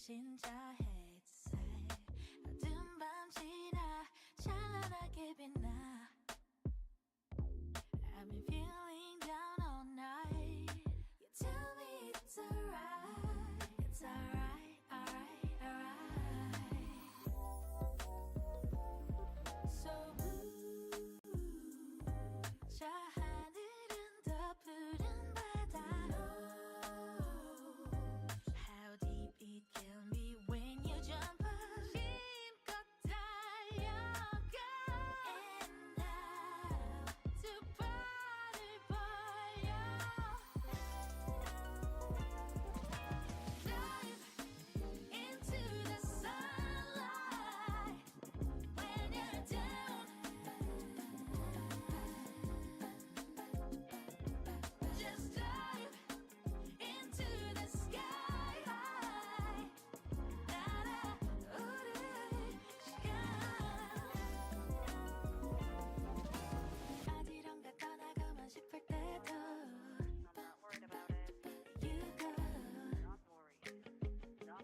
진짜 햇살 어두운 밤 지나 찬란하게 빛나 I've been feeling down all night You tell me it's alright It's alright, alright, alright So blue 저 하늘은 더 푸른 바다 How deep it can be when you jump 힘껏 달려가 And now 두 발을 벌려 Dive into the sunlight When you're down Just dive into the sky 날아오를 시간 어디론가 떠나고만 싶을 때도 I'm not worried about it. You go Not worried. Not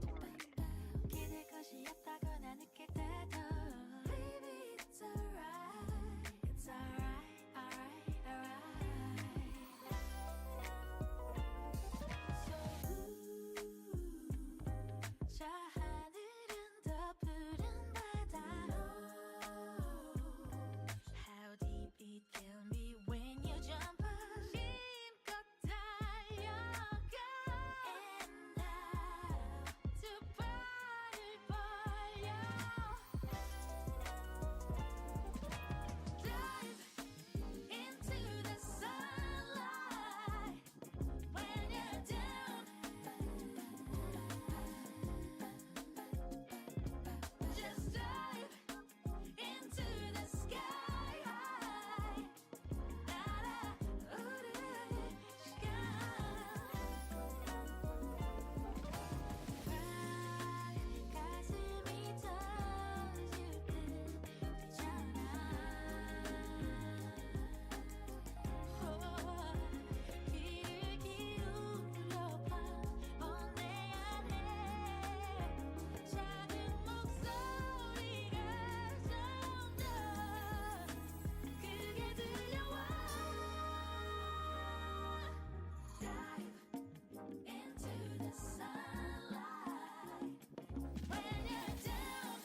worried. 기댈 곳이 없다거나 느낄 때도 Baby it's alright It's alright alright alright So blue 저 하늘은 더 푸른 바다 How deep it can be when you jump 힘껏 달려가 And now 두 발을 벌려 Dive into the sunlight When you're down Just dive into the sky 날아오를 시간 가슴이 터질 듯 되잖아 귀를 기울여봐 내 안에 작은 목소리가 점점 크게 들려와 Dive into the sunlight When you're down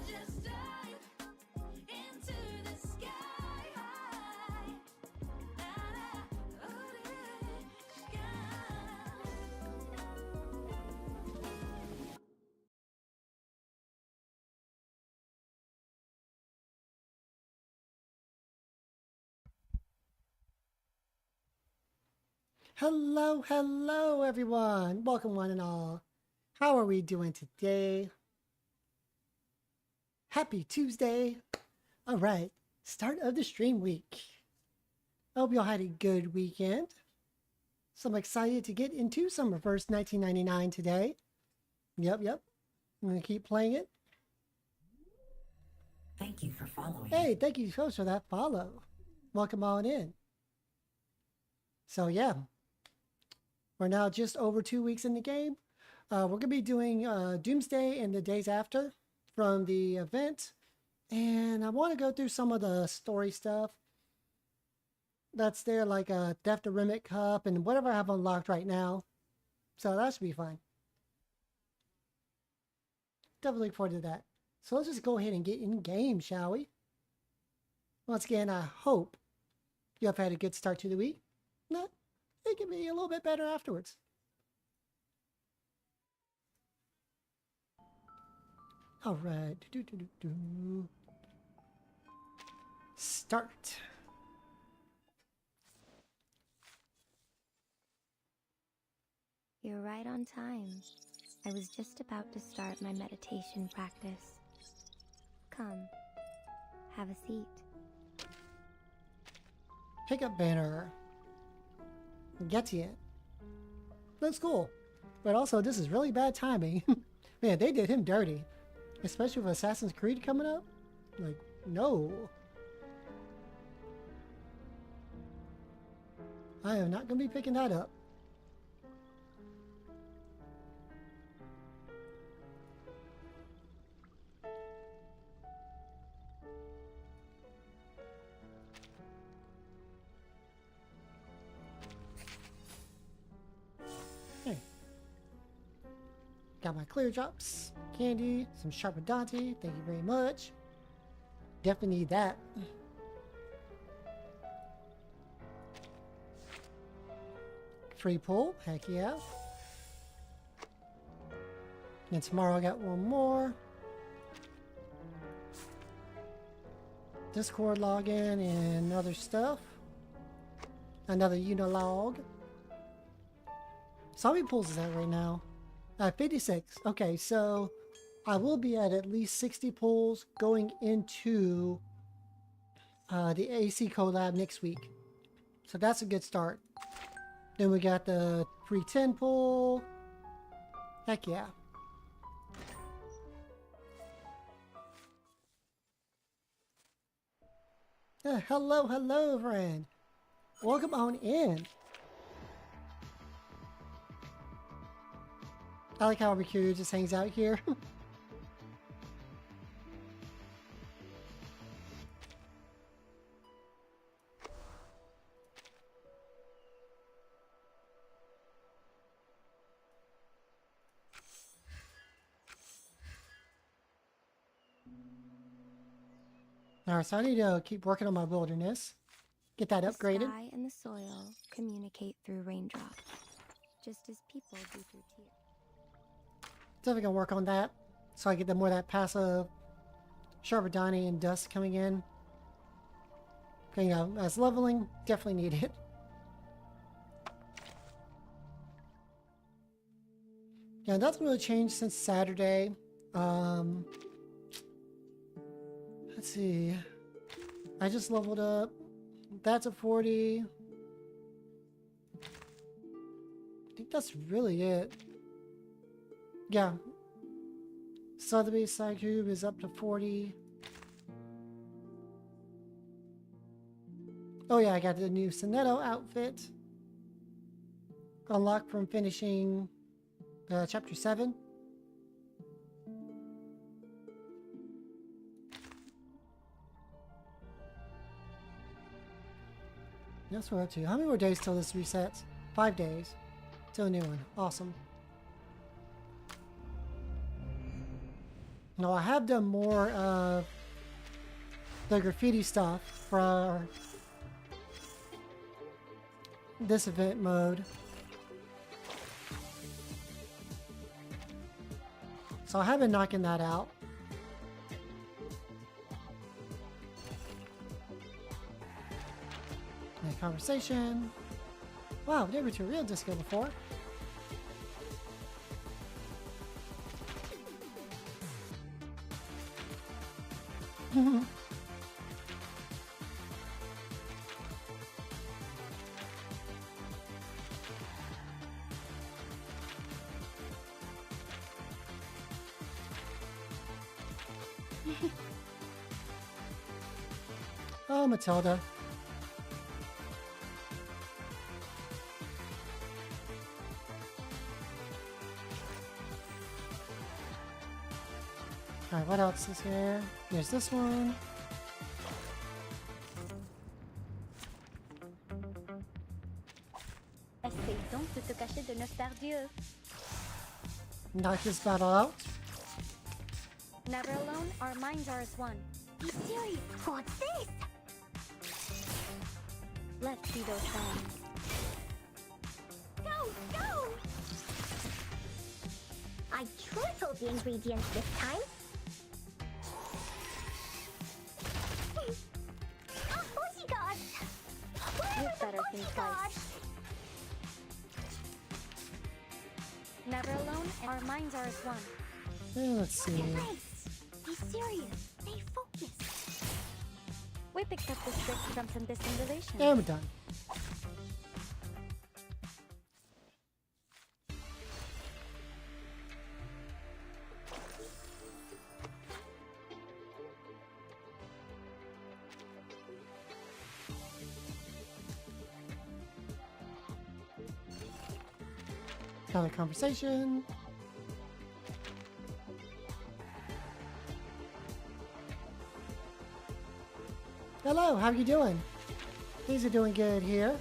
Just dive into the sky 날아오를 시간 Hello, hello, everyone. Welcome, one and all. How are we doing today? Happy Tuesday. All right, start of the stream week. I hope you all had a good weekend. So I'm excited to get into Summer 1st, 1999 today. Yep. I'm going to keep playing it. Thank you for following. Hey, thank you so much for that follow. Welcome on in. So yeah, we're now just over 2 weeks in the game. We're going to be doing Doomsday and the days after from the event. And I want to go through some of the story stuff that's there, like Death to Rimet Cup and whatever I have unlocked right now. So that should be fun. Definitely look forward to that. So let's just go ahead and get in game, shall we? Once again, I hope you have had a good start to the week. Not, it can be a little bit better afterwards. All right. Start. You're right on time. I was just about to start my meditation practice. Come, have a seat. Pickup banner. Gets you. That's cool. But also, this is really bad timing. Man, they did him dirty. Especially with Assassin's Creed coming up. Like, no. I am not going to be picking that up. Okay. Got my clear drops, candy, some Sharpadante. Thank you very much. Definitely need that. Free pull, heck yeah. And tomorrow I got one more. Discord login and other stuff. Another Unilog. So how many pulls is that right now? 56. Okay, so I will be at least 60 pulls going into the AC Collab next week. So that's a good start. Then we got the free 10 pull. Heck yeah. Hello, hello, friend. Welcome on in. I like how Riku just hangs out here. Alright, so I need to keep working on my wilderness. Get that upgraded. The sky and the soil communicate through raindrops, just as people do through tears. Definitely gonna work on that, so I get the more of that passive Sharpadani and dust coming in. Okay, you know, as leveling, definitely need it. Yeah, nothing really changed since Saturday. Let's see. I just leveled up. That's a 40. I think that's really it. Yeah. Sotheby's side cube is up to 40. Oh yeah, I got the new Sonetto outfit. Unlocked from finishing chapter 7. That's what we're up to. How many more days till this resets? 5 days. Till a new one. Awesome. Now I have done more of the graffiti stuff for this event mode. So I have been knocking that out. Conversation. Wow, I've never been to a real disco before. Oh, Matilda. Alright, what else is here? There's this one. Essaye donc de te cacher de notre père Dieu. Knock this battle out. Never alone, our minds are as one. Be serious. What's this? Let's see those signs. Go, go! I tripled the ingredients this time. What's he got? You'd better think twice. Never alone, our minds are as one. Let's see. Be serious. Stay focused. We picked up this trick from some distant relation. And we're done. Have a conversation. Hello, how are you doing? Things are doing good here.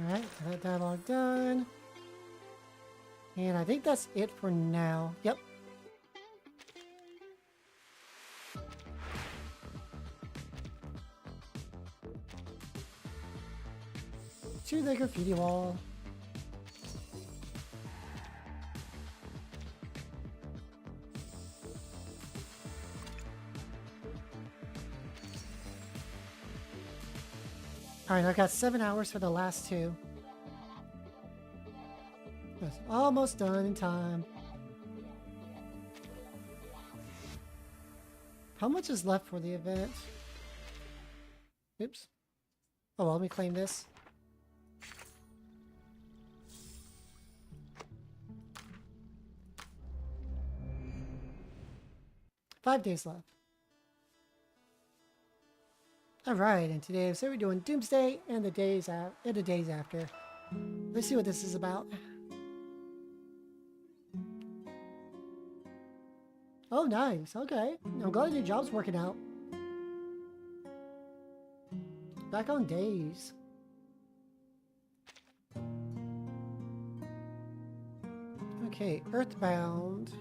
Alright, that dialogue done. And I think that's it for now. Yep. To the graffiti wall. Alright, I've got 7 hours for the last two. That's almost done in time. How much is left for the event? Oops. Oh, well, let me claim this. Five days left. Alright, and today so we're doing Doomsday and the days after. Let's see what this is about. Oh, nice. Okay. I'm glad your job's working out. Back on days. Okay, Earthbound.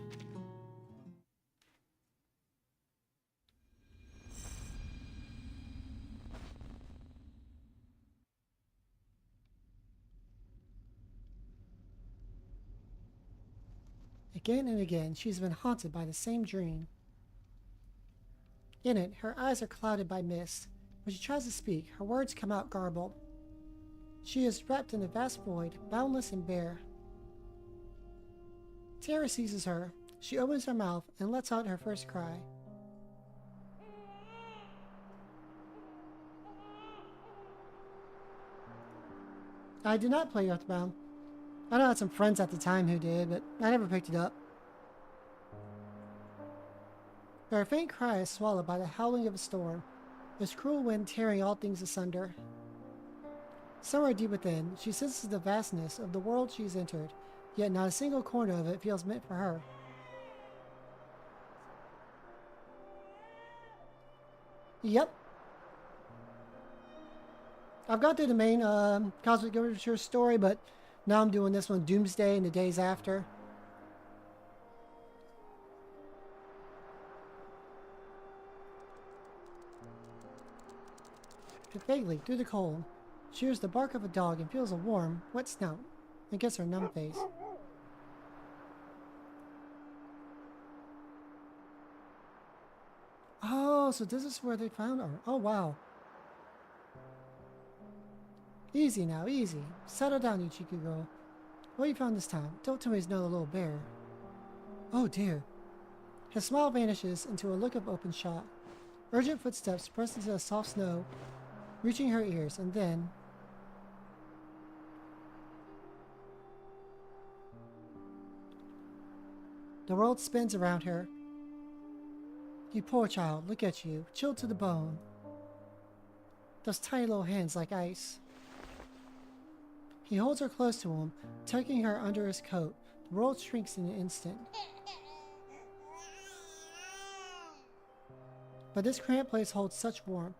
Again and again, she's been haunted by the same dream. In it, her eyes are clouded by mist. When she tries to speak, her words come out garbled. She is wrapped in a vast void, boundless and bare. Terror seizes her. She opens her mouth and lets out her first cry. I did not play Earthbound. I know I had some friends at the time who did, but I never picked it up. Her faint cry is swallowed by the howling of a storm, this cruel wind tearing all things asunder. Somewhere deep within, she senses the vastness of the world she's entered, yet not a single corner of it feels meant for her. Yep. I've got through the main Cosmic Overture story, but now I'm doing this one, Doomsday, and the days after. Vaguely, through the cold, she hears the bark of a dog and feels a warm, wet snout against her numb face. Oh, so this is where they found her. Oh, wow. Easy now, easy. Settle down, you cheeky girl. What you found this time? Don't tell me it's another little bear. Oh dear. His smile vanishes into a look of open shot. Urgent footsteps press into the soft snow, reaching her ears, and then... the world spins around her. You poor child, look at you, chilled to the bone. Those tiny little hands like ice. He holds her close to him, tucking her under his coat. The world shrinks in an instant. But this cramped place holds such warmth.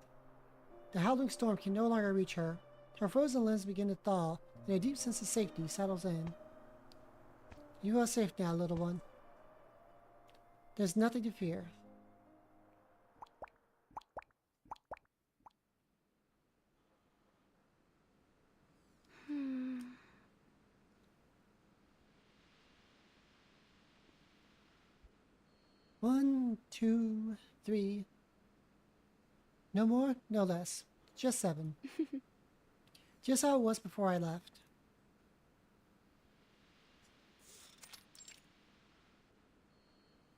The howling storm can no longer reach her. Her frozen limbs begin to thaw, and a deep sense of safety settles in. You are safe now, little one. There's nothing to fear. 1, 2, 3. No more, no less. Just 7. Just how it was before I left.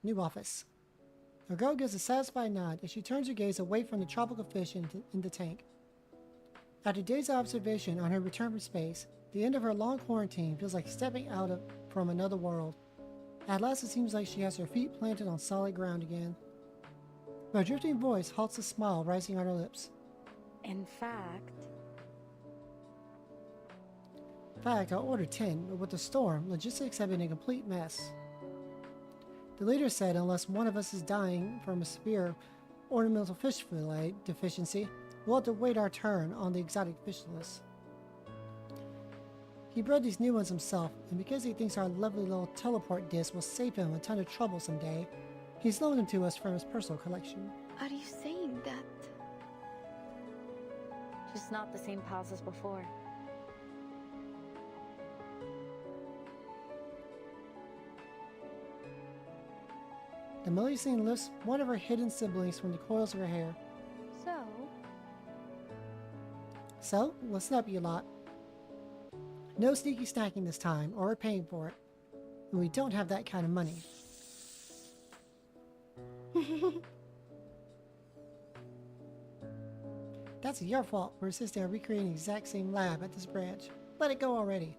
New office. The girl gives a satisfied nod as she turns her gaze away from the tropical fish in the tank. After days of observation on her return from space, the end of her long quarantine feels like stepping from another world. At last it seems like she has her feet planted on solid ground again. But a drifting voice halts the smile rising on her lips. In fact, I ordered 10, but with the storm, logistics have been a complete mess. The leader said unless one of us is dying from a severe ornamental fish fillet deficiency, we'll have to wait our turn on the exotic fish list. He bred these new ones himself, and because he thinks our lovely little teleport disc will save him a ton of trouble someday, he's loaned them to us from his personal collection. are you saying that? Just not the same pals as before. The Melusine lifts one of her hidden siblings from the coils of her hair. So, listen up, you lot. No sneaky snacking this time, or we're paying for it. And we don't have that kind of money. That's your fault for insisting on recreating the exact same lab at this branch. Let it go already.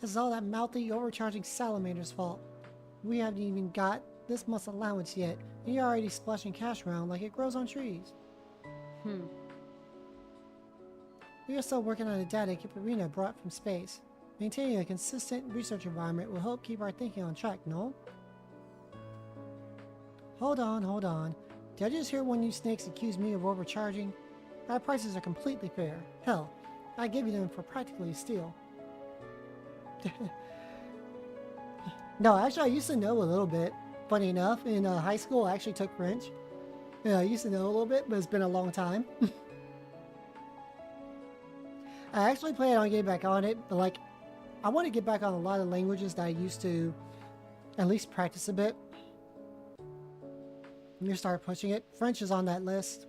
This is all that mouthy, overcharging salamander's fault. We haven't even got this month's allowance yet, and you're already splashing cash around like it grows on trees. We are still working on the data Kiparina brought from space. Maintaining a consistent research environment will help keep our thinking on track, no? Hold on. Did I just hear one of you snakes accuse me of overcharging? Our prices are completely fair. Hell, I give you them for practically a steal. No, actually I used to know a little bit. Funny enough, in high school I actually took French. Yeah, I used to know a little bit, but it's been a long time. I actually plan on getting back on it, but like, I want to get back on a lot of languages that I used to at least practice a bit. I'm gonna start pushing it. French is on that list.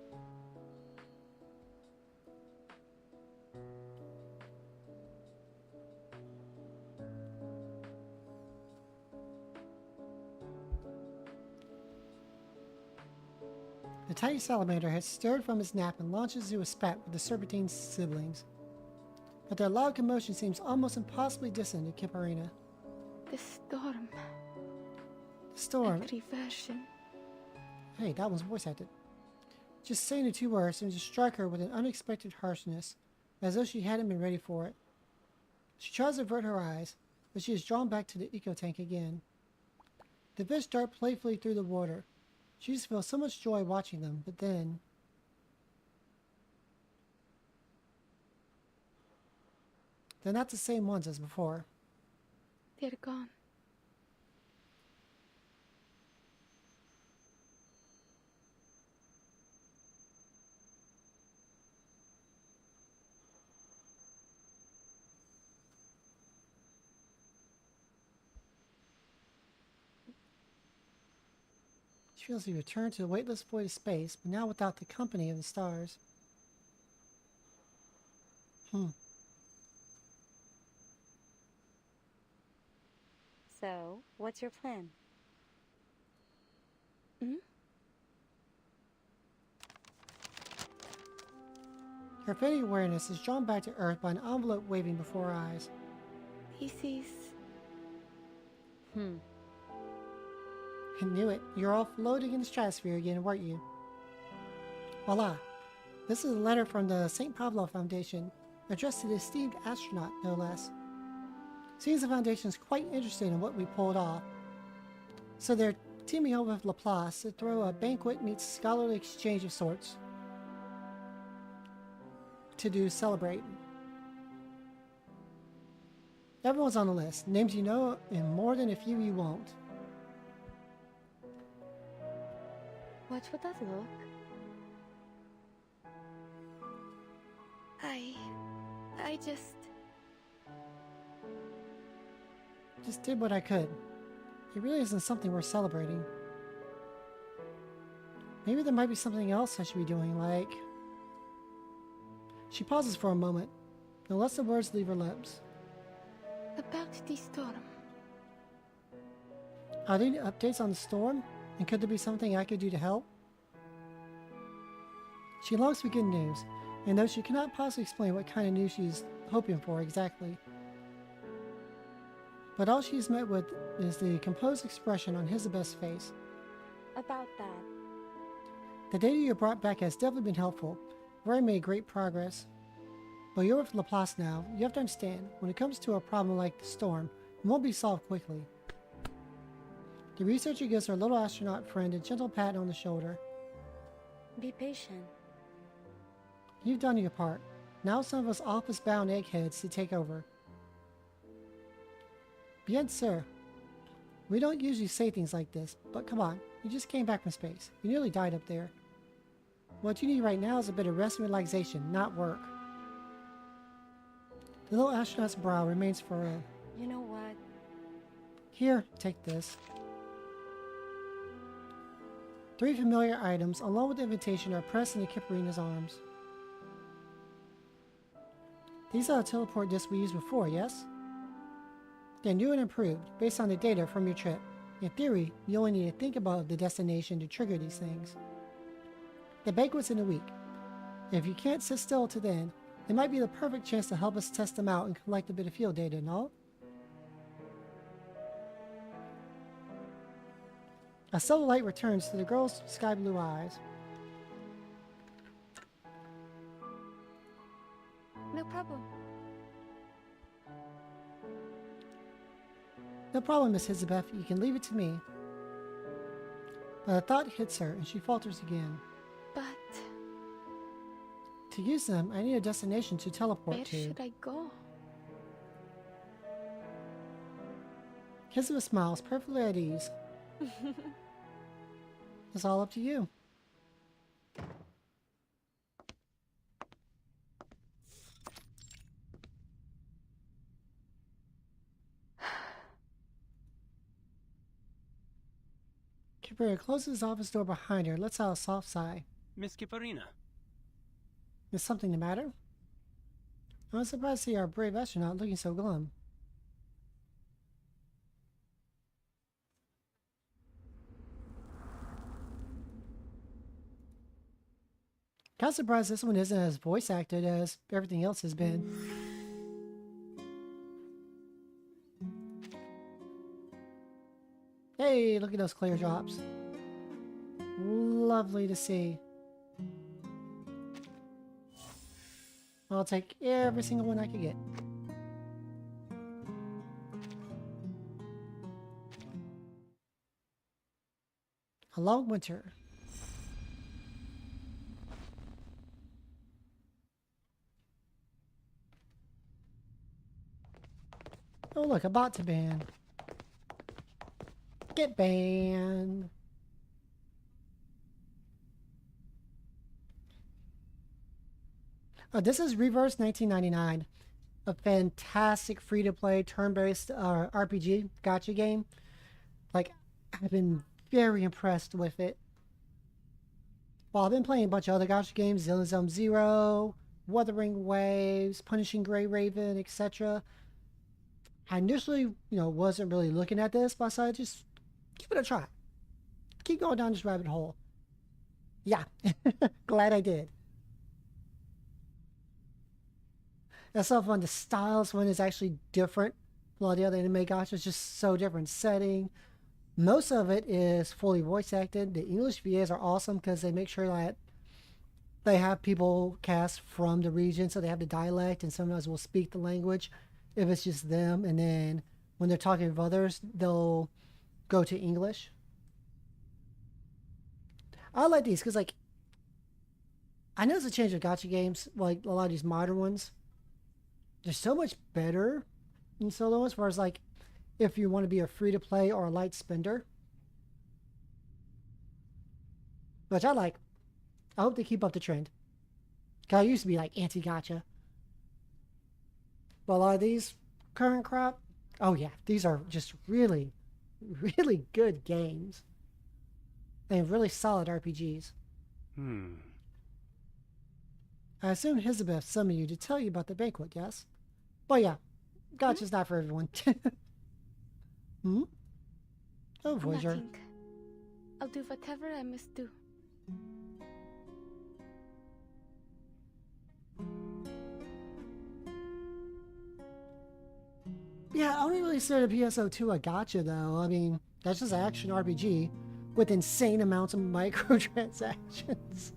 The tiny salamander has stirred from his nap and launches into a spat with the serpentine siblings. But their loud commotion seems almost impossibly distant to Kiparina. The storm. The storm. Every version. Hey, that one's voice acted. Just saying the 2 words seems to strike her with an unexpected harshness, as though she hadn't been ready for it. She tries to avert her eyes, but she is drawn back to the eco-tank again. The fish dart playfully through the water. She just feels so much joy watching them, but then... they're not the same ones as before. They're gone. She feels the return to the weightless void of space, but now without the company of the stars. So, what's your plan? Her fading awareness is drawn back to Earth by an envelope waving before her eyes. This is... I knew it. You're all floating in the stratosphere again, weren't you? Voila. This is a letter from the St. Pablo Foundation, addressed to the esteemed astronaut, no less. Seems the Foundation is quite interested in what we pulled off. So they're teaming up with Laplace to throw a banquet meets scholarly exchange of sorts. To celebrate. Everyone's on the list. Names you know and more than a few you won't. Watch what that look. I just Just did what I could. It really isn't something worth celebrating. Maybe there might be something else I should be doing, like... She pauses for a moment, and lets the words leave her lips. About the storm. Are there any updates on the storm? And could there be something I could do to help? She longs for good news, and though she cannot possibly explain what kind of news she's hoping for exactly. But all she's met with is the composed expression on Isabeth's face. About that. The data you brought back has definitely been helpful. We've already made great progress. But you're with Laplace now. You have to understand, when it comes to a problem like the storm, it won't be solved quickly. The researcher gives her little astronaut friend a gentle pat on the shoulder. Be patient. You've done your part. Now it's some of us office-bound eggheads to take over. Bien sûr. We don't usually say things like this, but come on, you just came back from space. You nearly died up there. What you need right now is a bit of rest and relaxation, not work. The little astronaut's brow remains furrowed. You know what? Here, take this. 3 familiar items, along with the invitation, are pressed into Kiparina's arms. These are the teleport discs we used before, yes? They're new and improved, based on the data from your trip. In theory, you only need to think about the destination to trigger these things. The banquet's in a week. If you can't sit still to then, it might be the perfect chance to help us test them out and collect a bit of field data and all. A subtle light returns to the girl's sky blue eyes. No problem. No problem, Miss Isabeth. You can leave it to me. But a thought hits her, and she falters again. But To use them, I need a destination to teleport where to. should I go? Isabeth smiles, perfectly at ease. It's all up to you. Kiparina closes the office door behind her, lets out a soft sigh. Miss Kiparina. Is something the matter? I'm surprised to see our brave astronaut looking so glum. Kind of surprised this one isn't as voice acted as everything else has been. Hey, look at those clear drops. Lovely to see. I'll take every single one I could get. A long winter. Oh look, a bot to ban. Get banned. Oh, this is Reverse 1999. A fantastic free-to-play turn-based RPG gacha game. Like, I've been very impressed with it. Well, I've been playing a bunch of other gacha games, Zillion Zero, Wuthering Waves, Punishing Grey Raven, etc. I initially, wasn't really looking at this, but I decided just give it a try. Keep going down this rabbit hole. Yeah, glad I did. That's so fun. The styles one is actually different. A lot of the other anime gacha is just so different setting. Most of it is fully voice acted. The English VAs are awesome because they make sure that they have people cast from the region, so they have the dialect, and sometimes will speak the language if it's just them. And then when they're talking with others, they'll go to English. I like these because, like, I know it's a change of gacha games, like a lot of these modern ones. They're so much better in solo as far as, like, if you want to be a free-to-play or a light spender. Which I like. I hope they keep up the trend. Cause I used to be, like, anti-gacha. But a lot of these current crop, oh yeah, these are just really, really good games and really solid RPGs. I assume Elizabeth summoned you to tell you about the banquet, yes? Well, yeah, gotcha's not for everyone. Oh, Voyager. Nothing. I'll do whatever I must do. Yeah, I wouldn't really consider the PSO2 a gotcha, though. I mean, that's just an action RPG with insane amounts of microtransactions.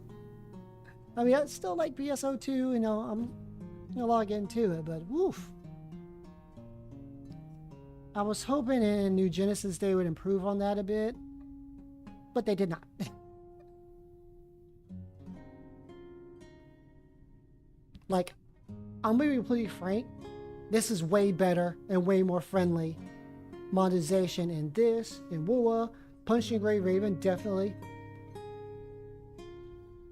I mean, I still like PSO2, you know, I'm gonna log into it, but woof. I was hoping in New Genesis they would improve on that a bit, but they did not. Like, I'm gonna be completely frank, this is way better and way more friendly. Monetization in this, in WoA, Punching Grey Raven, definitely.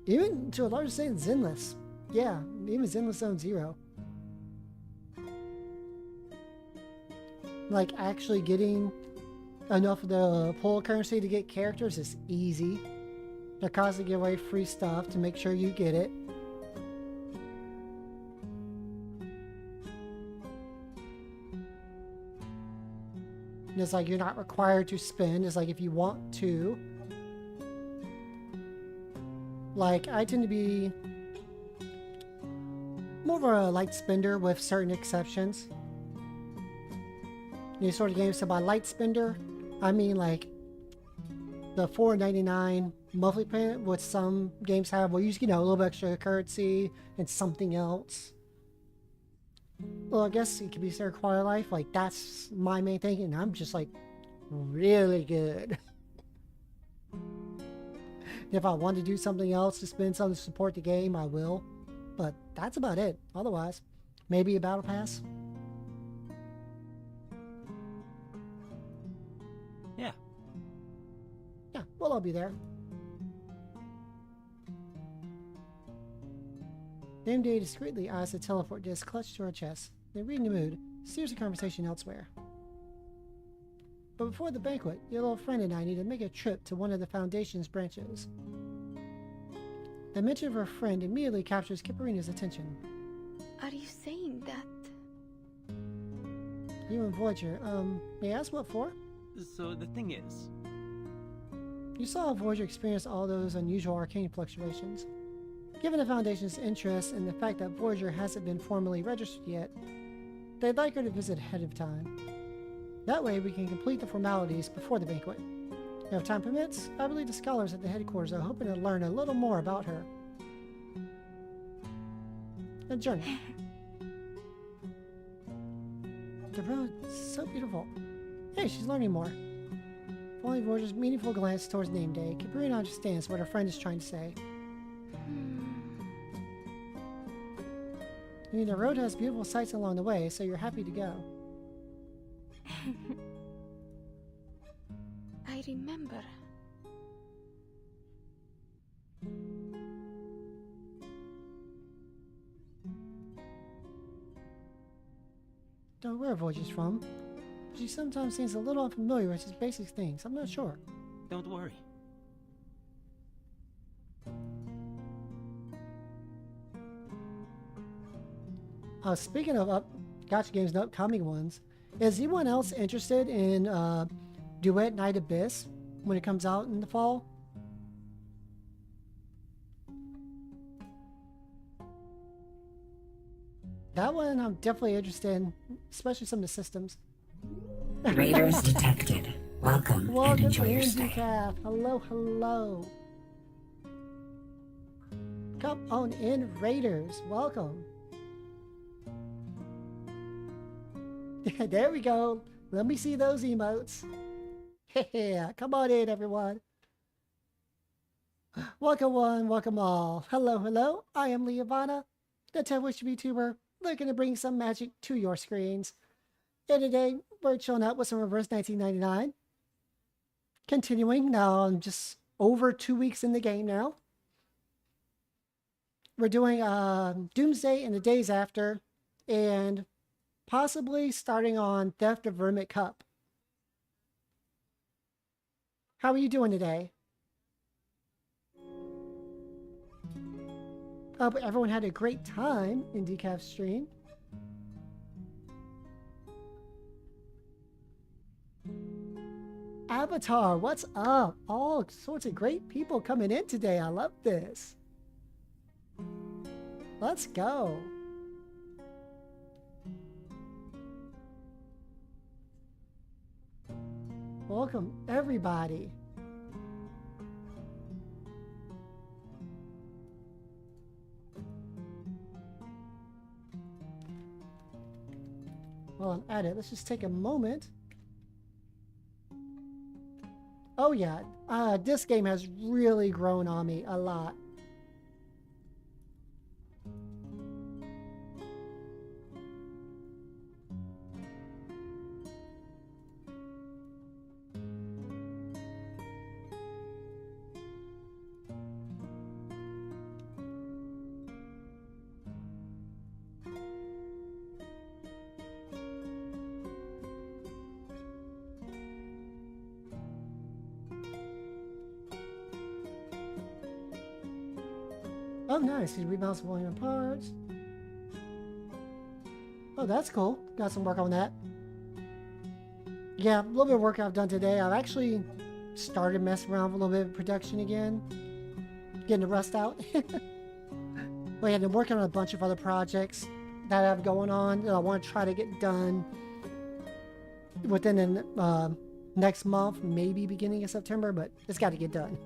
Even to a large extent, Zenless. Yeah, even Zenless Zone Zero. Like, actually getting enough of the pull currency to get characters is easy. They're constantly giving away free stuff to make sure you get it. And it's like you're not required to spend. It's like if you want to. Like, I tend to be more of a light spender with certain exceptions. These sort of games, so by light spender, I mean like the $4.99 monthly payment, which some games have, where you know, a little bit extra currency and something else. Well, I guess it could be considered quality of life. Like, that's my main thing, and I'm just like really good. If I want to do something else to spend something to support the game, I will. But that's about it. Otherwise, maybe a battle pass. Yeah, well, I'll be there. Doomsday discreetly eyes the teleport disc clutched to her chest, then reading the mood, steers the conversation elsewhere. But before the banquet, your little friend and I need to make a trip to one of the Foundation's branches. The mention of her friend immediately captures Kipperina's attention. Are you saying that? You and Voyager, may I ask what for? So the thing is... You saw Voyager experience all those unusual arcane fluctuations. Given the Foundation's interest in the fact that Voyager hasn't been formally registered yet, they'd like her to visit ahead of time. That way we can complete the formalities before the banquet. If time permits, I believe the scholars at the headquarters are hoping to learn a little more about her. A journey. The road's so beautiful. Hey, she's learning more. Following Voyager's meaningful glance towards name day, Kipperina understands what her friend is trying to say. I mean, the road has beautiful sights along the way, so you're happy to go. I remember. Don't know where Voyager's from. She sometimes seems a little unfamiliar with his basic things. I'm not sure. Don't worry. Speaking of gotcha games and upcoming ones, is anyone else interested in Duet Night Abyss when it comes out in the fall? That one I'm definitely interested in, especially some of the systems. Raiders detected. Welcome, and Welcome enjoy to your stay. Calf. Hello, hello. Come on in, Raiders. Welcome. There we go. Let me see those emotes. Yeah, come on in, everyone. Welcome one, welcome all. Hello, hello. I am Leahvana, the Twitch VTuber, looking to bring some magic to your screens. And today, we're chilling out with some Reverse 1999. Continuing, now I'm just over 2 weeks in the game now. We're doing Doomsday and the days after, and possibly starting on Theft of Rimet Cup. How are you doing today? Hope everyone had a great time in Decaf's stream. Avatar, what's up? All sorts of great people coming in today. I love this. Let's go. Welcome, everybody. Well, I'm at it. Let's just take a moment. Oh yeah, this game has really grown on me a lot. Oh, nice. He rebounds volume parts. Oh, that's cool. Got some work on that. Yeah, a little bit of work I've done today. I've actually started messing around with a little bit of production again. Getting the rust out. But yeah, I've been working on a bunch of other projects that I have going on that I want to try to get done within the next month, maybe beginning of September, but it's got to get done.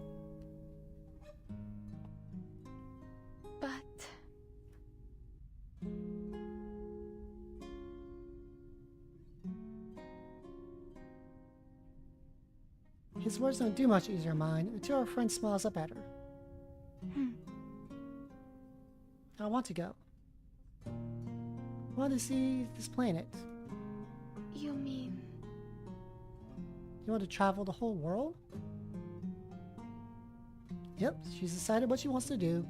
His words don't do much easier mine until our friend smiles up at her. I want to go. I want to see this planet. You mean... You want to travel the whole world? Yep, she's decided what she wants to do.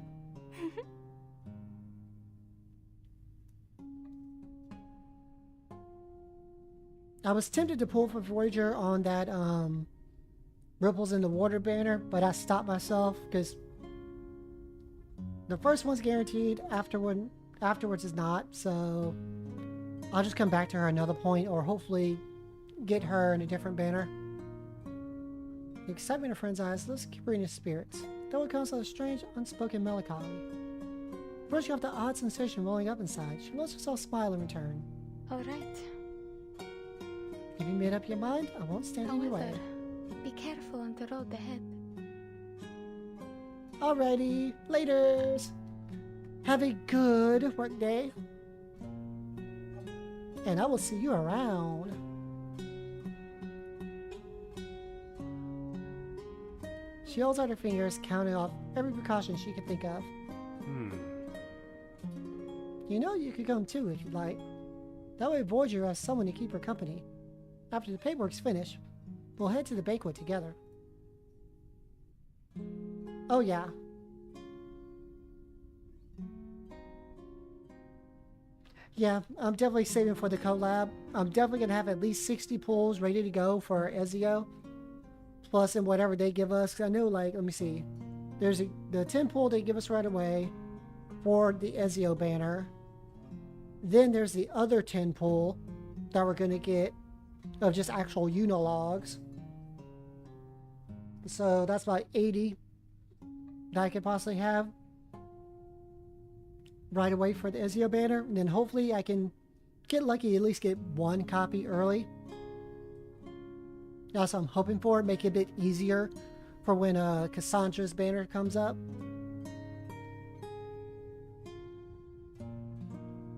I was tempted to pull for Voyager on that, Ripples in the Water banner, but I stopped myself because the first one's guaranteed, afterwards is not, so I'll just come back to her another point or hopefully get her in a different banner. The excitement in her friend's eyes lifts Cabrina's spirits, though it comes with a strange, unspoken melancholy. Brushing off the odd sensation rolling up inside, she lets herself smile in return. Alright. If you made up your mind, I won't stand in your way. Be careful on the road ahead. Alrighty, laters. Have a good work day. And I will see you around. She holds out her fingers, counting off every precaution she could think of. You know you could come too if you'd like. That way Voyager has someone to keep her company. After the paperwork's finished, we'll head to the banquet together. Oh yeah. Yeah, I'm definitely saving for the collab. I'm definitely going to have at least 60 pulls ready to go for Ezio. Plus in whatever they give us. 'Cause I know, like, let me see. There's the 10 pull they give us right away for the Ezio banner. Then there's the other 10 pull that we're going to get of just actual Unilogs. So that's about 80 that I could possibly have right away for the Ezio banner. And then hopefully I can get lucky, at least get one copy early. That's what I'm hoping for. Make it a bit easier for when Cassandra's banner comes up.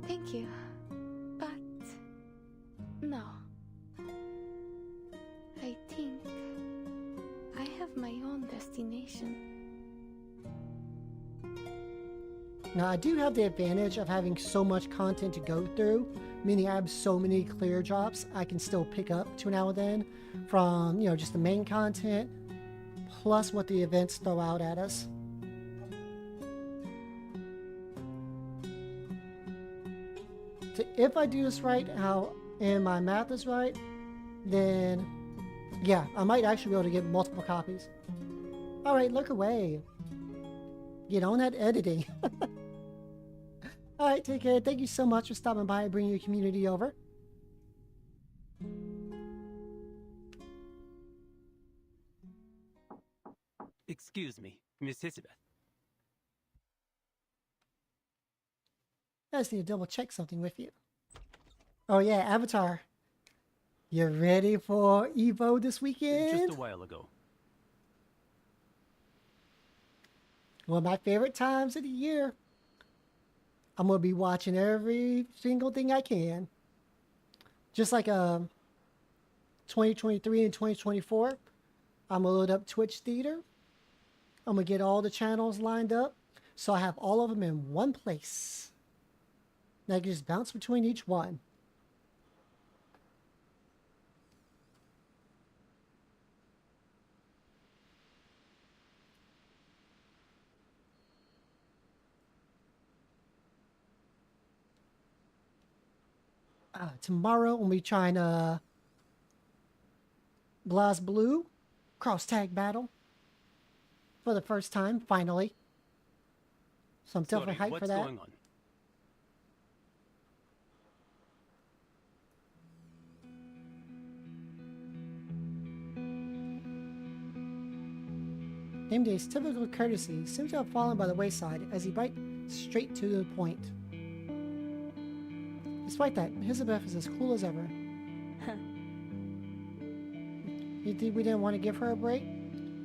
Thank you. But... no. I think... I have my own destination. Now I do have the advantage of having so much content to go through, meaning I have so many clear drops I can still pick up to now and then from, you know, just the main content plus what the events throw out at us. So if I do this right, and my math is right, then Yeah, I might actually be able to get multiple copies. Alright, look away. Get on that editing. Alright, take care. Thank you so much for stopping by and bringing your community over. Excuse me, Miss Elizabeth. I just need to double check something with you. Oh yeah, Avatar. You ready for Evo this weekend? Just a while ago. One of my favorite times of the year. I'm going to be watching every single thing I can. Just like 2023 and 2024. I'm going to load up Twitch Theater. I'm going to get all the channels lined up. So I have all of them in one place. And I can just bounce between each one. Tomorrow we'll be trying Blaz Blue cross tag battle for the first time, finally. So I'm definitely hyped for that. What's going on? Doomsday's typical courtesy seems to have fallen by the wayside as he bites straight to the point. Despite that, Elizabeth is as cool as ever. You think we didn't want to give her a break?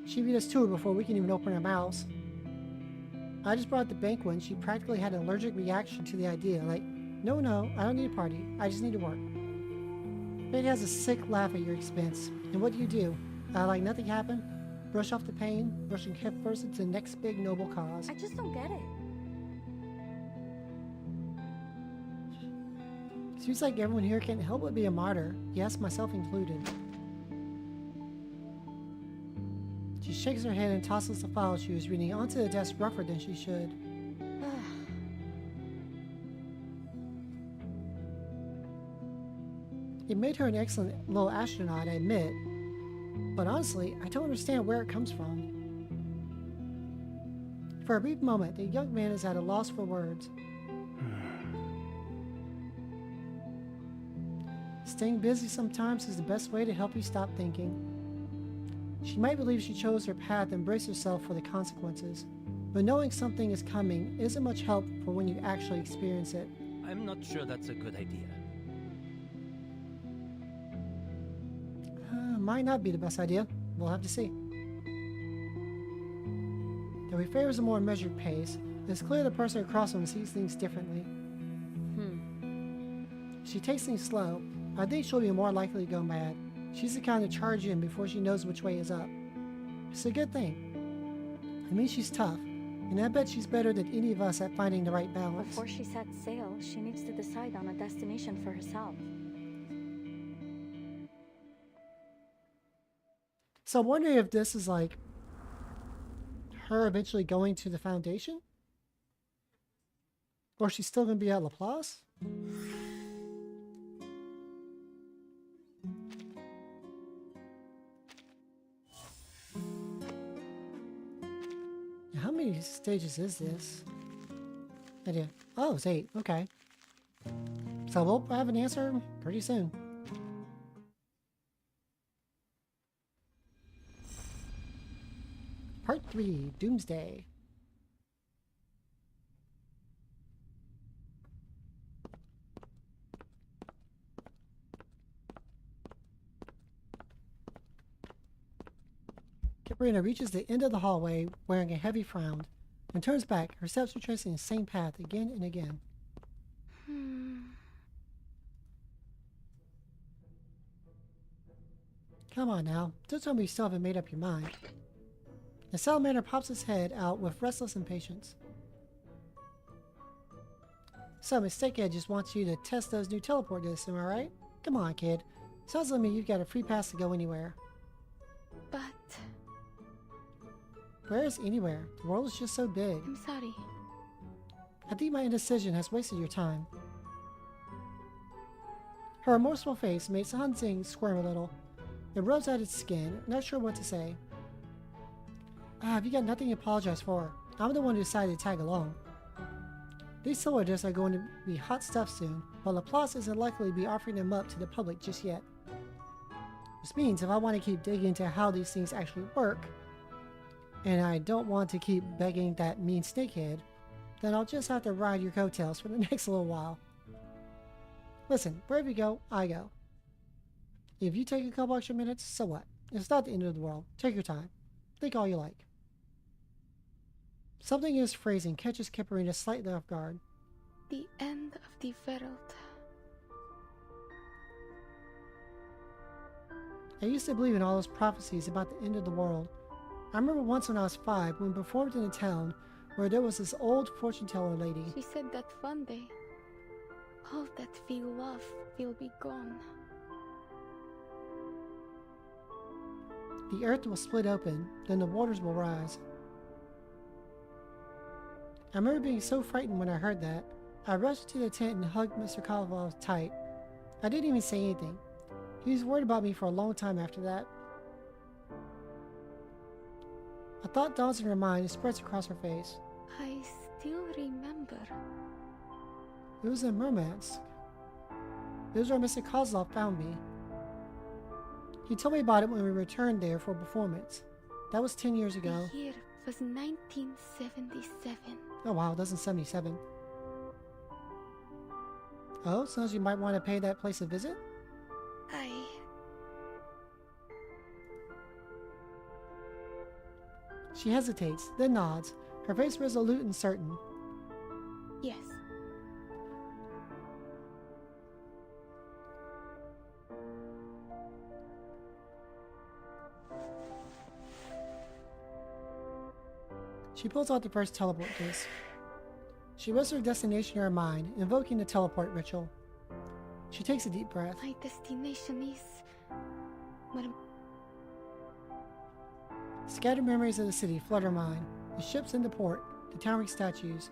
She beat us to her before we can even open our mouths. I just brought up the banquet and she practically had an allergic reaction to the idea, like, no, I don't need a party, I just need to work. Fate has a sick laugh at your expense, and what do? Like nothing happened? Brush off the pain, rushing headfirst into the next big noble cause. I just don't get it. Seems like everyone here can't help but be a martyr, yes, myself included. She shakes her head and tosses the file she was reading onto the desk rougher than she should. It made her an excellent little astronaut, I admit, but honestly, I don't understand where it comes from. For a brief moment, the young man is at a loss for words. Staying busy sometimes is the best way to help you stop thinking. She might believe she chose her path and brace herself for the consequences, but knowing something is coming isn't much help for when you actually experience it. I'm not sure that's a good idea. Might not be the best idea. We'll have to see. Though he favors a more measured pace, it's clear the person across him sees things differently. She takes things slow. I think she'll be more likely to go mad. She's the kind to charge in before she knows which way is up. It's a good thing. It means she's tough, and I bet she's better than any of us at finding the right balance. Before she sets sail, she needs to decide on a destination for herself. So I'm wondering if this is like her eventually going to the Foundation? Or she's still going to be at Laplace? How many stages is this? Idea. Oh, it's 8. Okay. So we'll have an answer pretty soon. Part 3, Doomsday. Cabrina reaches the end of the hallway wearing a heavy frown and turns back, her steps retracing the same path again and again. Come on now, don't tell me you still haven't made up your mind. The salamander pops his head out with restless impatience. So, Mistake Ed just wants you to test those new teleport discs, am I right? Come on, kid. Sounds like me you've got a free pass to go anywhere. But... Where is anywhere? The world is just so big. I'm sorry. I think my indecision has wasted your time. Her remorseful face made Hanzing squirm a little. It rubs out its skin, not sure what to say. Have you got nothing to apologize for? I'm the one who decided to tag along. These solar discs are going to be hot stuff soon, but Laplace isn't likely to be offering them up to the public just yet. This means if I want to keep digging into how these things actually work, and I don't want to keep begging that mean snakehead, then I'll just have to ride your coattails for the next little while. Listen, wherever you go, I go. If you take a couple extra minutes, so what? It's not the end of the world. Take your time. Think all you like. Something in his phrasing catches Kipperina slightly off guard. The end of the world. I used to believe in all those prophecies about the end of the world. I remember once when I was 5 when we performed in a town where there was this old fortune teller lady. She said that one day, all that we love will be gone. The earth will split open, then the waters will rise. I remember being so frightened when I heard that. I rushed to the tent and hugged Mr. Kovalov tight. I didn't even say anything. He was worried about me for a long time after that. A thought dawns in her mind and spreads across her face. I still remember. It was in Murmansk. It was where Mr. Kozlov found me. He told me about it when we returned there for a performance. That was 10 years ago. The year was 1977. Oh wow, it doesn't 77. Oh, so you might want to pay that place a visit? She hesitates, then nods, her face resolute and certain. Yes. She pulls out the first teleport disc. She whistles her destination in her mind, invoking the teleport ritual. She takes a deep breath. My destination is... Scattered memories of the city flood her mind. The ships in the port, the towering statues,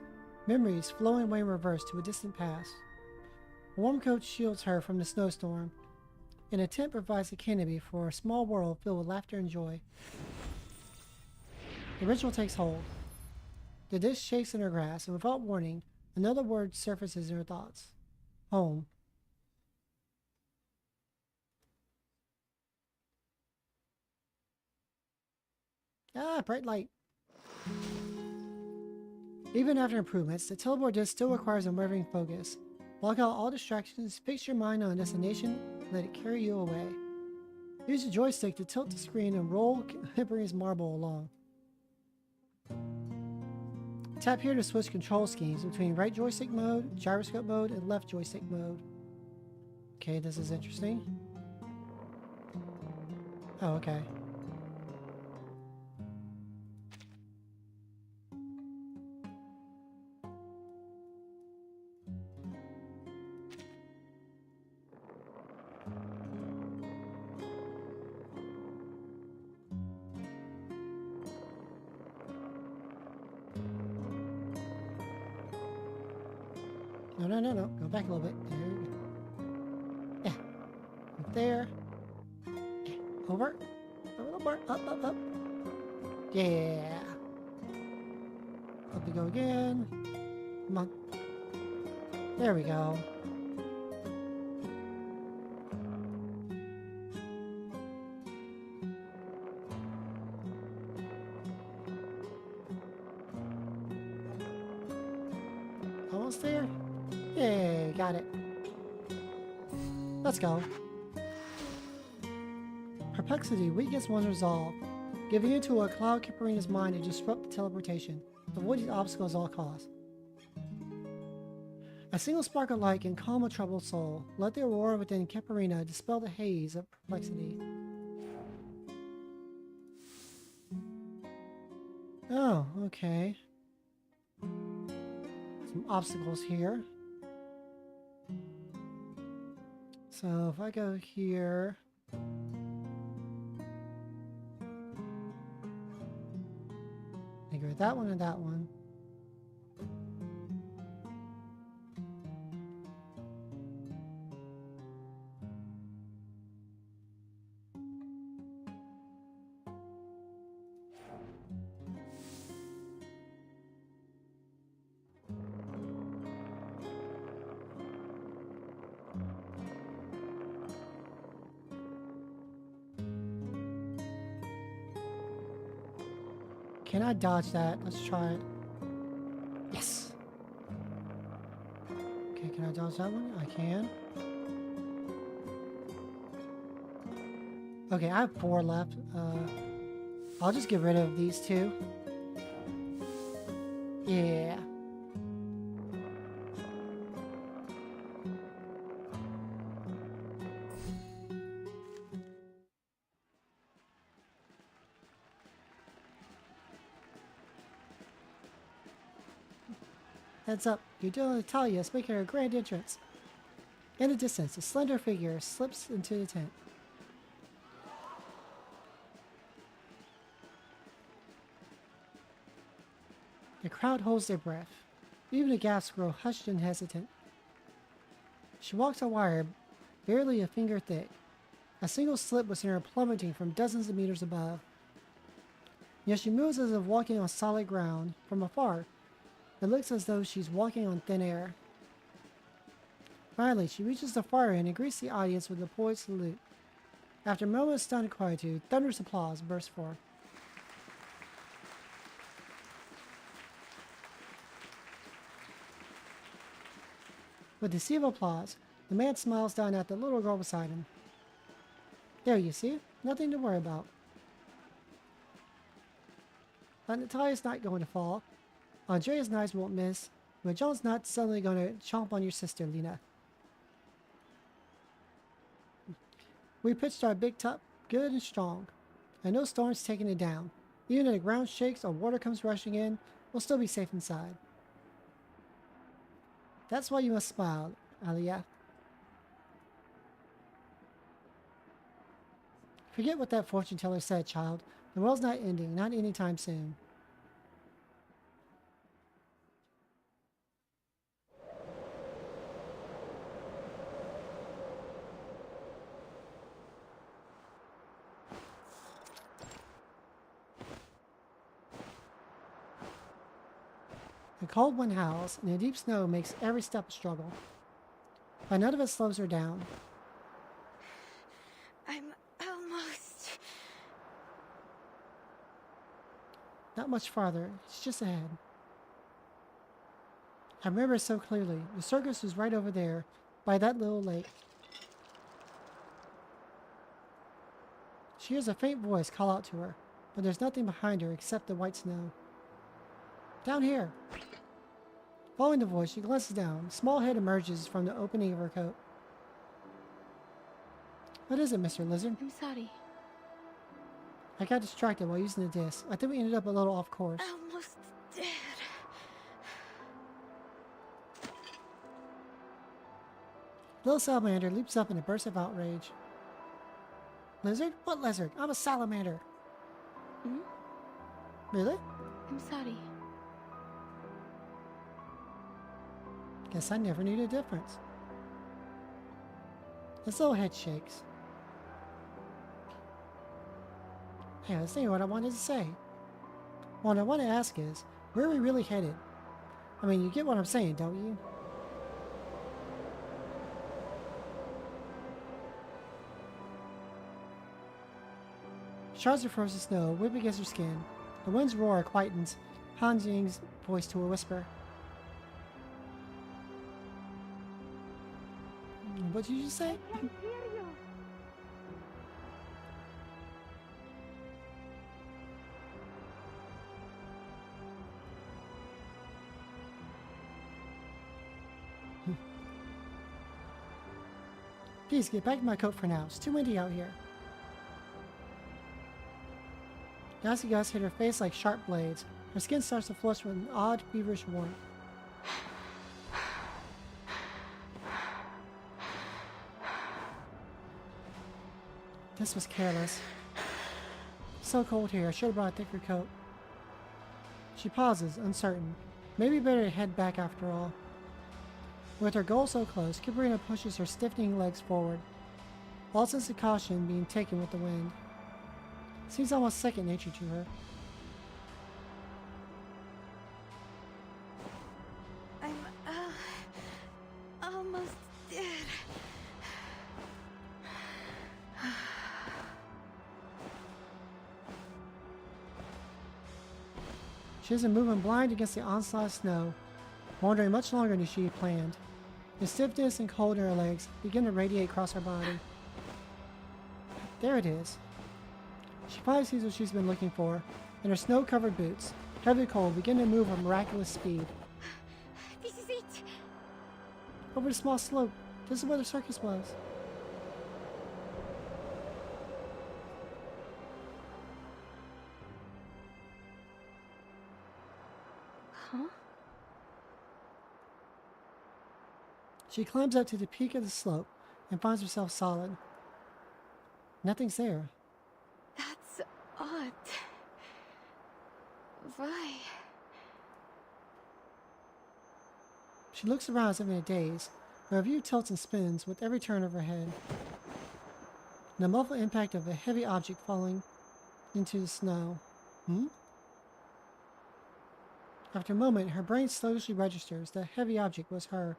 memories flowing away in reverse to a distant past. A warm coat shields her from the snowstorm, and a tent provides a canopy for a small world filled with laughter and joy. The ritual takes hold. The disc shakes in her grasp, and without warning, another word surfaces in her thoughts. Home. Ah, bright light. Even after improvements, the teleport disc still requires unwavering focus. Block out all distractions, fix your mind on a destination, and let it carry you away. Use the joystick to tilt the screen and roll Kipperina's marble along. Tap here to switch control schemes between right joystick mode, gyroscope mode, and left joystick mode. Okay, this is interesting. Oh, okay. No. Go back a little bit. There you go. Yeah. Up there. Yeah. Over. A little more. Up. Yeah. Up we go again. Come on. There we go. Almost there. Yay, got it. Let's go. Perplexity weakens one's resolve, giving into a cloud Kipperina's mind to disrupt the teleportation, avoiding obstacles at all costs. A single spark of light can calm a troubled soul. Let the aurora within Kipperina dispel the haze of perplexity. Oh, okay. Some obstacles here. So if I go here, I go with that one and that one. Can I dodge that? Let's try it. Yes. Okay, can I dodge that one? I can. Okay, I have 4 left. I'll just get rid of these 2. Yeah. Heads up, Udilla Italia is making her grand entrance. In the distance, a slender figure slips into the tent. The crowd holds their breath. Even the gasps grow hushed and hesitant. She walks a wire barely a finger thick. A single slip was sent her plummeting from dozens of meters above. Yet she moves as if walking on solid ground. From afar, it looks as though she's walking on thin air. Finally, she reaches the far end and greets the audience with a poised salute. After a moment of stunned quietude, thunderous applause bursts forth. With a sea of applause, the man smiles down at the little girl beside him. There, you see? Nothing to worry about. But Natalia's not going to fall. Andrea's knives won't miss, but John's not suddenly going to chomp on your sister, Lena. We pitched our big top good and strong, and no storm's taking it down. Even if the ground shakes or water comes rushing in, we'll still be safe inside. That's why you must smile, Aliyah. Forget what that fortune teller said, child. The world's not ending, not anytime soon. The cold wind howls, and the deep snow makes every step a struggle. But none of it slows her down. I'm almost... Not much farther, it's just ahead. I remember it so clearly. The circus was right over there, by that little lake. She hears a faint voice call out to her, but there's nothing behind her except the white snow. Down here! Following the voice, she glances down. A small head emerges from the opening of her coat. What is it, Mr. Lizard? I'm sorry. I got distracted while using the disc. I think we ended up a little off course. Almost dead. Little salamander leaps up in a burst of outrage. Lizard? What lizard? I'm a salamander. Hmm? Really? I'm sorry. Guess I never knew the difference. This little head shakes. Hey, let's see what I wanted to say. What I want to ask is, where are we really headed? I mean, you get what I'm saying, don't you? Shards of frozen snow whip against her skin. The wind's roar quietens Han Jing's voice to a whisper. What did you just say? Please get back in my coat for now. It's too windy out here. Nasty gusts hit her face like sharp blades. Her skin starts to flush with an odd, feverish warmth. This was careless. So cold here, I should have brought a thicker coat. She pauses, uncertain. Maybe better to head back after all. With her goal so close, Kiparina pushes her stiffening legs forward. All sense of caution being taken with the wind. Seems almost second nature to her. I'm almost dead. She isn't moving blind against the onslaught of snow, wandering much longer than she had planned. The stiffness and cold in her legs begin to radiate across her body. There it is. She finally sees what she's been looking for, and her snow-covered boots, heavy cold, begin to move at miraculous speed. This is it! Over the small slope. This is where the circus was. Huh? She climbs up to the peak of the slope and finds herself solid. Nothing's there. That's odd. Why? She looks around as if in a daze, but her view tilts and spins with every turn of her head. The muffled impact of a heavy object falling into the snow. After a moment, her brain sluggishly registers that heavy object was her.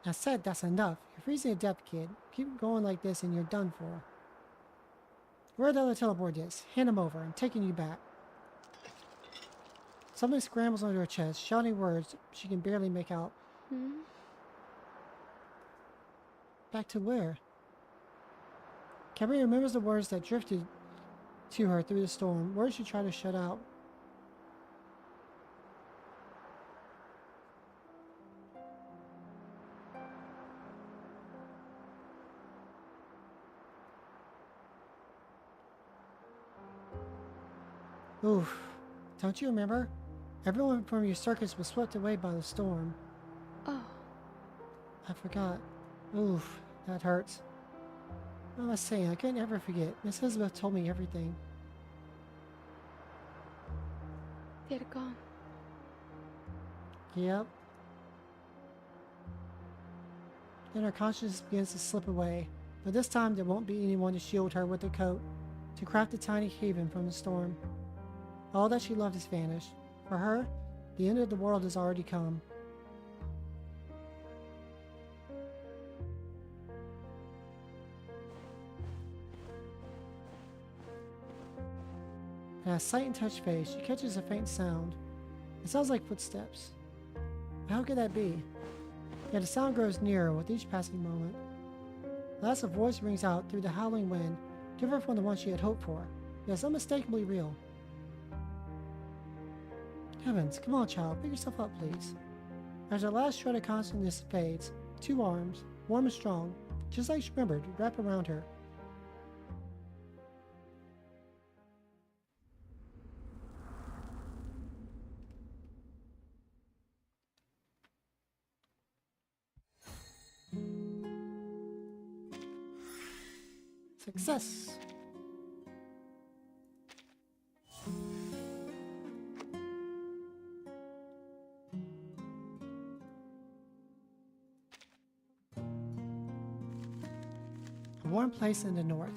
I said that's enough. You're freezing to death, kid. Keep going like this and you're done for. Where are the other teleport discs? Hand them over. I'm taking you back. Something scrambles under her chest, shouting words she can barely make out. Back to where? Cabri remembers the words that drifted to her through the storm, words she tried to shut out. Oof. Don't you remember? Everyone from your circus was swept away by the storm. Oh, I forgot. Oof. That hurts. What was I saying? I couldn't ever forget. Miss Elizabeth told me everything. they're gone. Yep. Then her consciousness begins to slip away. But this time there won't be anyone to shield her with a coat, to craft a tiny haven from the storm. All that she loved has vanished. For her, the end of the world has already come. And as sight and touch fade, she catches a faint sound. It sounds like footsteps. But how could that be? Yet the sound grows nearer with each passing moment. Last, a voice rings out through the howling wind, different from the one she had hoped for, yet it's unmistakably real. Heavens, come on, child, pick yourself up, please. As her last shred of consciousness fades, two arms, warm and strong, just like she remembered, wrap around her. Success! A warm place in the north.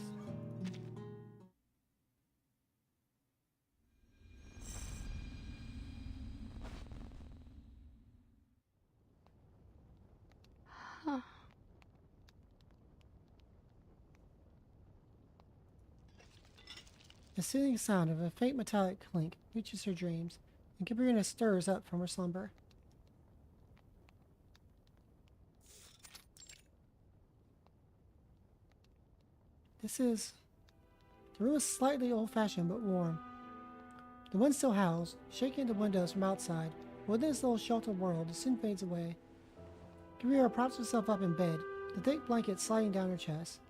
Huh. The soothing sound of a faint metallic clink reaches her dreams, and Cabrina stirs up from her slumber. The room is slightly old-fashioned but warm. The wind still howls, shaking the windows from outside, but within this little sheltered world, it soon fades away. Cabrina props herself up in bed, the thick blanket sliding down her chest.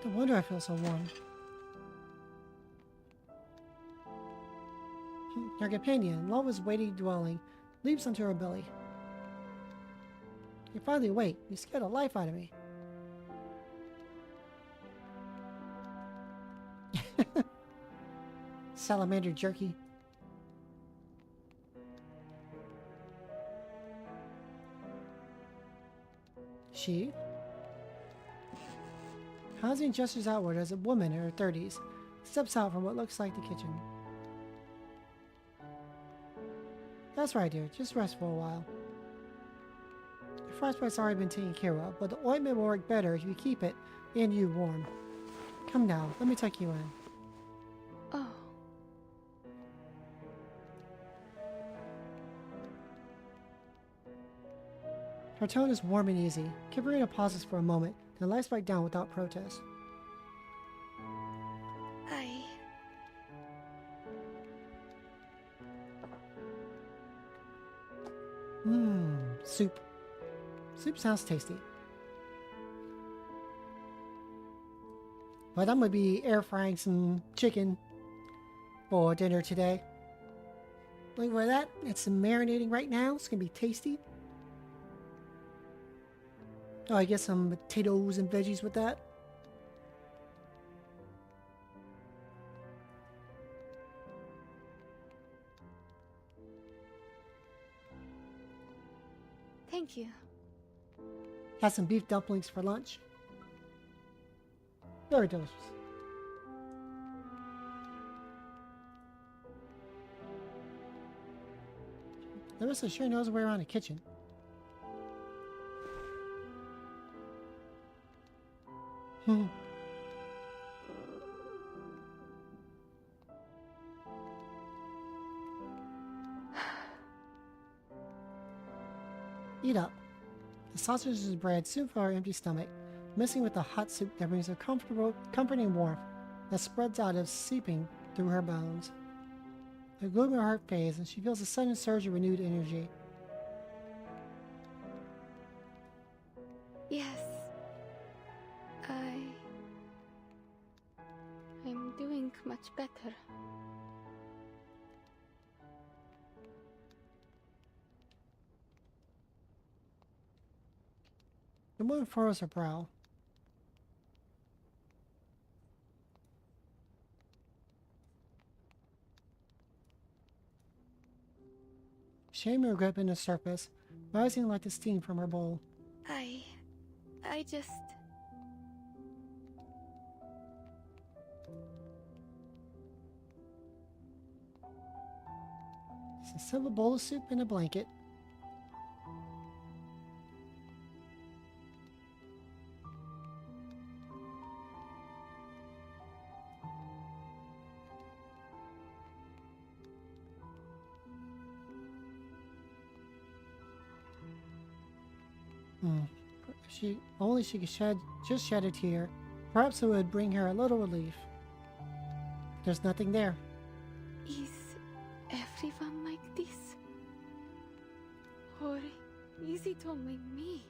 No wonder I feel so warm. Her companion, Lova's weighty dwelling, leaps onto her belly. You're finally awake. You scared the life out of me. Salamander jerky. She? Hansi gestures outward as a woman in her 30s steps out from what looks like the kitchen. That's right, dear. Just rest for a while. The frostbite's already been taken care of, but the ointment will work better if you keep it and you warm. Come now, let me tuck you in. Oh. Her tone is warm and easy. Kibarita pauses for a moment, then lies back down without protest. Soup. Soup sounds tasty. But I'm gonna be air frying some chicken for dinner today. Look for that. It's marinating right now. It's gonna be tasty. Oh, I get some potatoes and veggies with that. Thank you. Had some beef dumplings for lunch. Very delicious. Larissa sure knows her way around the kitchen. Eat up. The sausages and bread soon fill her empty stomach, mixing with the hot soup that brings a comforting warmth that spreads out as seeping through her bones. The gloom in her heart fades, and she feels a sudden surge of renewed energy. Yes. I'm doing much better. The woman furrows her brow. Shame and regret in the surface, rising like the steam from her bowl. I just... It's a simple bowl of soup and a blanket. If only she could shed a tear. Perhaps it would bring her a little relief. There's nothing there. Is everyone like this? Or is it only me?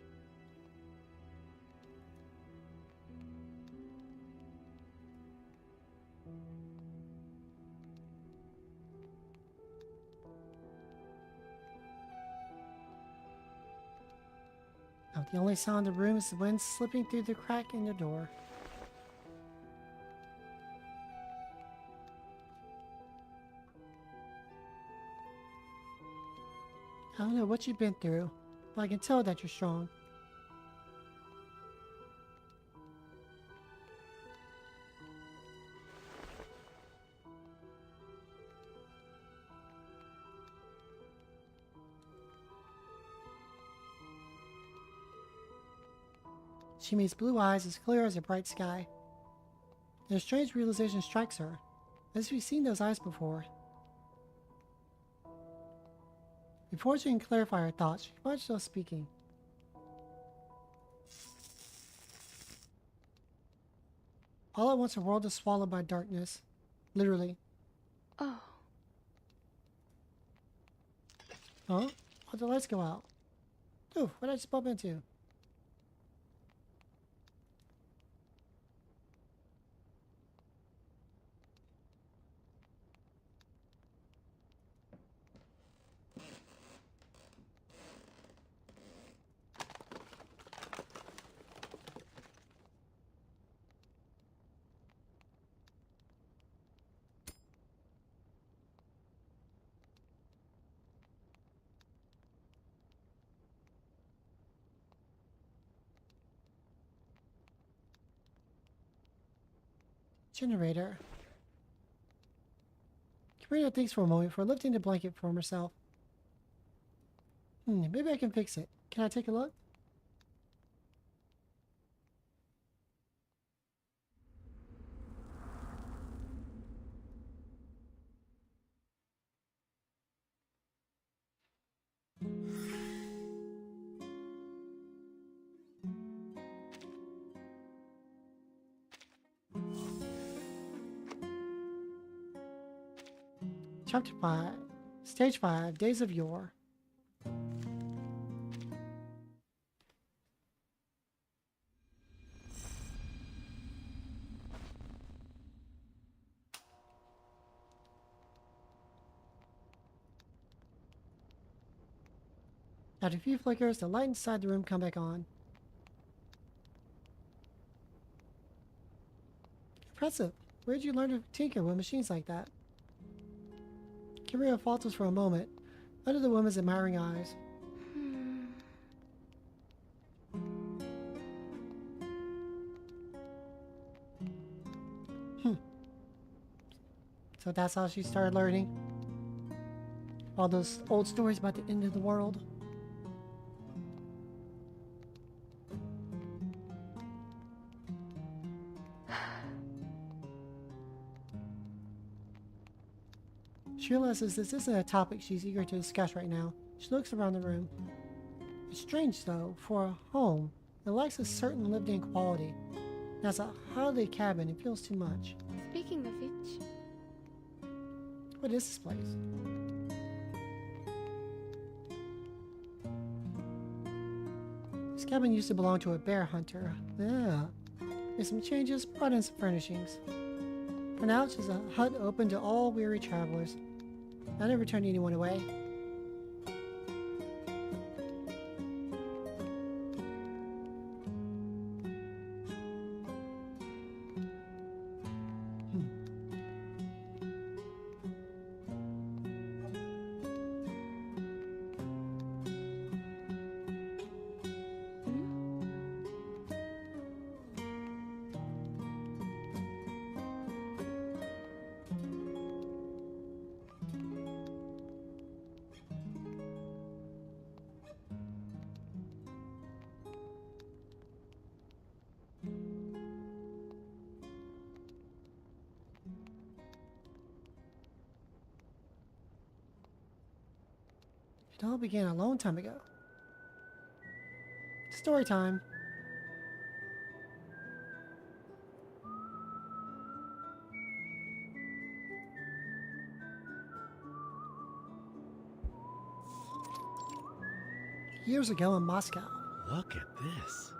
Now, the only sound in the room is the wind slipping through the crack in the door. I don't know what you've been through, but I can tell that you're strong. She meets blue eyes as clear as a bright sky. And a strange realization strikes her, as if she's seen those eyes before. Before she can clarify her thoughts, she finds herself speaking. All at once, her world is swallowed by darkness. Literally. Oh. Huh? Why'd the lights go out? Ooh, what did I just bump into? Generator. Kabrina thinks for a moment before lifting the blanket from herself. Maybe I can fix it. Can I take a look? Chapter 5. Stage 5. Days of Yore. After a few flickers, the light inside the room come back on. Impressive. Where'd you learn to tinker with machines like that? Kiria falters for a moment, under the woman's admiring eyes. So that's how she started learning all those old stories about the end of the world. She realizes this isn't a topic she's eager to discuss right now. She looks around the room. It's strange, though, for a home, it lacks a certain lived-in quality. And as a holiday cabin, it feels too much. Speaking of which, What is this place? This cabin used to belong to a bear hunter. Yeah. Made some changes, brought in some furnishings. For now, it's just a hut open to all weary travelers. I never turned anyone away. It all began a long time ago. Story time. Years ago in Moscow. Look at this.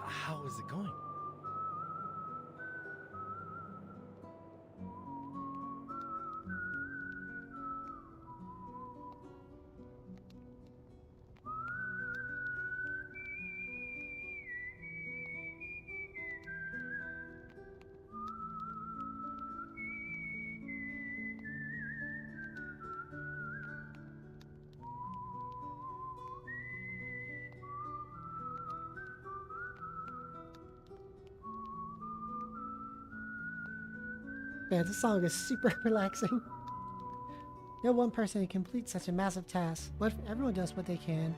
How is it going? Man, this song is super relaxing. No one person can complete such a massive task. What if everyone does what they can?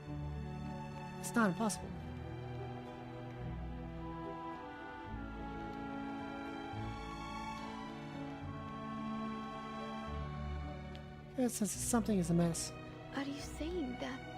It's not impossible. Good sense that something is amiss. are you saying that?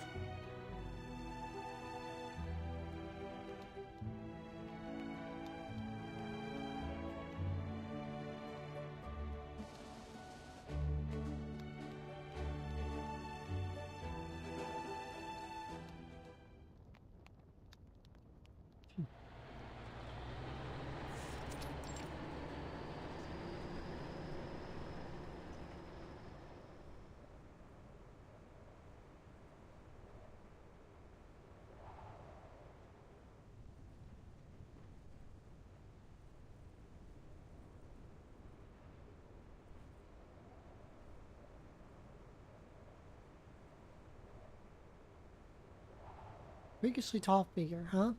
Freakishly tall figure, huh?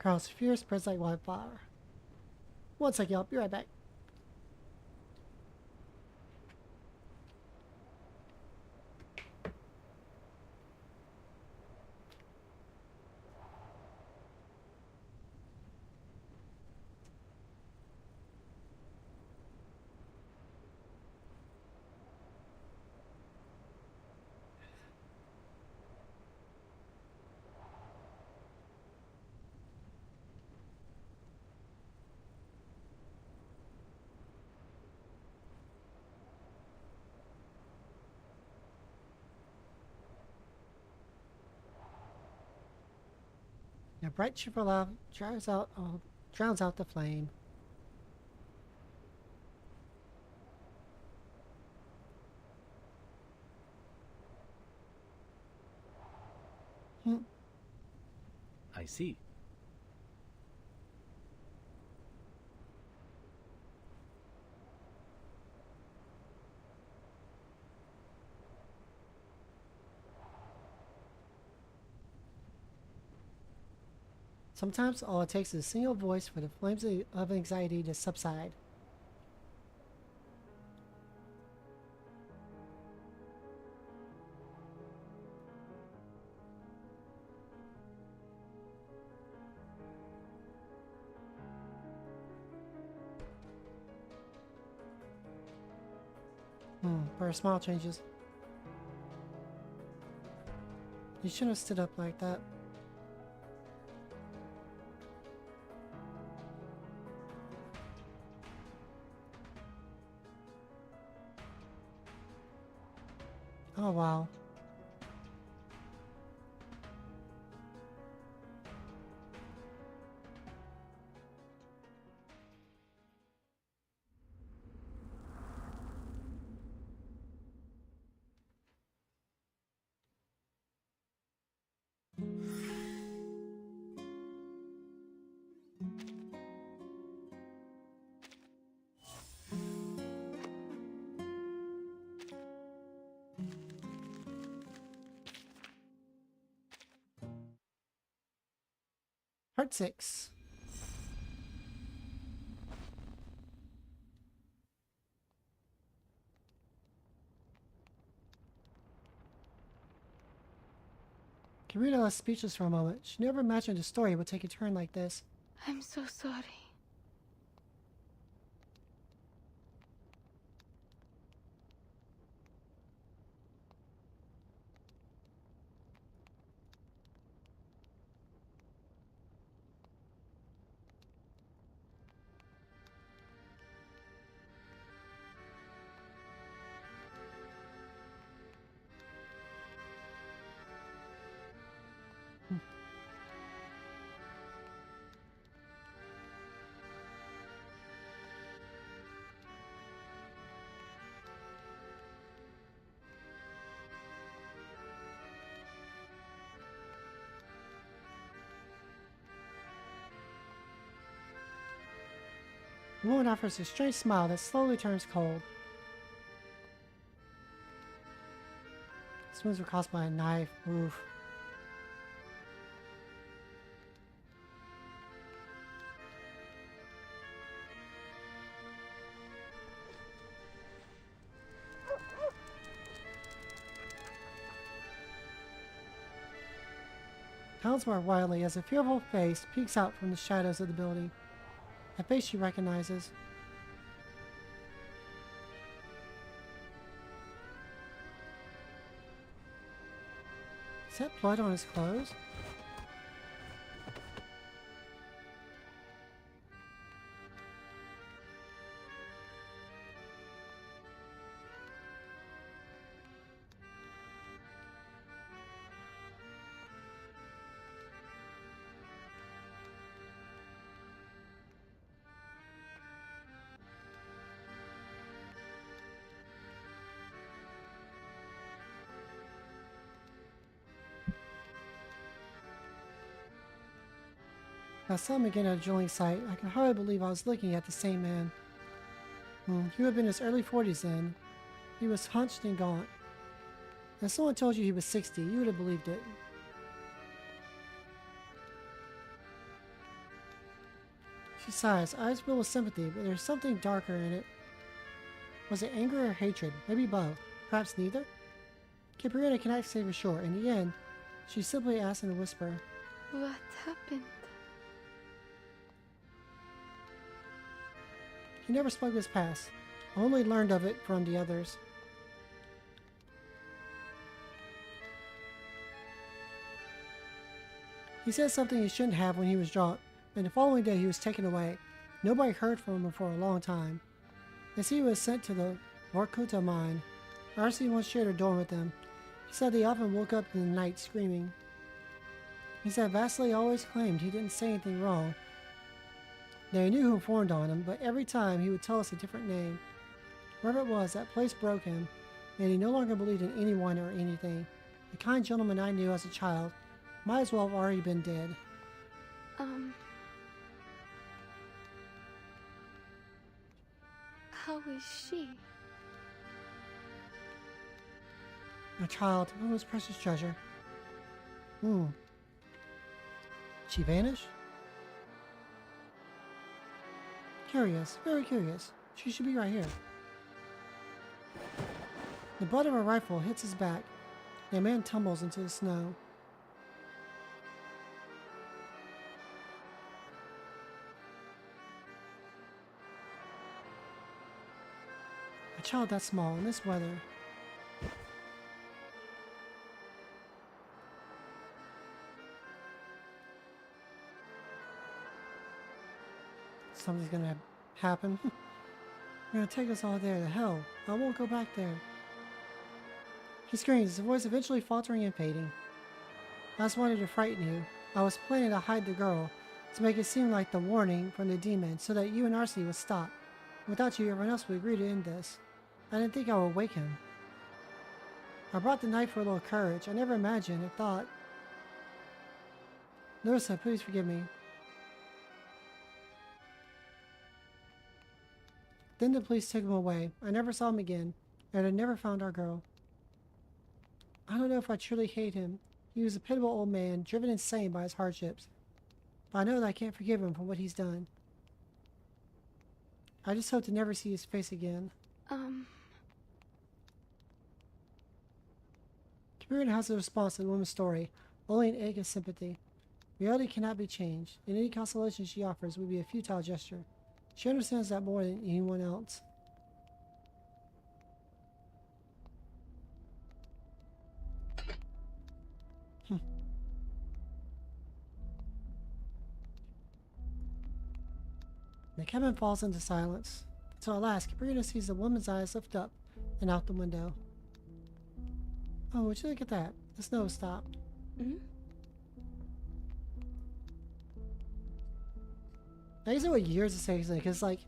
Carl's fear spreads like wildfire. One second, I'll be right back. A bright cheerful laugh drowns out the flame. I see. Sometimes all it takes is a single voice for the flames of anxiety to subside. Her smile changes. You shouldn't have stood up like that. Oh wow. Part 6. Kirita was speechless for a moment. She never imagined a story would take a turn like this. I'm so sorry. The woman offers a strange smile that slowly turns cold. His wounds were caused by a knife. Oof. Hounds bark wildly as a fearful face peeks out from the shadows of the building. A face she recognizes. Is that blood on his clothes? I saw him again at a drilling site. I can hardly believe I was looking at the same man. He would have been in his early 40s then. He was hunched and gaunt. If someone told you he was 60, you would have believed it. She sighs, eyes filled with sympathy, but there's something darker in it. Was it anger or hatred? Maybe both. Perhaps neither? Capriona cannot say for sure. In the end, she simply asks in a whisper. What happened? He never spoke of his past. Only learned of it from the others. He said something he shouldn't have when he was drunk, and the following day he was taken away. Nobody heard from him for a long time. As he was sent to the Vorkuta mine, RC once shared a dorm with him. He said he often woke up in the night screaming. He said Vasily always claimed he didn't say anything wrong. They knew who informed on him, but every time he would tell us a different name. Wherever it was, that place broke him, and he no longer believed in anyone or anything. The kind gentleman I knew as a child might as well have already been dead. How is she? A child, who was precious treasure. She vanished? Curious, very curious. She should be right here. The butt of a rifle hits his back, and a man tumbles into the snow. A child that small in this weather. Something's gonna happen. They're gonna take us all there. The hell. I won't go back there. He screams, his voice eventually faltering and fading. I just wanted to frighten you. I was planning to hide the girl, to make it seem like the warning from the demon, so that you and Arcee would stop. Without you, everyone else would agree to end this. I didn't think I would wake him. I brought the knife for a little courage. I never imagined or thought. Larissa, please forgive me. Then the police took him away. I never saw him again, and I never found our girl. I don't know if I truly hate him. He was a pitiable old man, driven insane by his hardships. But I know that I can't forgive him for what he's done. I just hope to never see his face again. Capriona has a response to the woman's story, only an ache of sympathy. Reality cannot be changed, and any consolation she offers would be a futile gesture. She understands that more than anyone else. The cabin falls into silence. So at last, Capriona sees the woman's eyes lift up and out the window. Oh, would you look at that? The snow stopped. I guess what years to say something, because like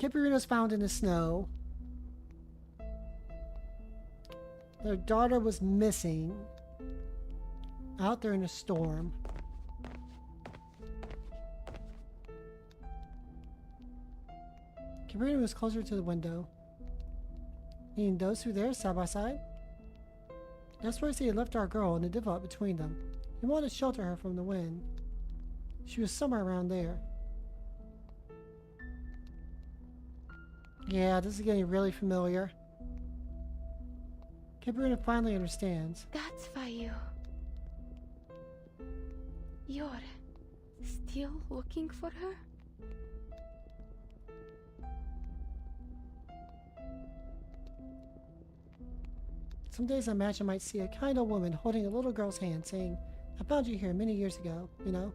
Capriona's found in the snow. Their daughter was missing out there in a storm. Capriona was closer to the window. Meaning those two there side by side? That's where he had left our girl and the divot between them. He wanted to shelter her from the wind. She was somewhere around there. Yeah, this is getting really familiar. Capriona finally understands. That's why you're still looking for her? Some days I imagine I might see a kind old woman holding a little girl's hand saying, I found you here many years ago, you know?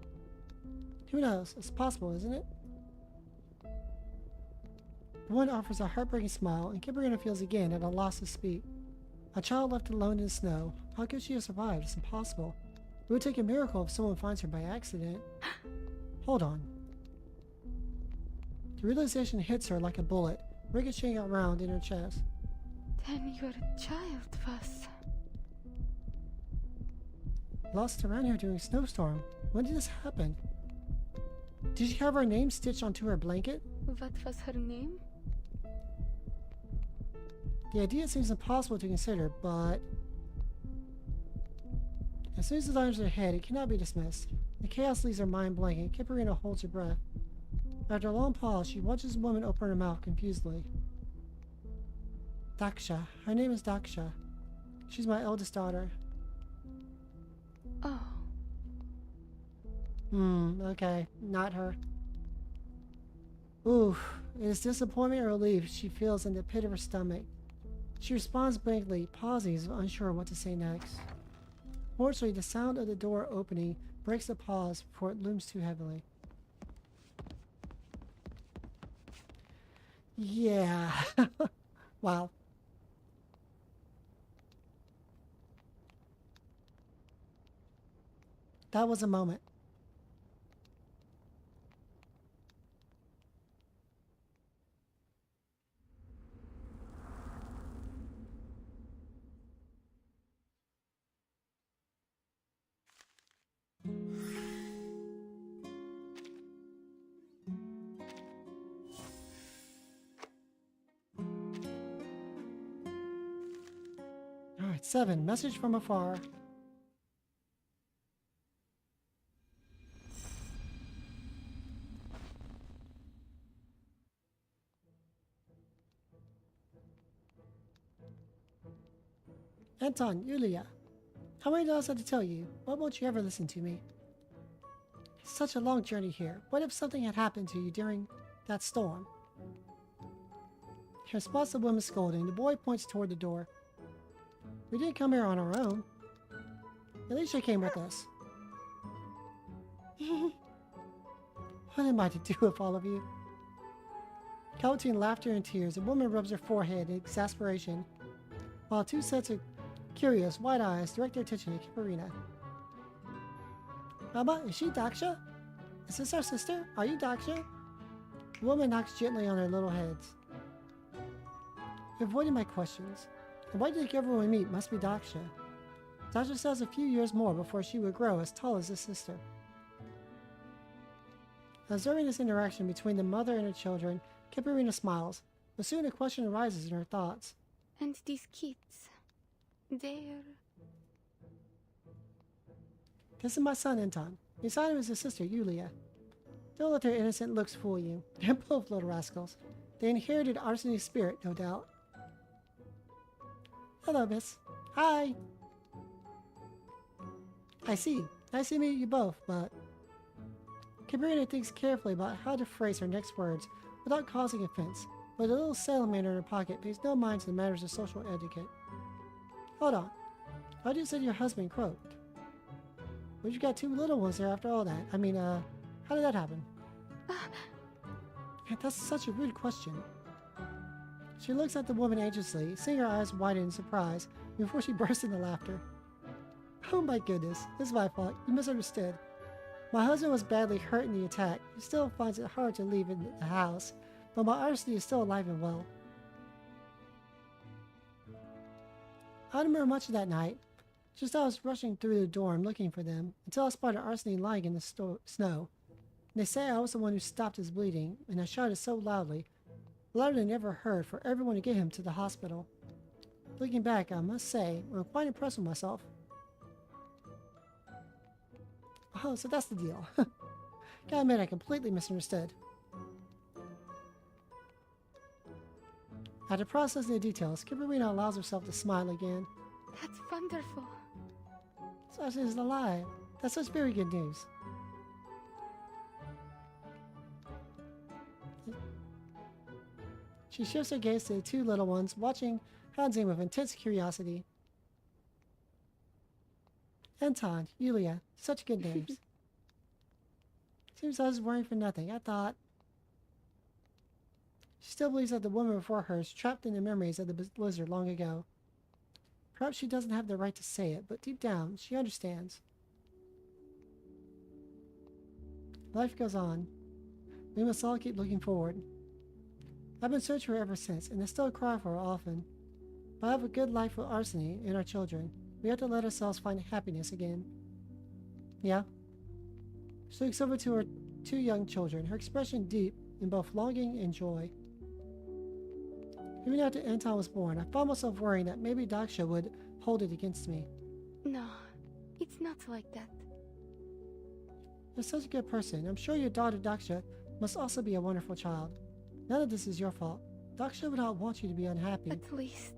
Who knows? It's possible, isn't it? The woman offers a heartbreaking smile, and Capriona feels again at a loss to speak. A child left alone in the snow. How could she have survived? It's impossible. It would take a miracle if someone finds her by accident. Hold on. The realization hits her like a bullet, ricocheting around in her chest. Then your child was... Lost around here during a snowstorm. When did this happen? Did she have her name stitched onto her blanket? What was her name? The idea seems impossible to consider, but... As soon as the line enters her head, it cannot be dismissed. The chaos leaves her mind blank, and Kiparina holds her breath. After a long pause, she watches the woman open her mouth confusedly. Daksha. Her name is Daksha. She's my eldest daughter. Oh. Okay. Not her. Oof. It is disappointment or relief she feels in the pit of her stomach. She responds blankly, pausing as if unsure what to say next. Fortunately, the sound of the door opening breaks the pause before it looms too heavily. Yeah. Wow. That was a moment. Alright, 7. Message from afar. Anton, Yulia. How many times have to tell you? Why won't you ever listen to me? It's such a long journey here. What if something had happened to you during that storm? In response to the woman's scolding, the boy points toward the door. We didn't come here on our own. Alicia came with us. What am I to do with all of you? Caught between laughter and tears, the woman rubs her forehead in exasperation, while two sets of curious, wide eyes direct their attention to Kiparina. Mama, is she Daksha? Is this our sister? Are you Daksha? The woman knocks gently on their little heads. You're avoiding my questions. And why do you think everyone we meet must be Daksha? Daksha says a few years more before she would grow as tall as his sister. Observing this interaction between the mother and her children, Kiparina smiles, but soon a question arises in her thoughts. And these kids, they're... This is my son, Anton. Beside him is his sister, Yulia. Don't let their innocent looks fool you. They're both little rascals. They inherited Arseni's spirit, no doubt. Hello, miss. Hi! I see. Nice to meet you both, but... Kiparina thinks carefully about how to phrase her next words without causing offense, but the little salamander in her pocket pays no mind to the matters of social etiquette. Hold on. How do you say your husband croaked? But you got two little ones there after all that. I mean, how did that happen? That's such a rude question. She looks at the woman anxiously, seeing her eyes widen in surprise before she bursts into laughter. Oh my goodness, this is my fault. You misunderstood. My husband was badly hurt in the attack. He still finds it hard to leave in the house, but my Arseny is still alive and well. I don't remember much of that night. Just I was rushing through the dorm looking for them until I spotted Arseny lying in the snow. And they say I was the one who stopped his bleeding, and I shouted so loudly, louder than ever heard, for everyone to get him to the hospital. Looking back, I must say, I'm quite impressed with myself. Oh, so that's the deal. Gotta admit, I completely misunderstood. After processing the details, Kiparina allows herself to smile again. That's wonderful. Sasha is alive. That's such very good news. She shifts her gaze to the two little ones, watching Hanzing with intense curiosity. Anton, Yulia, such good names. Seems I was worrying for nothing. I thought... She still believes that the woman before her is trapped in the memories of the blizzard long ago. Perhaps she doesn't have the right to say it, but deep down, she understands. Life goes on. We must all keep looking forward. I've been searching for her ever since, and I still cry for her often. But I have a good life with Arseny and our children. We have to let ourselves find happiness again. Yeah? She looks over to her two young children, her expression deep in both longing and joy. Even after Anton was born, I found myself worrying that maybe Daksha would hold it against me. No, it's not like that. You're such a good person. I'm sure your daughter Daksha must also be a wonderful child. None of this is your fault. Daksha would not want you to be unhappy. At least,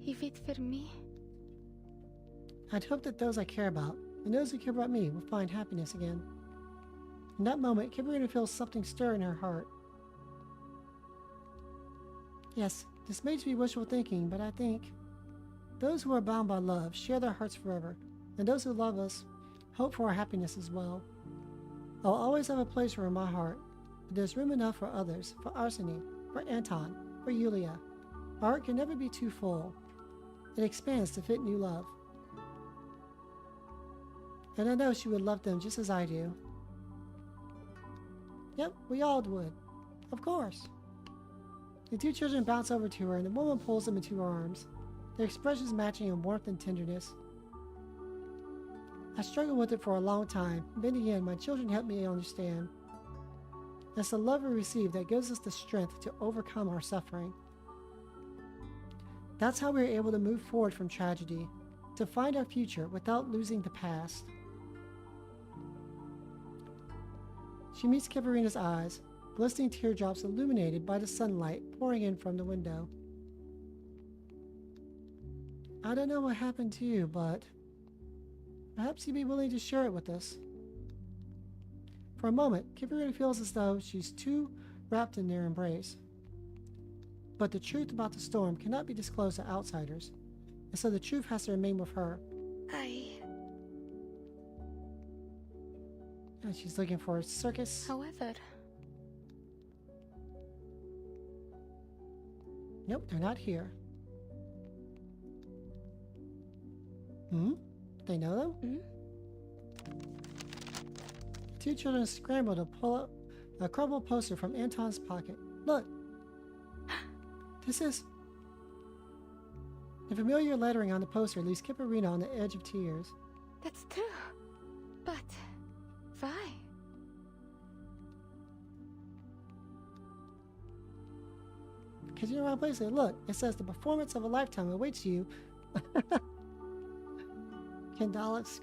if it were me, I'd hope that those I care about, and those who care about me, will find happiness again. In that moment, Kibarina feels something stir in her heart. Yes, this may be wishful thinking, but I think those who are bound by love share their hearts forever, and those who love us hope for our happiness as well. I'll always have a place for her in my heart, but there's room enough for others, for Arseny, for Anton, for Yulia. Our heart can never be too full. It expands to fit new love. And I know she would love them just as I do. Yep, we all would. Of course. The two children bounce over to her and the woman pulls them into her arms, their expressions matching in warmth and tenderness. I struggled with it for a long time, but in the end, my children helped me understand. It's the love we receive that gives us the strength to overcome our suffering. That's how we are able to move forward from tragedy, to find our future without losing the past. She meets Kibarina's eyes, glistening teardrops illuminated by the sunlight pouring in from the window. I don't know what happened to you, but perhaps you'd be willing to share it with us. For a moment, Kibarina feels as though she's too wrapped in their embrace. But the truth about the storm cannot be disclosed to outsiders, and so the truth has to remain with her. And she's looking for a circus. However, Nope, they're not here. They know them? The two children scramble to pull up a crumpled poster from Anton's pocket. Look! This is... The familiar lettering on the poster leaves Kibarina on the edge of tears. that's true. But why? Because you're in the wrong place. Look, it says the performance of a lifetime awaits you. Kendalix.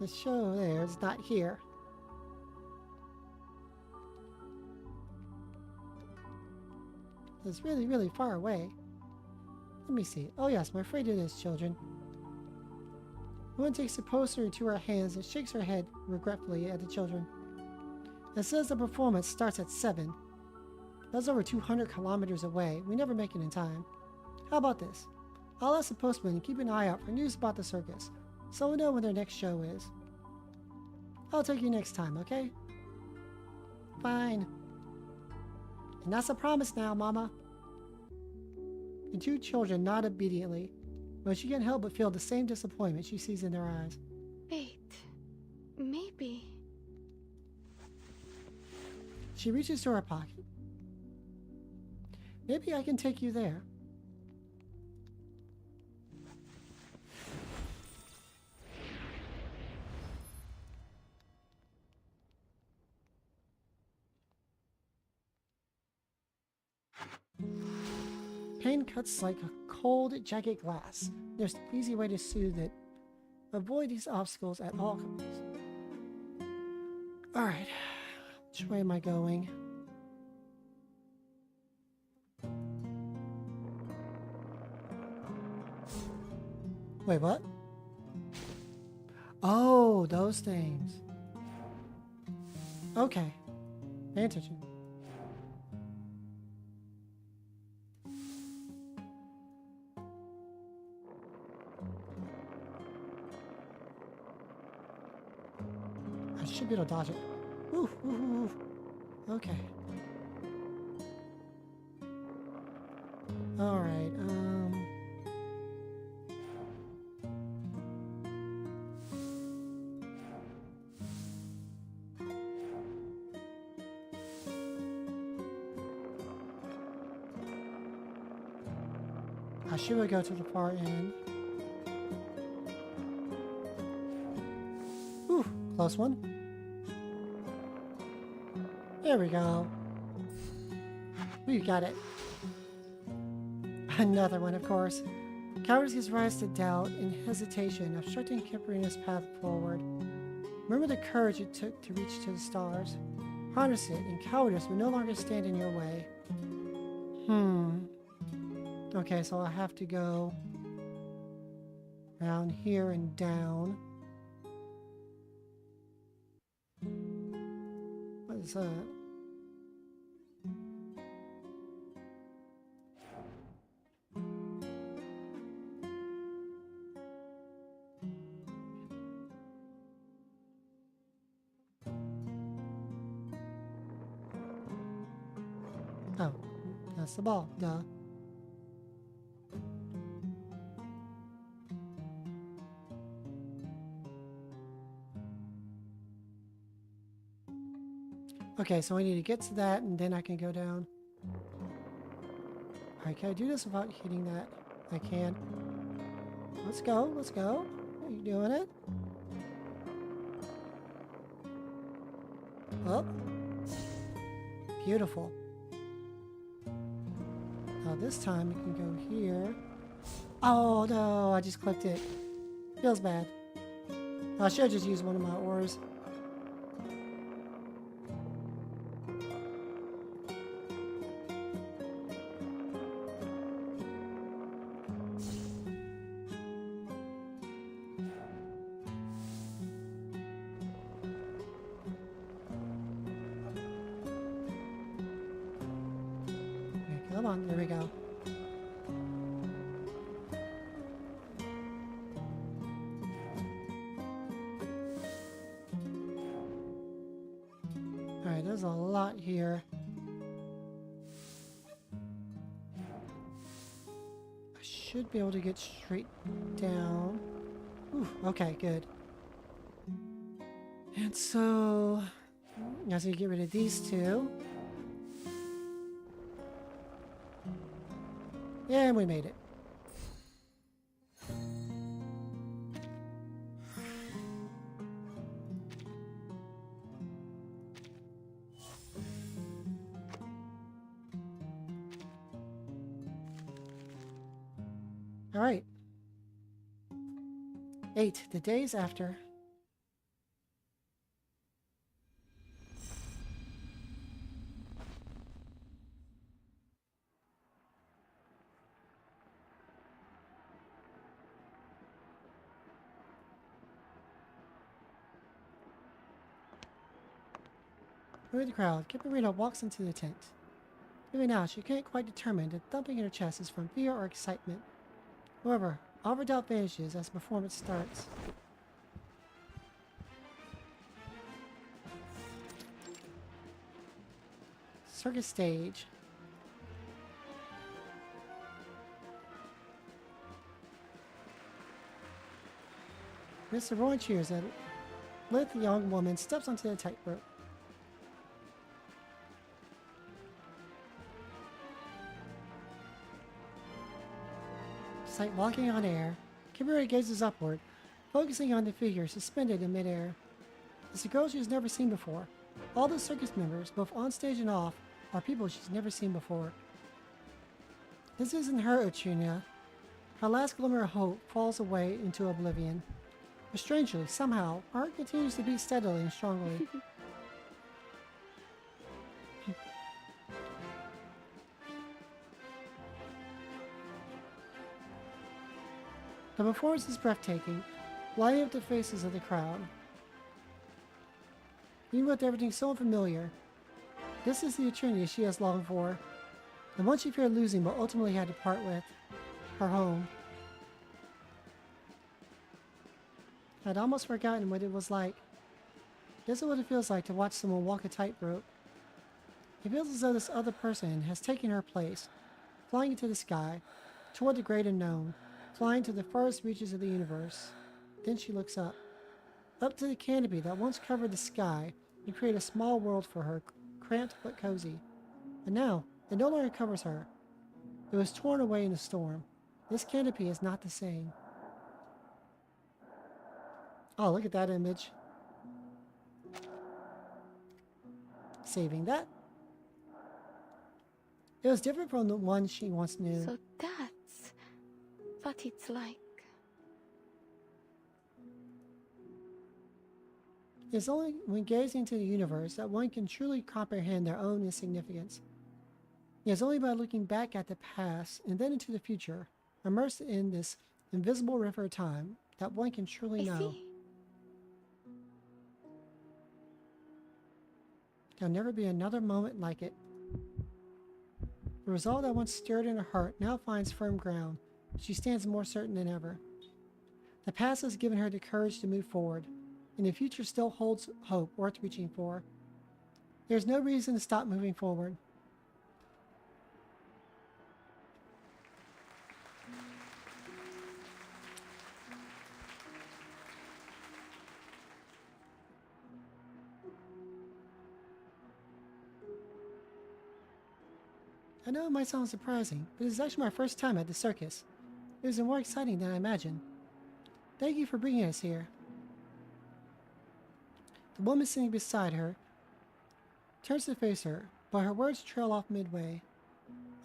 The show there is not here. It's really, really far away. Let me see. Oh yes, I'm afraid it is, children. The woman takes the poster into her hands and shakes her head regretfully at the children. It says the performance starts at 7. That's over 200 kilometers away. We never make it in time. How about this? I'll ask the postman to keep an eye out for news about the circus, so we'll know when their next show is. I'll take you next time, okay? Fine. And that's a promise now, Mama. The two children nod obediently, but she can't help but feel the same disappointment she sees in their eyes. Wait, maybe. She reaches to her pocket. Maybe I can take you there. Pain cuts like a cold jagged glass. There's an easy way to soothe it. Avoid these obstacles at all costs. Alright, which way am I going? Wait, what? Oh, those things. Okay, pay attention. I should be able to dodge it. Ooh, ooh, ooh, ooh. Okay. Alright, I should go to the far end. Ooh, close one. There we go. We got it. Another one, of course. Cowardice gives rise to doubt and hesitation, obstructing Kiparina's path forward. Remember the courage it took to reach to the stars. Harness it, and cowardice will no longer stand in your way. Okay, so I have to go around here and down. What is that? Oh, that's the ball, duh. Okay, so I need to get to that and then I can go down. Alright, can I do this without hitting that? I can. Let's go, let's go. Are you doing it? Oh. Beautiful. Now this time we can go here. Oh no, I just clicked it. Feels bad. I should have just used one of my oars. Come on, there we go. Alright, there's a lot here. I should be able to get straight down. Ooh, okay, good. And so, I have to get rid of these two. And we made it. All right. 8, the days after. Through the crowd, Kiparina walks into the tent. Even now, she can't quite determine if the thumping in her chest is from fear or excitement. However, all her doubt vanishes as the performance starts. Circus stage. Mr. Roy cheers and lithe young woman steps onto the tightrope. It's like walking on air. Kiparina gazes upward, focusing on the figure suspended in midair. It's a girl she's never seen before. All the circus members, both on stage and off, are people she's never seen before. This isn't her Uchunia. Her last glimmer of hope falls away into oblivion. But strangely, somehow, her heart continues to beat steadily and strongly. The performance is breathtaking, lighting up the faces of the crowd. Even with everything so unfamiliar, this is the eternity she has longed for, the one she feared losing but ultimately had to part with, her home. I'd almost forgotten what it was like. This is what it feels like to watch someone walk a tightrope. It feels as though this other person has taken her place, flying into the sky, toward the great unknown, flying to the farthest reaches of the universe. Then she looks up to the canopy that once covered the sky and created a small world for her, cramped but cozy. And now, it no longer covers her. It was torn away in the storm. This canopy is not the same. Oh, look at that image. Saving that. It was different from the one she once knew. So that's what it's like. It's only when gazing into the universe that one can truly comprehend their own insignificance. It is only by looking back at the past and then into the future, immersed in this invisible river of time, that one can truly I know. see. There'll never be another moment like it. The resolve that once stirred in her heart now finds firm ground. She stands more certain than ever. The past has given her the courage to move forward, and the future still holds hope worth reaching for. There's no reason to stop moving forward. I know it might sound surprising, but it's actually my first time at the circus. It was more exciting than I imagined. Thank you for bringing us here. The woman sitting beside her turns to face her, but her words trail off midway.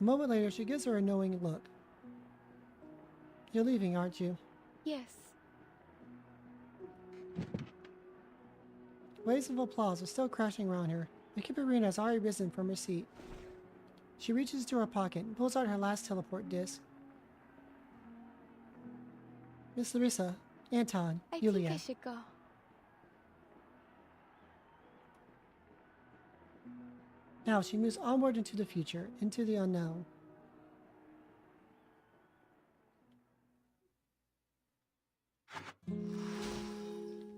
A moment later, she gives her a knowing look. You're leaving, aren't you? Yes. Waves of applause are still crashing around her, but Kipperina has already risen from her seat. She reaches into her pocket and pulls out her last teleport disc. Miss Larissa, Anton, I Yulia. think I should go. Now she moves onward into the future, into the unknown.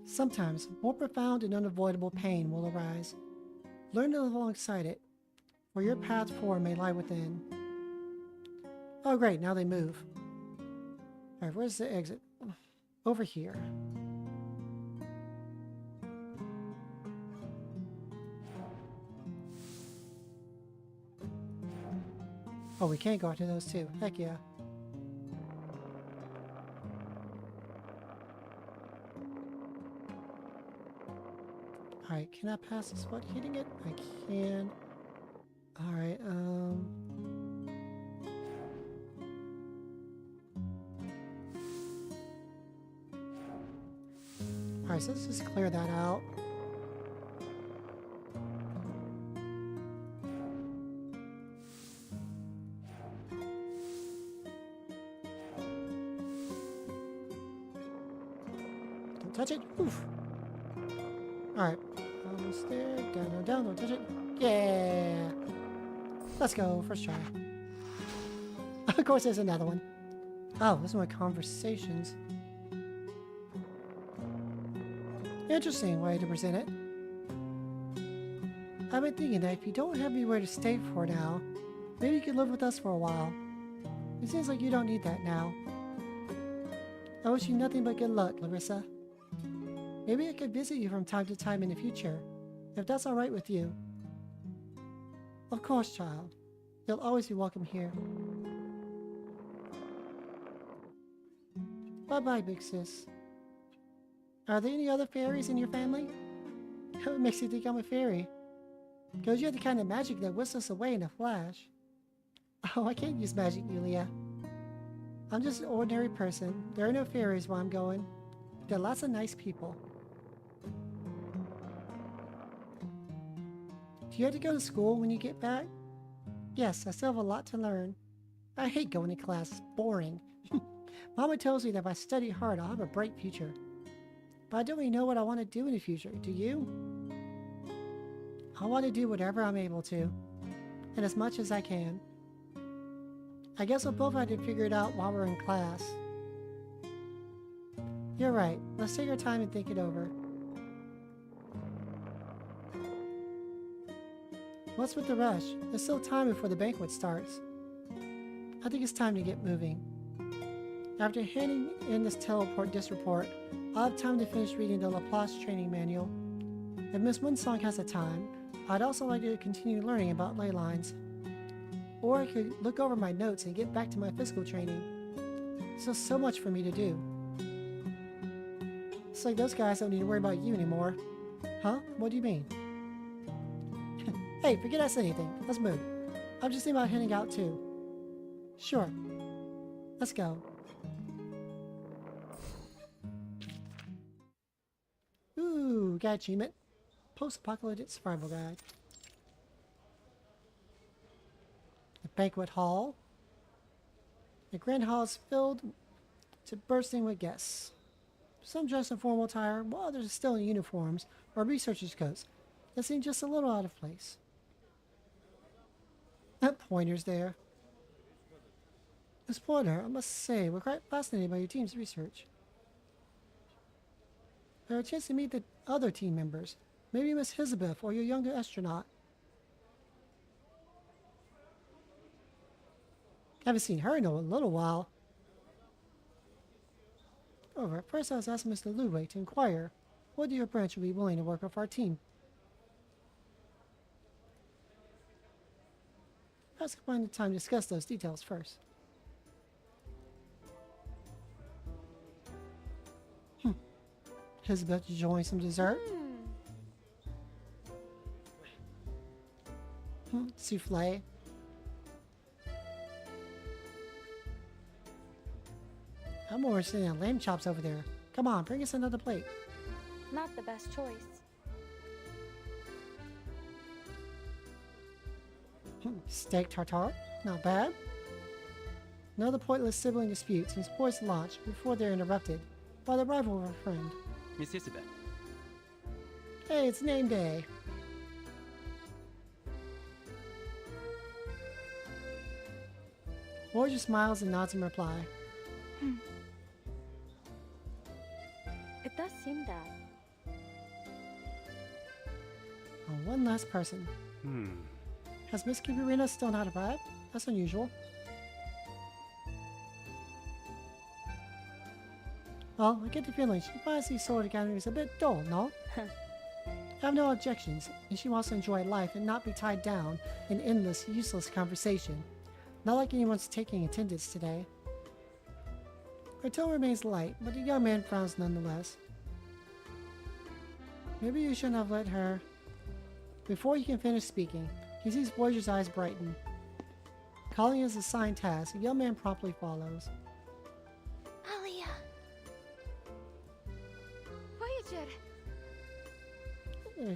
Sometimes, more profound and unavoidable pain will arise. Learn to live alongside it, for your path forward may lie within. Oh great, now they move. Alright, where's the exit? Over here. Oh, we can't go out to those two. Heck yeah. Alright, can I pass this without hitting it? I can. Alright, Alright, so let's just clear that out. Don't touch it. Oof. Alright. Almost there. Down, down, down. Don't touch it. Yeah. Let's go. First try. Of course, there's another one. Oh, those are my conversations. Interesting way to present it. I've been thinking that if you don't have anywhere to stay for now, maybe you could live with us for a while. It seems like you don't need that now. I wish you nothing but good luck, Larissa. Maybe I could visit you from time to time in the future, if that's alright with you. Of course, child. You'll always be welcome here. Bye-bye, big sis. Are there any other fairies in your family? What makes you think I'm a fairy? Because you're the kind of magic that whisks us away in a flash. Oh, I can't use magic, Yulia. I'm just an ordinary person. There are no fairies where I'm going. There are lots of nice people. Do you have to go to school when you get back? Yes, I still have a lot to learn. I hate going to class. It's boring. Mama tells me that if I study hard, I'll have a bright future. But I don't really know what I want to do in the future. Do you? I want to do whatever I'm able to, and as much as I can. I guess we'll both have to figure it out while we're in class. You're right. Let's take our time and think it over. What's with the rush? There's still time before the banquet starts. I think it's time to get moving. After handing in this teleport disc report, I'll have time to finish reading the Laplace training manual. If Miss Winsong has the time, I'd also like to continue learning about ley lines. Or I could look over my notes and get back to my physical training. Still so much for me to do. It's like those guys don't need to worry about you anymore. Huh? What do you mean? Hey, forget I said anything. Let's move. I'm just thinking about heading out too. Sure. Let's go. Ooh, got achievement. Post-apocalyptic survival guide. The banquet hall. The grand hall is filled to bursting with guests. Some dressed in formal attire, while others are still in uniforms or researchers' coats that seem just a little out of place. That pointer's there. Miss Pointer, I must say, we're quite fascinated by your team's research. There are a chance to meet the other team members. Maybe Miss Elizabeth or your younger astronaut. Haven't seen her in a little while. However, at first I was asking Mr. Luwei to inquire whether your branch would be willing to work with our team. Perhaps we'll find the time to discuss those details first. Elizabeth, enjoying some dessert? Souffle. I'm more interested in lamb chops over there. Come on, bring us another plate. Not the best choice. Steak tartare? Not bad. Another pointless sibling dispute seems poised to launch before they're interrupted by the arrival of a friend. Miss Isabel. Hey, it's name day. Voyager smiles and nods in reply. It does seem that. Oh, one last person. Has Miss Kibarina still not arrived? That's unusual. Well, I get the feeling she finds these sword academies a bit dull, no? I have no objections, and she wants to enjoy life and not be tied down in endless, useless conversation. Not like anyone's taking attendance today. Her tone remains light, but the young man frowns nonetheless. Maybe you shouldn't have let her... Before he can finish speaking, he sees Voyager's eyes brighten. Calling his assigned task, the young man promptly follows. Alia. Voyager.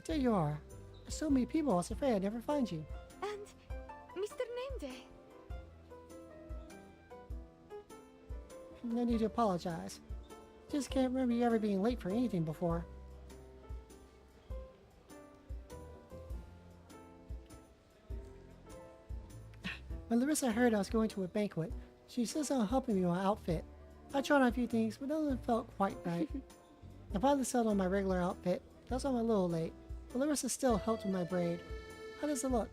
There you are. There's so many people, I was afraid I'd never find you. And Mr. Nameday. No need to apologize. Just can't remember you ever being late for anything before. When Larissa heard I was going to a banquet, she insisted on helping me with my outfit. I tried on a few things, but none of them felt quite right. I finally settled on my regular outfit. That's why I'm a little late. But Larissa still helped with my braid. How does it look?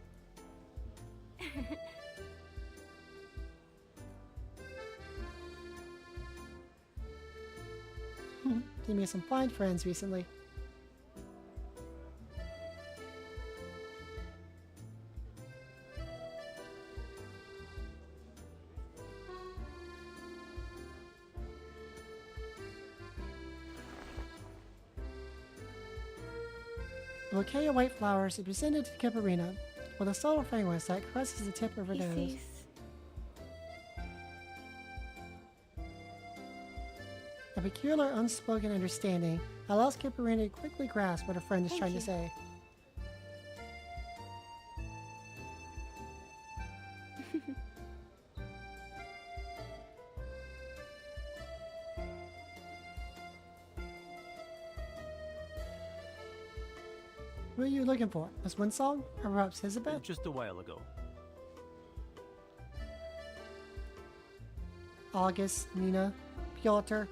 They made some fine friends recently. A bouquet of white flowers is presented to Kiparina with a subtle fragrance that caresses the tip of her nose. A peculiar unspoken understanding allows Kiparina to quickly grasp what her friend is trying to say. What are you looking for? Miss Winsong? Or perhaps Elizabeth? Just a while ago. August, Nina, Piotr.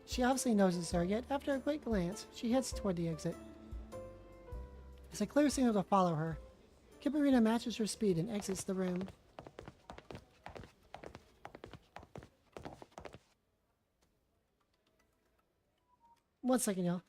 She obviously notices her, yet after a quick glance, she heads toward the exit. It's a clear signal to follow her. Kiparina matches her speed and exits the room. One second, y'all.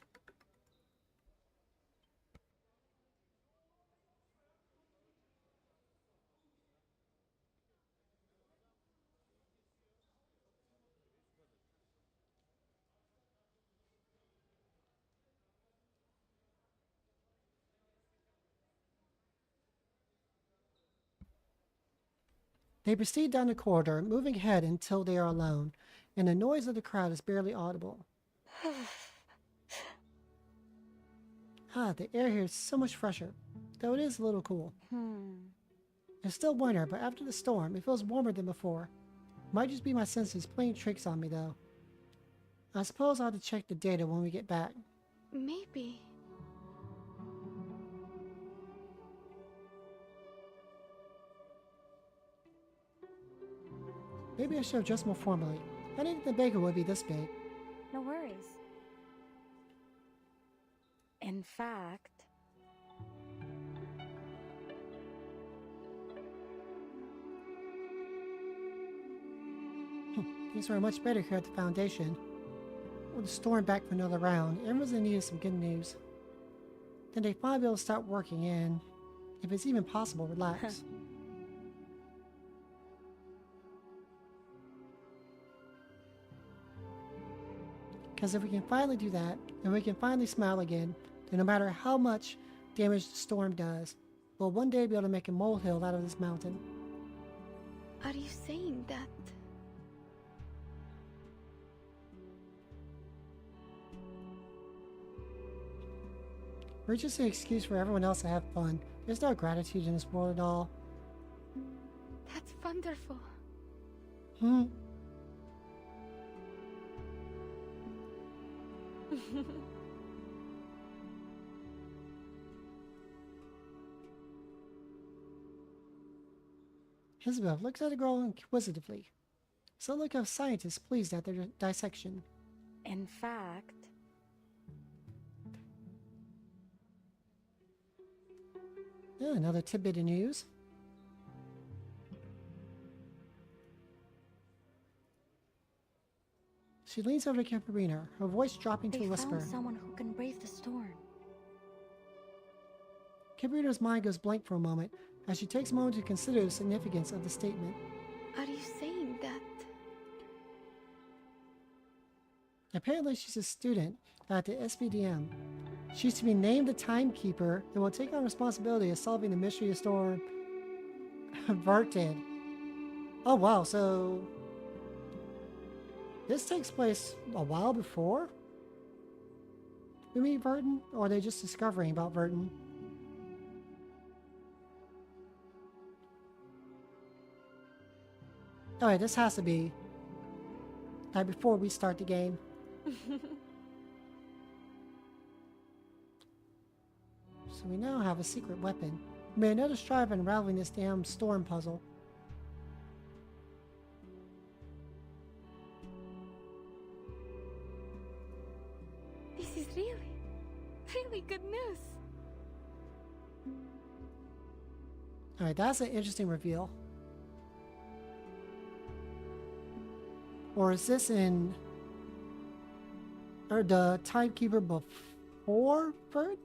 They proceed down the corridor, moving ahead until they are alone, and the noise of the crowd is barely audible. The air here is so much fresher, though it is a little cool. It's still winter, but after the storm, it feels warmer than before. Might just be my senses playing tricks on me, though. I suppose I'll have to check the data when we get back. Maybe. Maybe I should have dressed more formally. I didn't think the baker would be this big. No worries. In fact... Things were much better here at the Foundation. With the storm back for another round, everyone's in need of some good news. Then they finally be able to start working and, if it's even possible, relax. Because if we can finally do that, and we can finally smile again, then no matter how much damage the storm does, we'll one day be able to make a molehill out of this mountain. Are you saying that? We're just an excuse for everyone else to have fun. There's no gratitude in this world at all. That's wonderful. Isabel looks at the girl inquisitively. So look of scientists pleased at their dissection. In fact... Another tidbit of news. She leans over to Caparina, her voice dropping to a whisper. They found someone who can brave the storm. Caparina's mind goes blank for a moment as she takes a moment to consider the significance of the statement. Are you saying that? Apparently she's a student at the SPDM. She's to be named the Timekeeper and will take on responsibility of solving the mystery of storm Verted. Oh wow, so this takes place a while before we meet Verton? Or are they just discovering about Verton? Alright, this has to be before we start the game. So we now have a secret weapon. We made another strive in unraveling this damn storm puzzle. This is really good news. Alright, that's an interesting reveal. Or is this in... or the Timekeeper before Verton?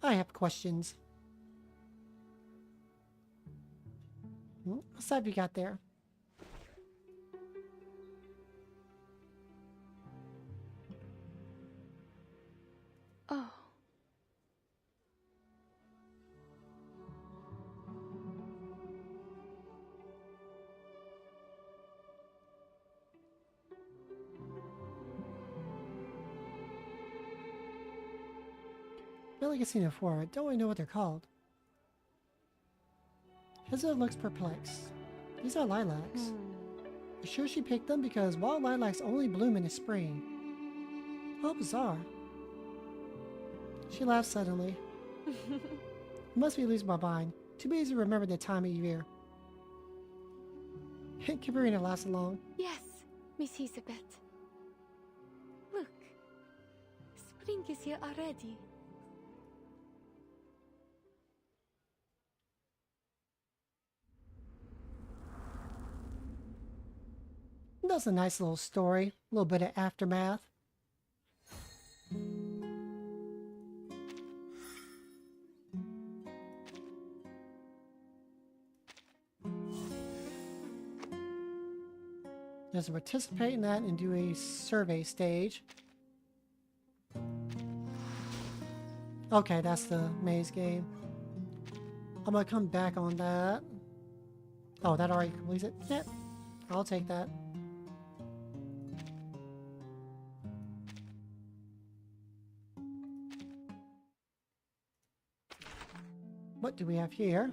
I have questions. What's that you got there? Oh. I feel like I've seen it before. I don't really know what they're called. Hezza looks perplexed. These are lilacs. I'm sure she picked them because wild lilacs only bloom in the spring. How bizarre. She laughs suddenly. Must be losing my mind. Too busy to remember the time of year. Caparina laughs along. Yes, Miss Elizabeth. Look. Spring is here already. That's a nice little story. A little bit of aftermath. Just participate in that and do a survey stage. Okay, that's the maze game. I'm gonna come back on that. Oh, that already completes it? Yep. I'll take that. What do we have here?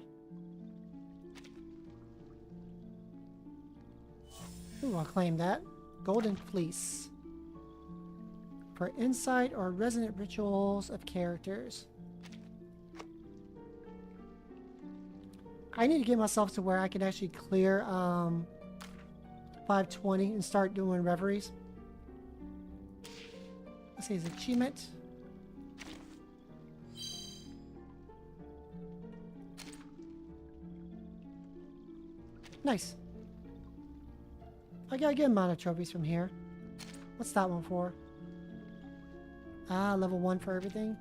Ooh, I'll claim that. Golden Fleece. For insight or resonant rituals of characters. I need to get myself to where I can actually clear 520 and start doing reveries. Let's see his achievement. Nice. I got a good amount of trophies from here. What's that one for? Ah, level 1 for everything.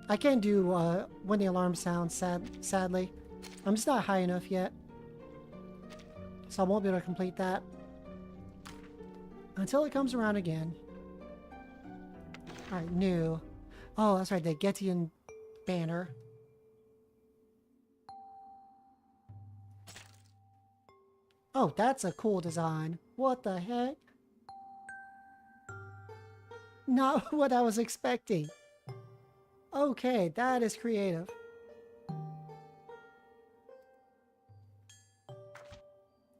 I can't do when the alarm sounds, sadly. I'm just not high enough yet. So I won't be able to complete that. Until it comes around again. Alright, new. Oh, that's right, the Getian banner. Oh, that's a cool design. What the heck? Not what I was expecting. Okay, that is creative.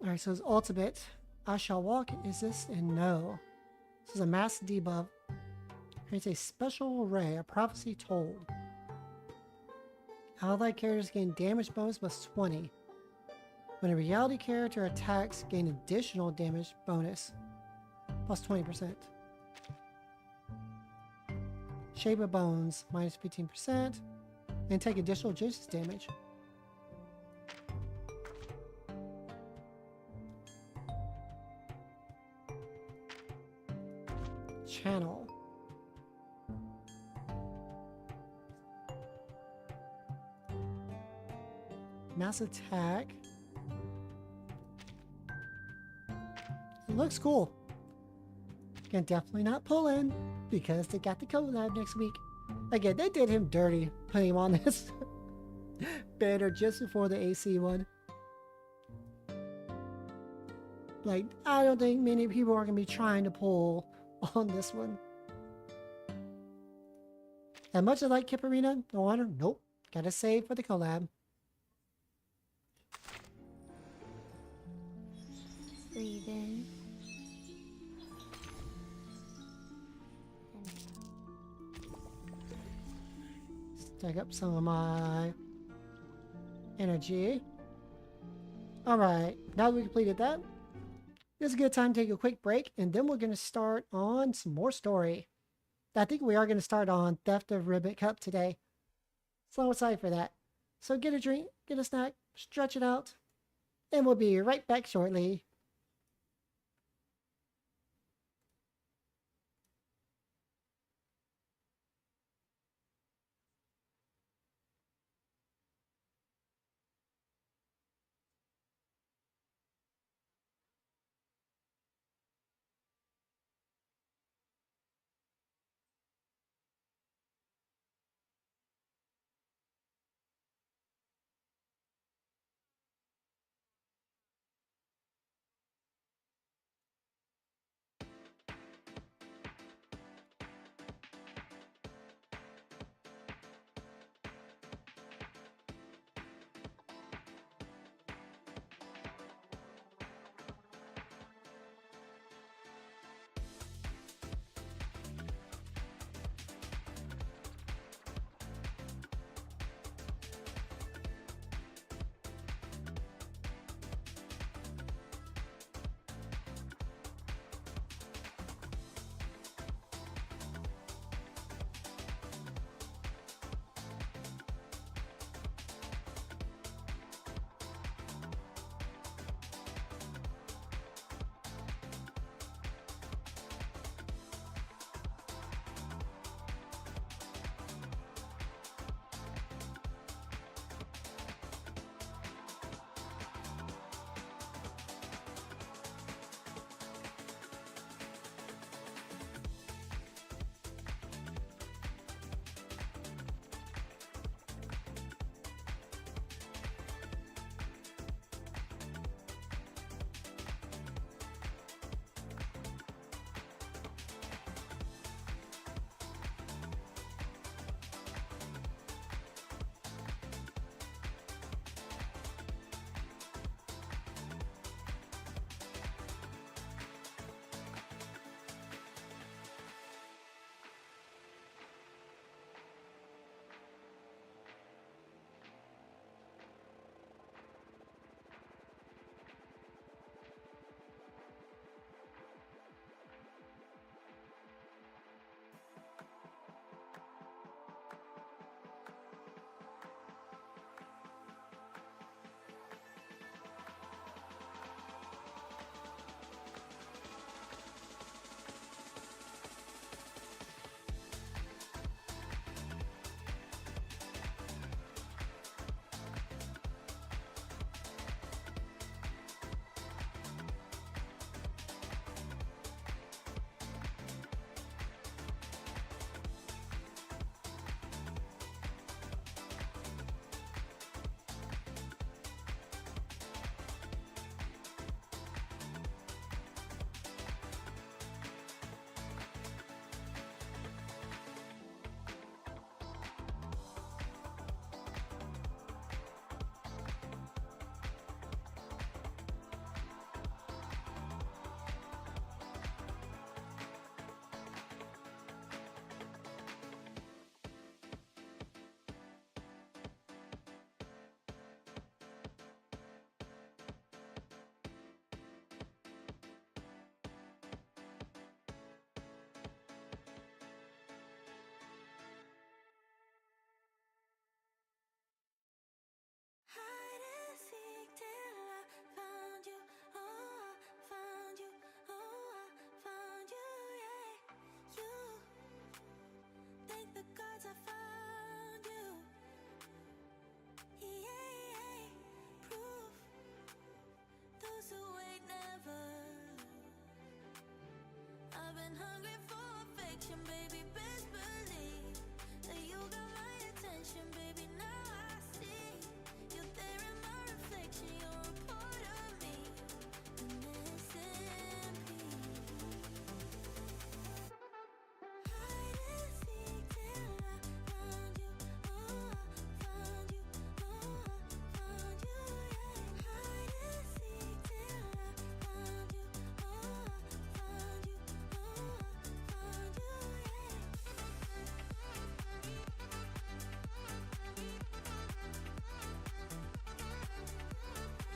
Alright, so his ultimate. I shall walk. Is this? And no. This is a mass debuff. Creates a special array, a prophecy told. Allied characters gain damage bonus plus 20. When a reality character attacks, gain additional damage bonus plus 20%. Shape of Bones, minus 15%. And take additional juices damage. Channel. Mass attack. It looks cool. Can definitely not pull in because they got the collab next week. Again, they did him dirty putting him on this banner just before the AC one. Like, I don't think many people are going to be trying to pull on this one. As much as I like Kipperina, no honor, nope. Gotta save for the collab. Breathe in. Stack up some of my energy. Alright, now that we completed that, this is a good time to take a quick break, and then we're going to start on some more story. I think we are going to start on Theft of Rimet Cup today. So I'm excited for that. So get a drink, get a snack, stretch it out, and we'll be right back shortly. and hungry for affection, baby. Best believe that you got my attention, baby. Now I see you're there in my reflection. You're a part of me, innocent peace. Hide and seek till I found you. Oh, found you. Oh, found you. Yeah. Hide and seek till I found you. Oh, found you. Oh, found you. Yeah.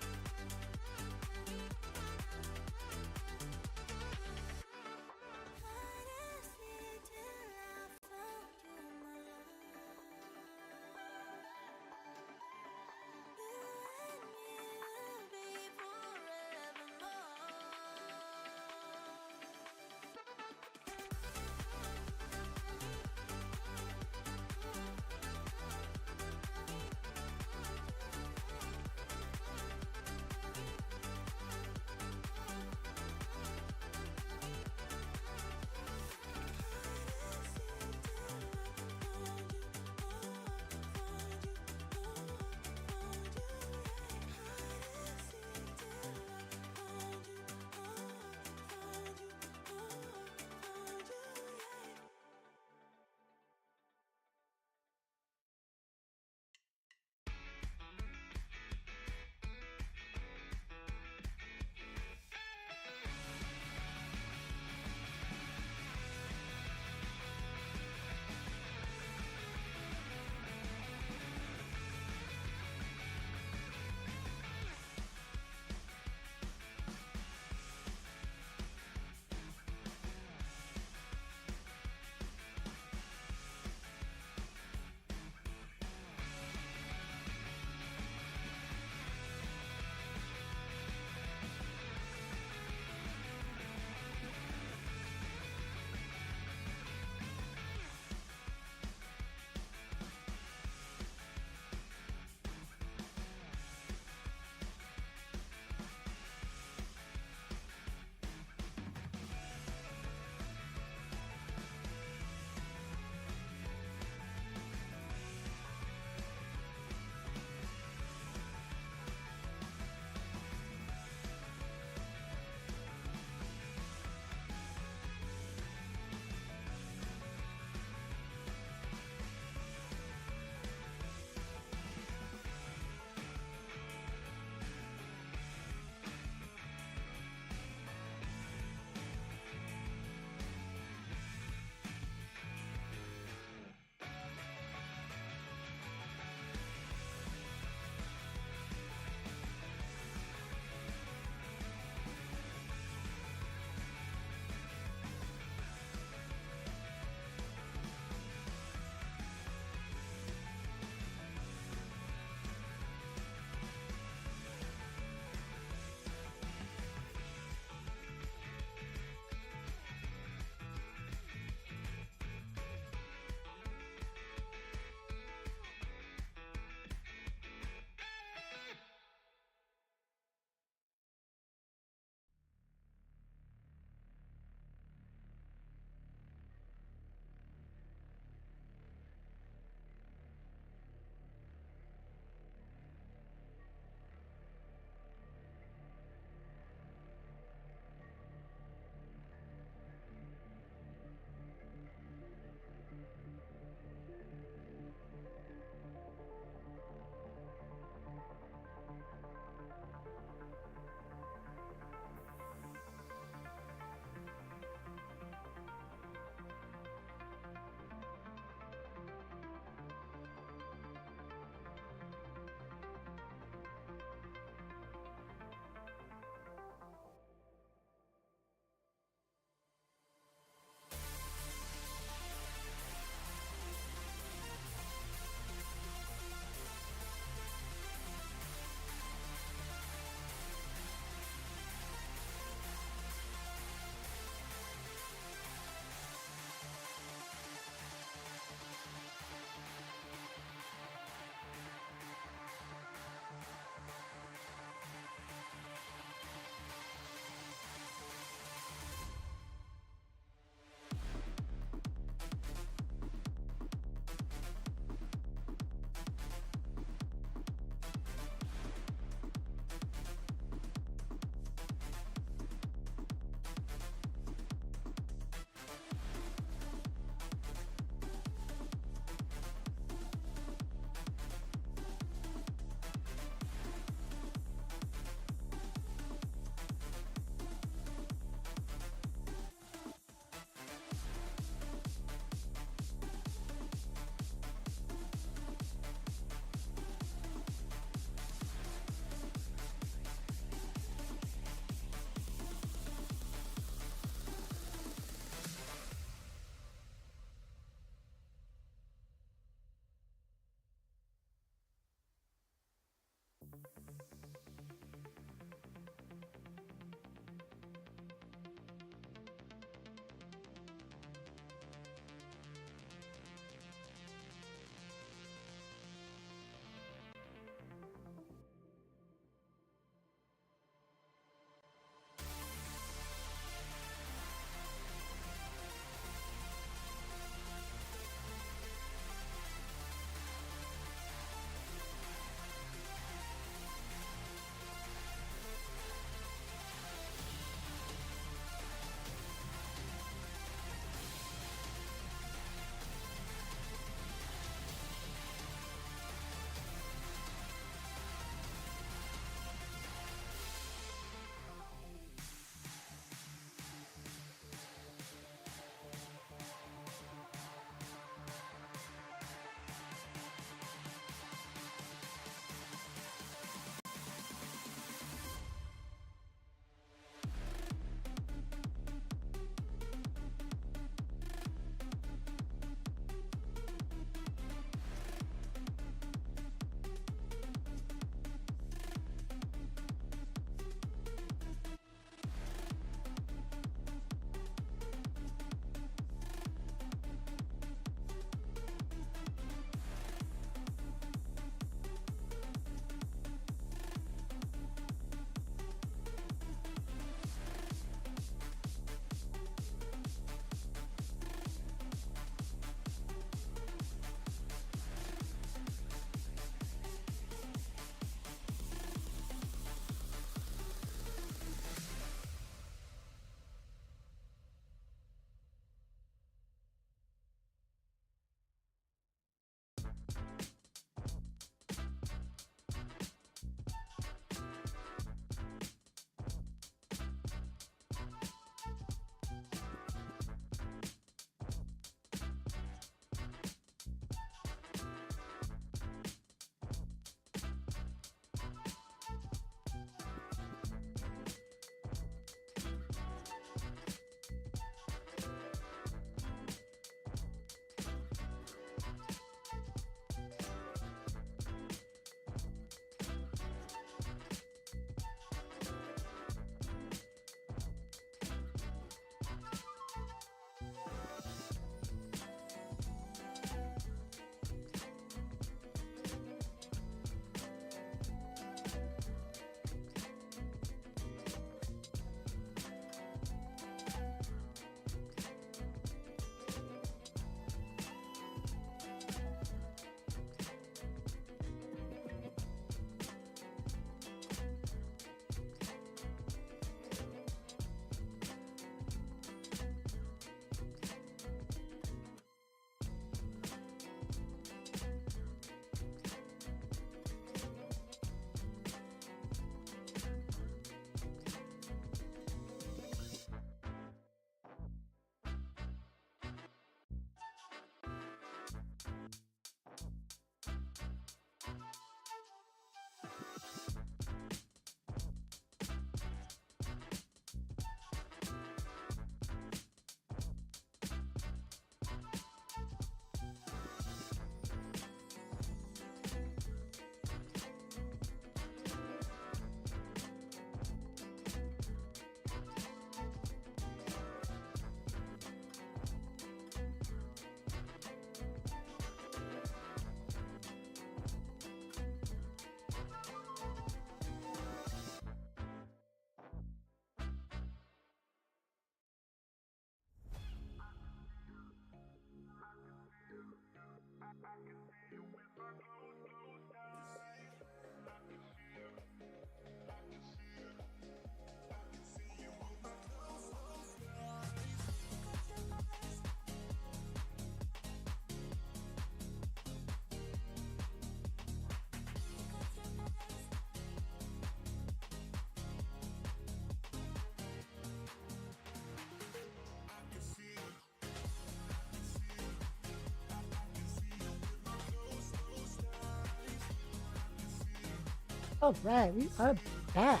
Alright, we are back.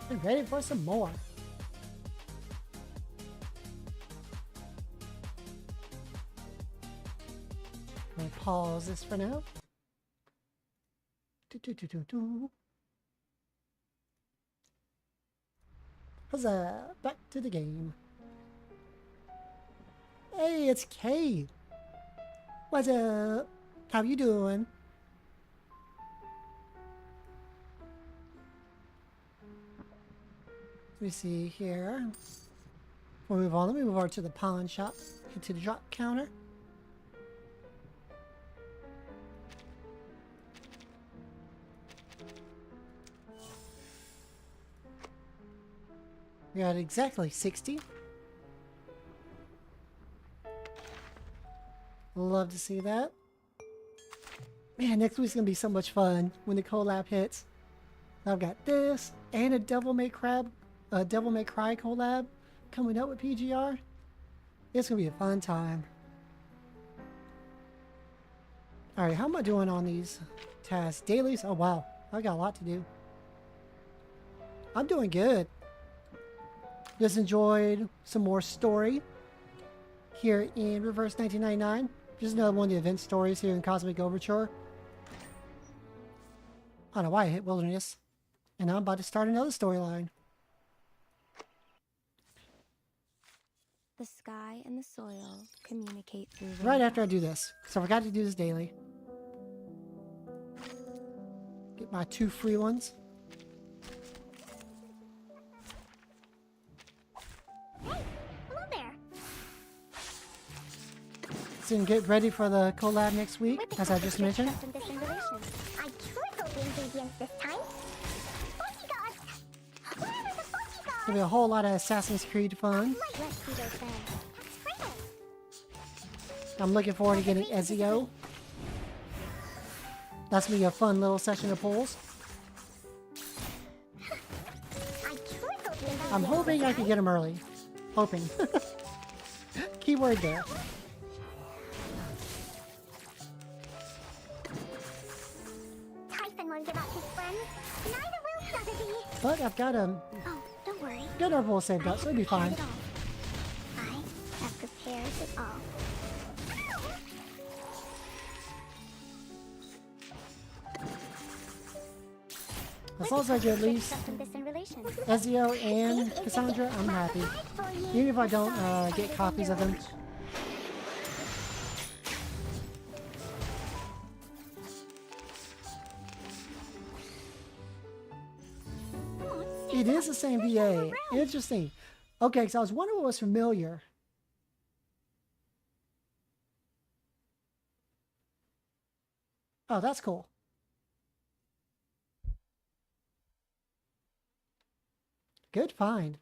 And ready for some more. I'm gonna pause this for now. Huzzah! Back to the game. Hey, it's Kay. What's up? How you doing? Let me see here. Before we move on, let me move over to the pawn shop. Head to the drop counter. We're at exactly 60. Love to see that. Man, next week's gonna be so much fun when the collab hits. I've got this and a Devil May Cry collab coming up with PGR. It's gonna be a fun time. Alright, how am I doing on these tasks? Dailies? Oh wow, I got a lot to do. I'm doing good. Just enjoyed some more story here in Reverse 1999. Just another one of the event stories here in Cosmic Overture. I don't know why I hit Wilderness. And now I'm about to start another storyline. The sky and the soil communicate through Right after I do this. So I forgot to do this daily. Get my 2 free ones. Hello there. So you can get ready for the collab next week, as I just mentioned. I truly hope the ingredients this time. Bodyguards! Where are the bodyguards? There'll be a whole lot of Assassin's Creed fun. Let's see those then. That's right. I'm looking forward to getting Ezio. That's gonna be a fun little session of polls. I truly hope the ingredients I'm hoping I can get him early. Hoping. Keyword there. Typhon won't give up his friends. Neither will Sotheby. But I've got a Oh, don't worry. good poll saved up, so it'll be fine. I have prepared it all. As long as I get at least From this in relation. Ezio and Cassandra, I'm happy. Even if I don't get copies of them. It is the same VA. Interesting. Okay, so I was wondering what was familiar. Oh, that's cool. Good find.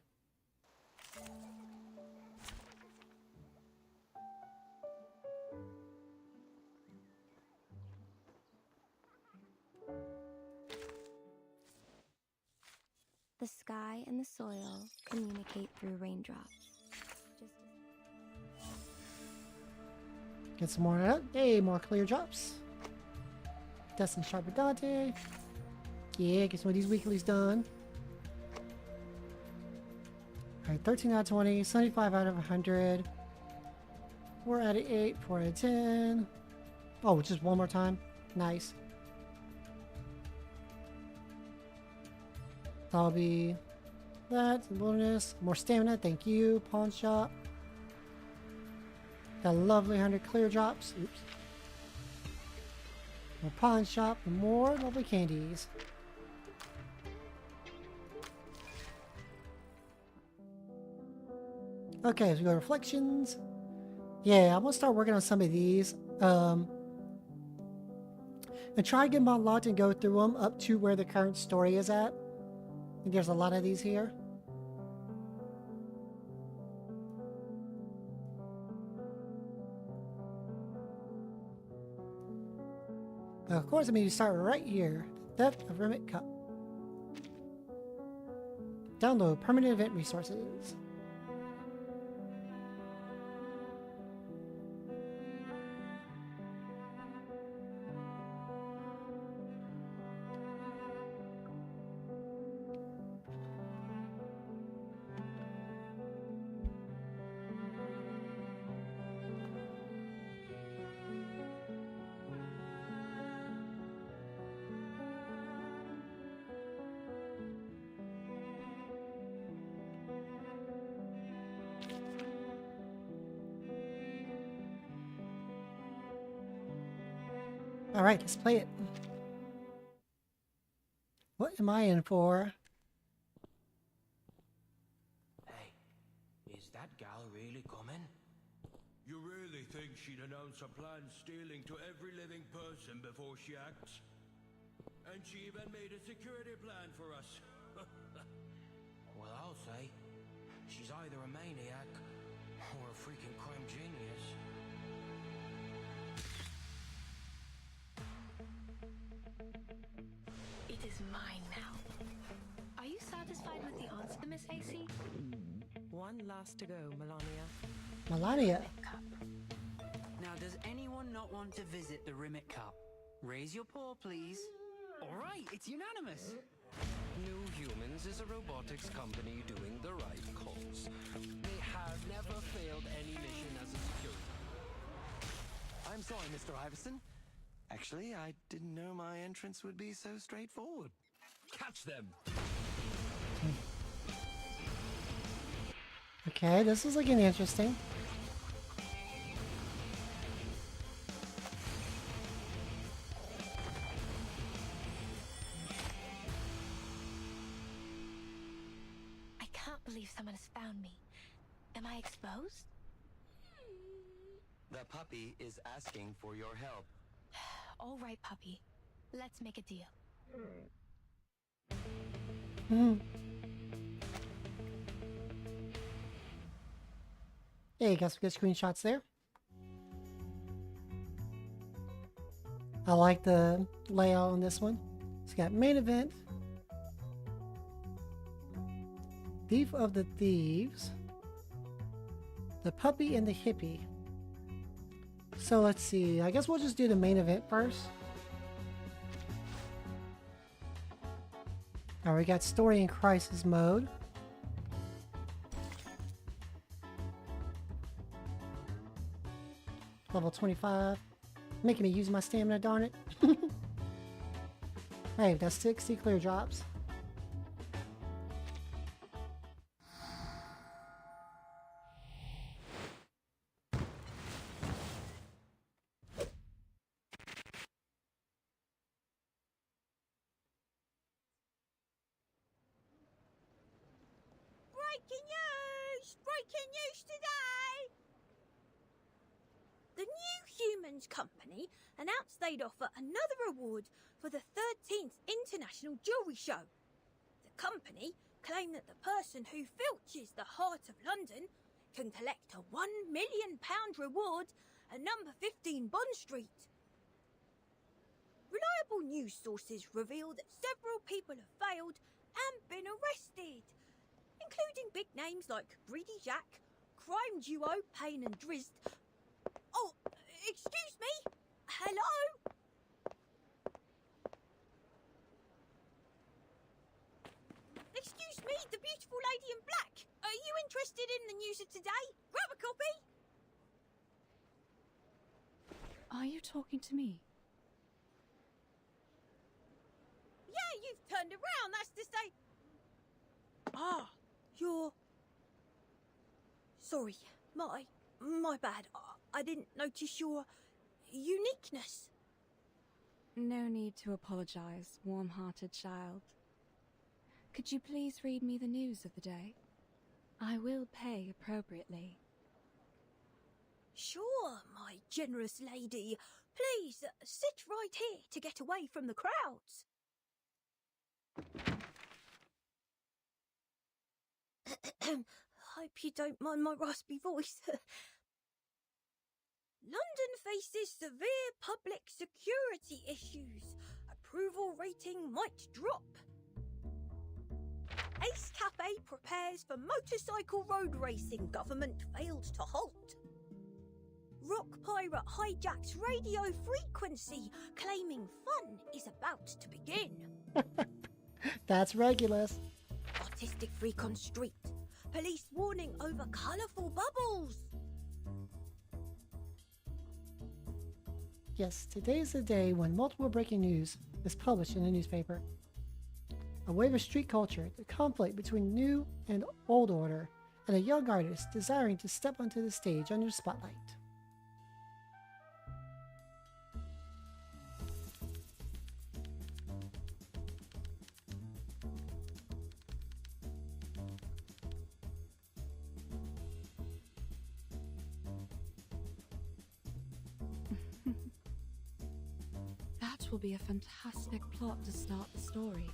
The sky and the soil communicate through raindrops. Get some more of that. Hey, more clear drops. Dustin Sharpadante. Yeah, get some of these weeklies done. Alright, 13 out of 20, 75 out of 100. 4 out of 8, 4 out of 10. Oh, just one more time. Nice. That'll be that. Wilderness. More stamina, thank you. Pawn shop. Got lovely 100 clear drops. Oops. More pawn shop, more lovely candies. Okay, so we go to reflections. Yeah, I'm gonna start working on some of these. And try to get them unlocked and go through them up to where the current story is at. I think there's a lot of these here. But of course, I mean, you start right here. Theft of Rimet Cup. Download permanent event resources. All right, let's play it. What am I in for? Hey, is that gal really coming? You really think she'd announce her plans stealing to every living person before she acts? And she even made a security plan for us. Well, I'll say, she's either a maniac or a freaking crime genius. It is mine now. Are you satisfied with the answer, Miss AC? One last to go, Melania. Melania. Rimet Cup. Now, does anyone not want to visit the Rimet Cup? Raise your paw, please. All right, it's unanimous. New Humans is a robotics company doing the right calls. They have never failed any mission as a security. I'm sorry, Mr. Iverson. Actually, I didn't know my entrance would be so straightforward. Catch them! Okay, this is looking interesting. I can't believe someone has found me. Am I exposed? The puppy is asking for your help. All right, puppy. Let's make a deal. Hey, got some good screenshots there. I like the layout on this one. It's got main event, Thief of the Thieves, the puppy and the hippie. So let's see. I guess we'll just do the main event first. Alright, we got story and crisis mode. Level 25. Making me use my stamina, darn it. Hey, that's 60 clear drops. Breaking news! Breaking news today! The New Humans Company announced they'd offer another award for the 13th International Jewellery Show. The company claimed that the person who filches the heart of London can collect a £1 million reward at number 15 Bond Street. Reliable news sources reveal that several people have failed and been arrested, including big names like Greedy Jack, crime duo Payne and Drizzt. Oh, excuse me? Hello? Excuse me, the beautiful lady in black. Are you interested in the news of today? Grab a copy. Are you talking to me? Yeah, you've turned around, that's to say... Ah, you're... Sorry, my bad. I didn't notice your uniqueness. No need to apologize, warm-hearted child. Could you please read me the news of the day? I will pay appropriately. Sure, my generous lady. Please, sit right here to get away from the crowds. Hope you don't mind my raspy voice. London faces severe public security issues. Approval rating might drop. Ace Cafe prepares for motorcycle road racing government failed to halt. Rock pirate hijacks radio frequency, claiming fun is about to begin. That's Regulus. Artistic freak on street. Police warning over colourful bubbles. Yes, today is the day when multiple breaking news is published in the newspaper. A wave of street culture, the conflict between new and old order, and a young artist desiring to step onto the stage under the spotlight. That will be a fantastic plot to start the story.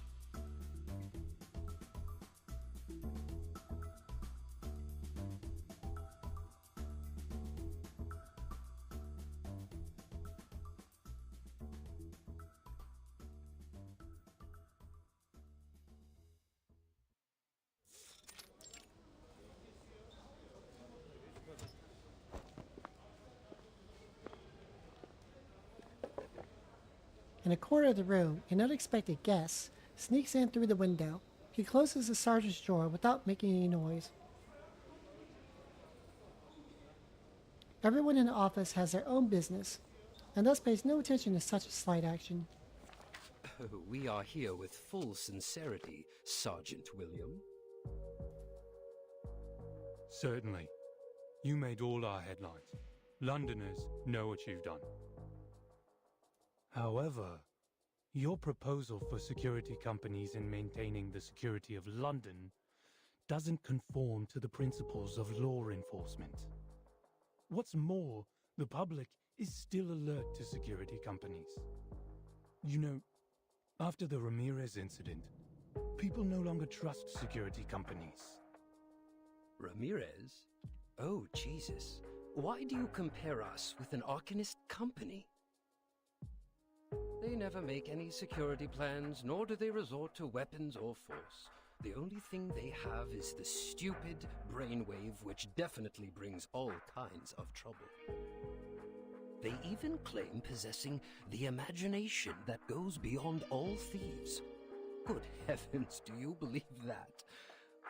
In a corner of the room, an unexpected guest sneaks in through the window. He closes the sergeant's drawer without making any noise. Everyone in the office has their own business, and thus pays no attention to such a slight action. We are here with full sincerity, Sergeant William. Certainly. You made all our headlines. Londoners know what you've done. However, your proposal for security companies in maintaining the security of London doesn't conform to the principles of law enforcement. What's more, the public is still alert to security companies. You know, after the Ramirez incident, people no longer trust security companies. Ramirez? Oh, Jesus. Why do you compare us with an Arcanist company? They never make any security plans, nor do they resort to weapons or force. The only thing they have is the stupid brainwave, which definitely brings all kinds of trouble. They even claim possessing the imagination that goes beyond all thieves. Good heavens, do you believe that?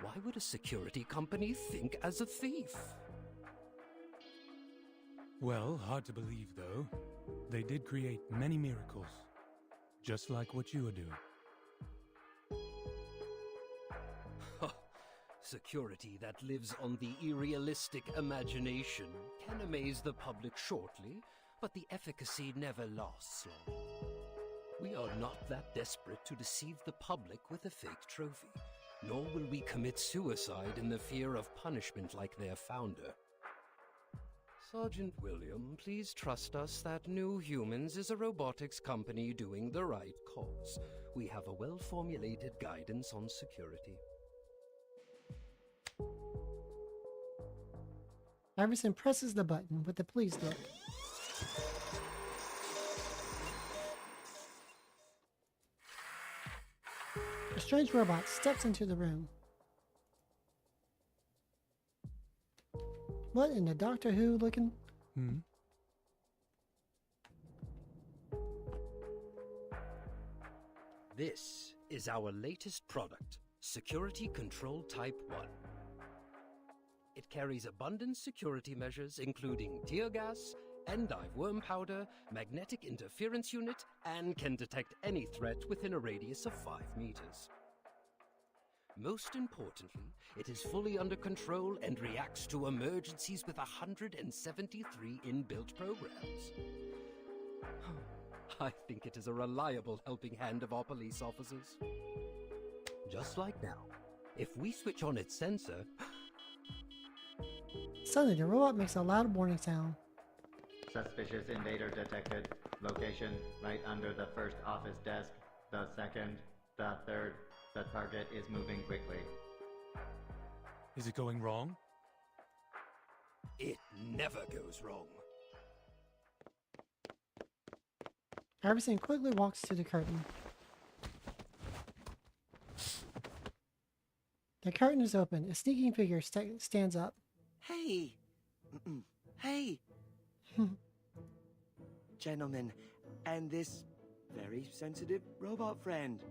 Why would a security company think as a thief? Well, hard to believe, though. They did create many miracles, just like what you are doing. Security that lives on the irrealistic imagination can amaze the public shortly, but the efficacy never lasts long. We are not that desperate to deceive the public with a fake trophy, nor will we commit suicide in the fear of punishment like their founder. Sergeant William, please trust us that New Humans is a robotics company doing the right cause. We have a well-formulated guidance on security. Iverson presses the button with a pleased look. A strange robot steps into the room. What in the Doctor Who looking? This is our latest product, Security Control Type 1. It carries abundant security measures including tear gas, endive worm powder, magnetic interference unit, and can detect any threat within a radius of 5 meters. Most importantly, it is fully under control and reacts to emergencies with 173 inbuilt programs. I think it is a reliable helping hand of our police officers. Just like now, if we switch on its sensor... Suddenly, the robot makes a loud warning sound. Suspicious invader detected. Location right under the first office desk. The second, the third. The target is moving quickly. Is it going wrong? It never goes wrong. Iverson quickly walks to the curtain. The curtain is open. A sneaking figure stands up. Hey! Hey! Gentlemen, and this very sensitive robot friend.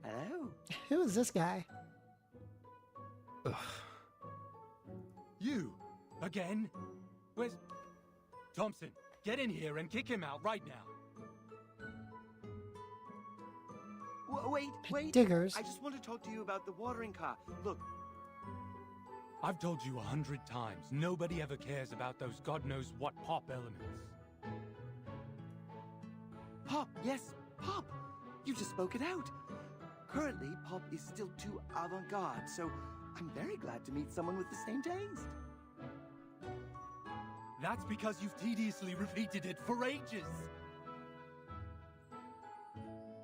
Hello? Who is this guy? You! Again? Where's... Thompson, get in here and kick him out right now. Wait! Diggers. I just want to talk to you about the watering car. Look. I've told you 100 times, nobody ever cares about those God knows what pop elements. Pop, yes, pop! You just spoke it out. Currently, pop is still too avant-garde, so I'm very glad to meet someone with the same taste. That's because you've tediously repeated it for ages.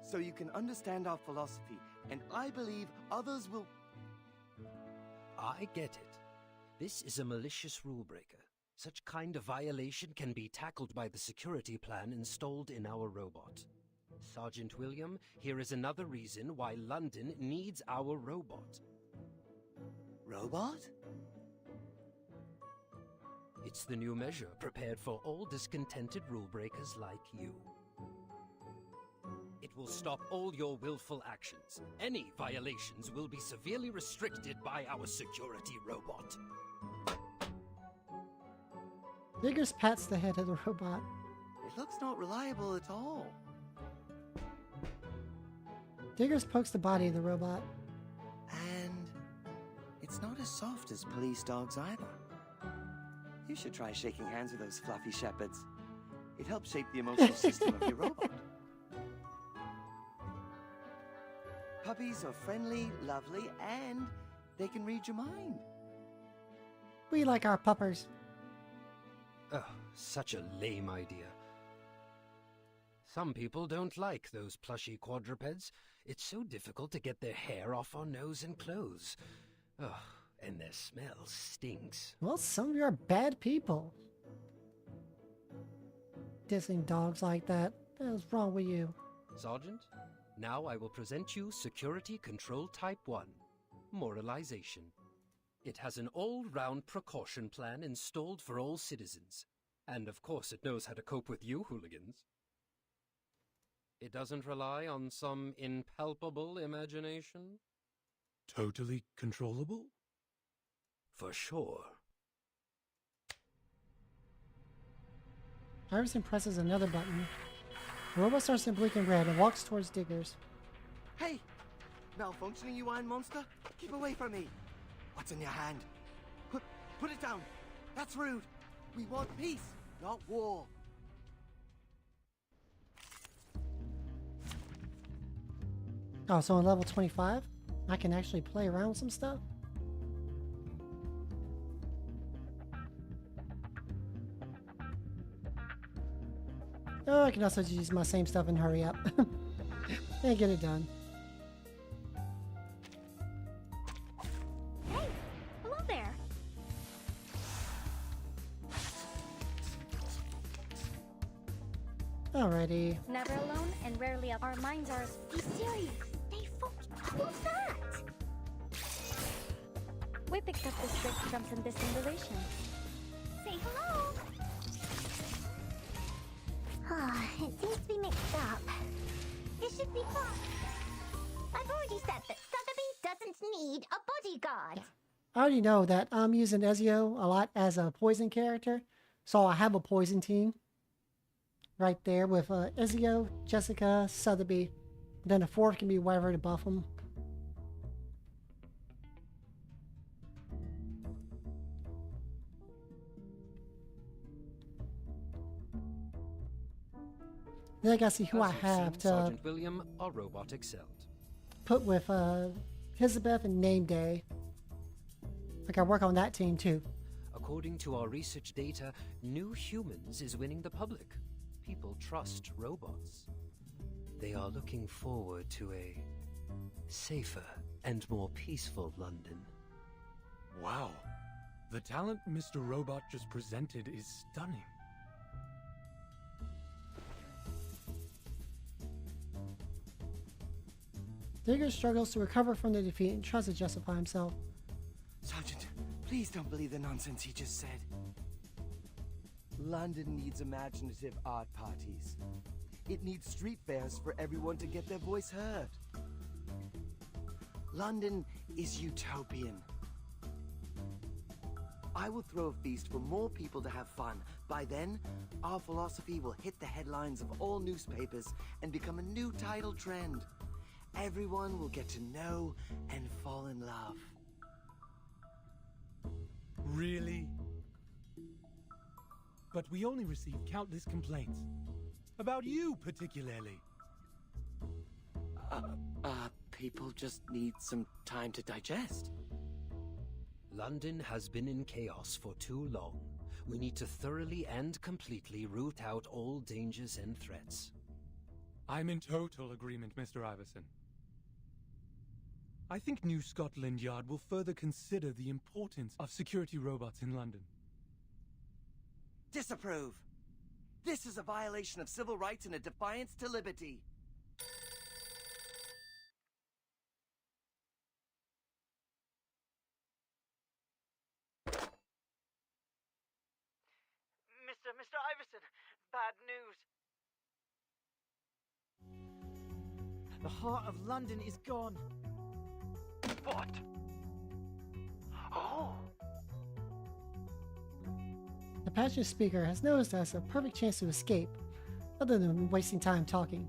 So you can understand our philosophy, and I believe others will... I get it. This is a malicious rule breaker. Such kind of violation can be tackled by the security plan installed in our robot. Sergeant William, here is another reason why London needs our robot. Robot? It's the new measure prepared for all discontented rule breakers like you. It will stop all your willful actions. Any violations will be severely restricted by our security robot. Diggers pats the head of the robot. It looks not reliable at all. Diggers pokes the body of the robot. And it's not as soft as police dogs either. You should try shaking hands with those fluffy shepherds. It helps shape the emotional system of your robot. Puppies are friendly, lovely, and they can read your mind. We like our puppers. Ugh, such a lame idea. Some people don't like those plushy quadrupeds. It's so difficult to get their hair off our nose and clothes. Ugh, and their smell stinks. Well, some of you are bad people. Dissing dogs like that. What's wrong with you? Sergeant, now I will present you Security Control Type 1, Moralization. It has an all-round precaution plan installed for all citizens. And of course it knows how to cope with you hooligans. It doesn't rely on some impalpable imagination. Totally controllable? For sure. Iverson presses another button. The robot starts to blink in red and walks towards Diggers. Hey! Malfunctioning, you iron monster! Keep away from me! What's in your hand? Put it down! That's rude! We want peace, not war! Oh, so on level 25, I can actually play around with some stuff? Oh, I can also just use my same stuff and hurry up. And get it done. Hey, hello there. Alrighty. Never alone and rarely up. Our minds are. Be serious. They focus. Who's that? We picked up the script from some distant relations. Say hello. It seems to be mixed up. It should be fun. I've already said that Sotheby doesn't need a bodyguard. I already know that I'm using Ezio a lot as a poison character, so I have a poison team right there with Ezio, Jessica, Sotheby. Then a fourth can be whatever to buff them. Then I gotta see who I have to Sergeant William, our robot excelled. put with Elizabeth and Name Day. I gotta work on that team too. According to our research data, New Humans is winning the public. People trust robots. They are looking forward to a safer and more peaceful London. Wow. The talent Mr. Robot just presented is stunning. Digger struggles to recover from the defeat and tries to justify himself. Sergeant, please don't believe the nonsense he just said. London needs imaginative art parties. It needs street fairs for everyone to get their voice heard. London is utopian. I will throw a feast for more people to have fun. By then, our philosophy will hit the headlines of all newspapers and become a new title trend. Everyone will get to know and fall in love. Really? But we only received countless complaints. About you, particularly. People just need some time to digest. London has been in chaos for too long. We need to thoroughly and completely root out all dangers and threats. I'm in total agreement, Mr. Iverson. I think New Scotland Yard will further consider the importance of security robots in London. Disapprove. This is a violation of civil rights and a defiance to liberty. Mr. Iverson, bad news. The heart of London is gone. What? Oh! The passenger speaker has noticed us a perfect chance to escape, other than wasting time talking.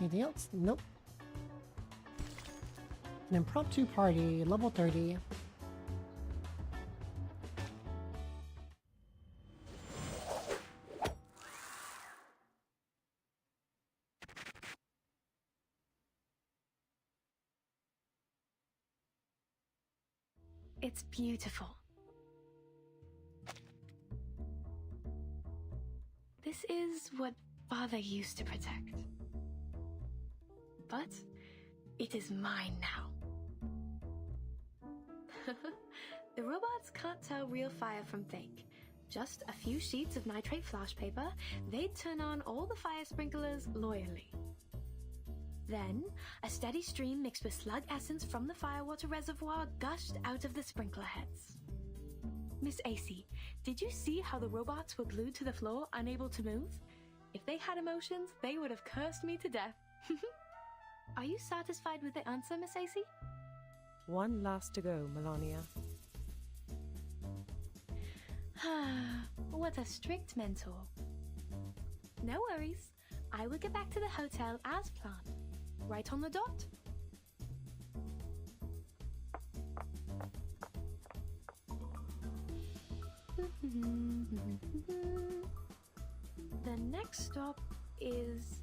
Anything else? Nope. An impromptu party, level 30. It's beautiful. This is what Father used to protect. But it is mine now. The robots can't tell real fire from fake. Just a few sheets of nitrate flash paper, they'd turn on all the fire sprinklers loyally. Then, a steady stream mixed with slug essence from the firewater reservoir gushed out of the sprinkler heads. Miss AC, did you see how the robots were glued to the floor, unable to move? If they had emotions, they would have cursed me to death. Are you satisfied with the answer, Miss AC? One last to go, Melania. What a strict mentor. No worries. I will get back to the hotel as planned. Right on the dot. The next stop is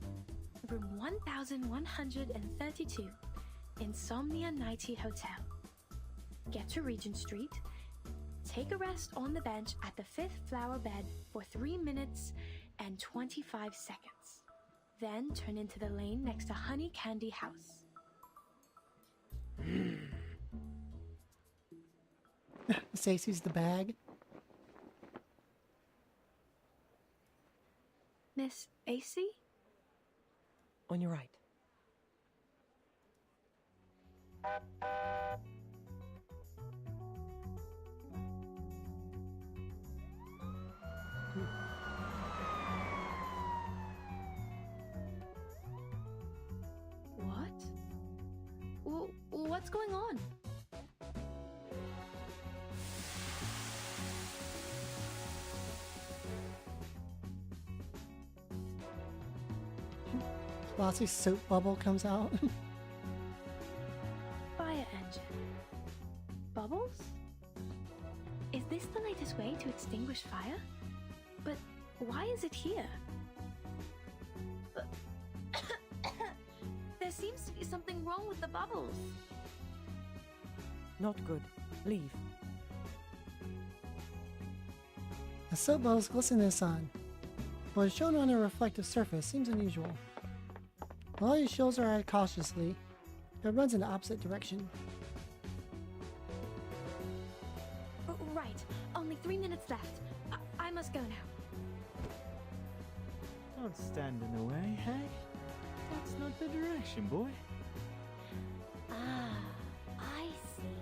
room 1132, Insomnia Nighty Hotel. Get to Regent Street, take a rest on the bench at the 5th flower bed for 3 minutes and 25 seconds. Then turn into the lane next to Honey Candy House. Stacey's the bag. Miss AC? On your right. What? What's going on? Lossie's soap bubble comes out. Fire engine. Bubbles? Is this the latest way to extinguish fire? But why is it here? There seems to be something wrong with the bubbles. Not good. Leave. The soap bubbles glisten in the sun. What is shown on a reflective surface seems unusual. Molly shows her eye cautiously, but runs in the opposite direction. Right. Only 3 minutes left. I must go now. Don't stand in the way, hey? That's not the direction, boy. Ah, I see.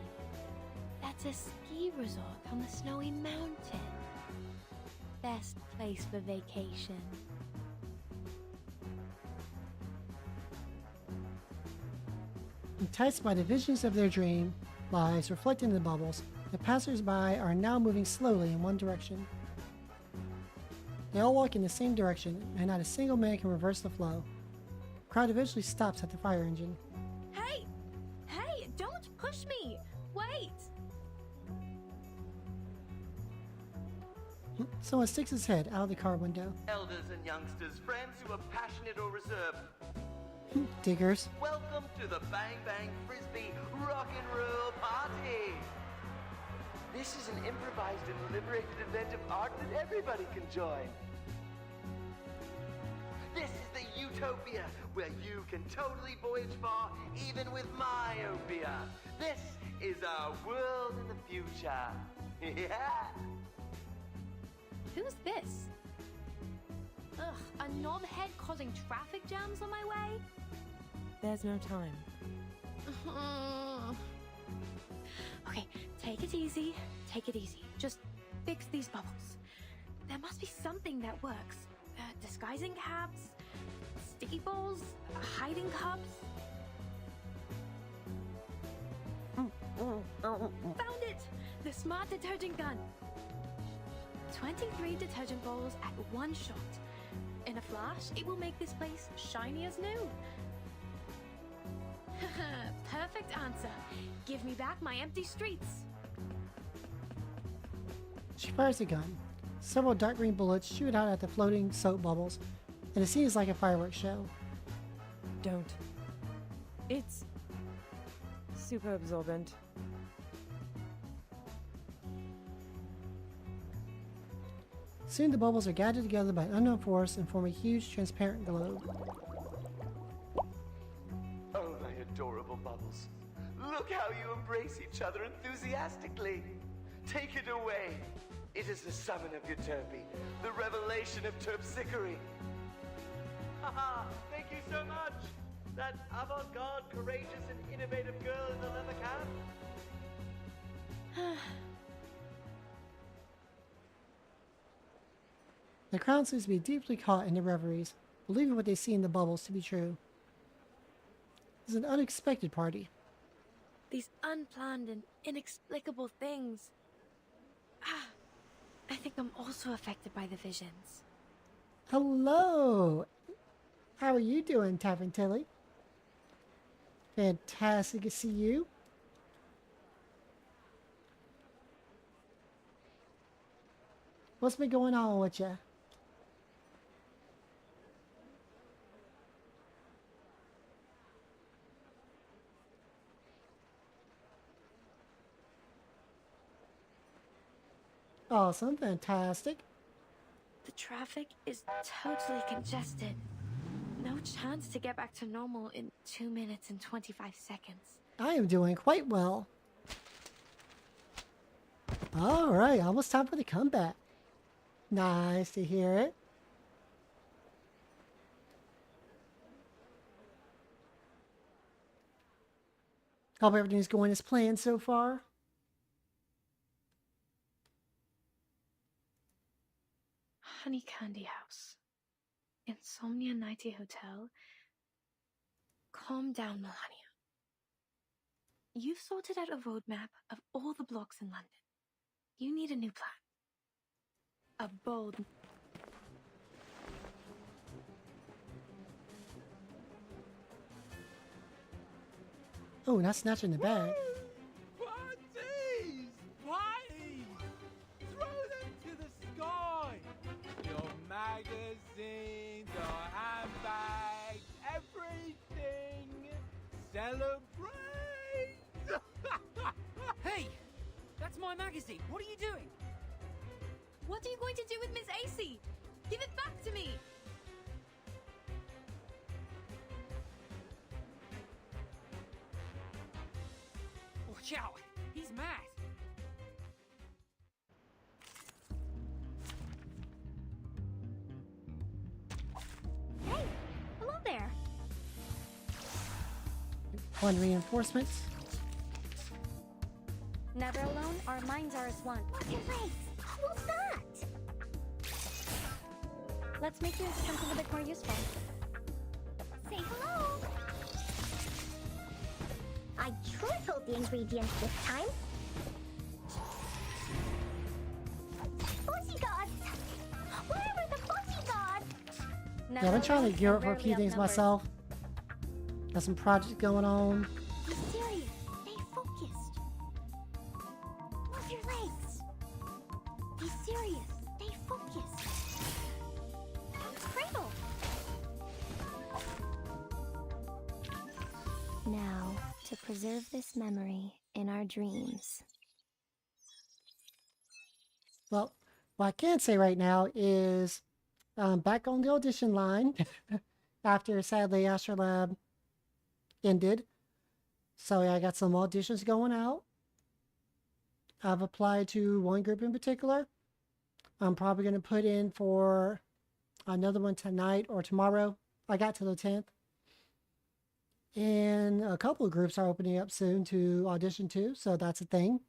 That's a ski resort on the snowy mountain. Best place for vacation. Enticed by the visions of their dream lives reflected in the bubbles, the passers-by are now moving slowly in one direction. They all walk in the same direction, and not a single man can reverse the flow. The crowd eventually stops at the fire engine. Hey! Hey! Don't push me! Wait! Someone sticks his head out of the car window. Elders and youngsters, friends who are passionate or reserved. Diggers. Welcome to the Bang Bang Frisbee Rock and Roll Party! This is an improvised and liberated event of art that everybody can join. This is the utopia, where you can totally voyage far, even with myopia. This is our world in the future. Yeah! Who's this? Ugh, a knobhead causing traffic jams on my way? There's no time. Okay, take it easy. Take it easy. Just fix these bubbles. There must be something that works. Disguising cabs, sticky balls, hiding cups. Found it! The smart detergent gun. 23 detergent balls at one shot. In a flash, it will make this place shiny as new. Perfect answer. Give me back my empty streets. She fires the gun. Several dark green bullets shoot out at the floating soap bubbles, and it seems like a fireworks show. Don't. It's super absorbent. Soon the bubbles are gathered together by an unknown force and form a huge transparent globe. Oh, my adorable bubbles. Look how you embrace each other enthusiastically. Take it away. It is the summon of Euterpe, the revelation of terpsichore. Haha, thank you so much! That avant-garde, courageous, and innovative girl in the leather cap? The crowd seems to be deeply caught in their reveries, believing what they see in the bubbles to be true. It's an unexpected party. These unplanned and inexplicable things. I think I'm also affected by the visions. Hello! How are you doing, Tavern Tilly? Fantastic to see you. What's been going on with you? Awesome, fantastic. The traffic is totally congested. No chance to get back to normal in 2 minutes and 25 seconds. I am doing quite well. Alright, almost time for the comeback. Nice to hear it. Hope everything's going as planned so far. Honey Candy House. Insomnia Nighty Hotel. Calm down, Melania. You've sorted out a roadmap of all the blocks in London. You need a new plan. A bold... Oh, not snatching the bag. Parties! Parties! Throw them to the sky! Your magazines, your handbags, everything! Celebrate! Hey! That's my magazine. What are you doing? What are you going to do with Miss AC? Give it back to me! Watch out! He's mad! Hey! Hello there! One reinforcement. Never alone, our minds are as one. What's your face? Who's that? Let's make you into something a bit more useful. Say hello! I tripled the ingredients this time. Bodyguards! Where were the bodyguards? Yeah, I've been trying to gear up for a few things myself. Got some projects going on. Be serious. Stay focused. Move your legs. Be serious. Stay focused. Cradle. Now, to preserve this memory in our dreams. Well, what I can say right now is back on the audition line after sadly Astrolab ended. So yeah, I got some auditions going out. I've applied to one group in particular. I'm probably going to put in for another one tonight or tomorrow. I got to the 10th. And a couple of groups are opening up soon to audition to, so that's a thing.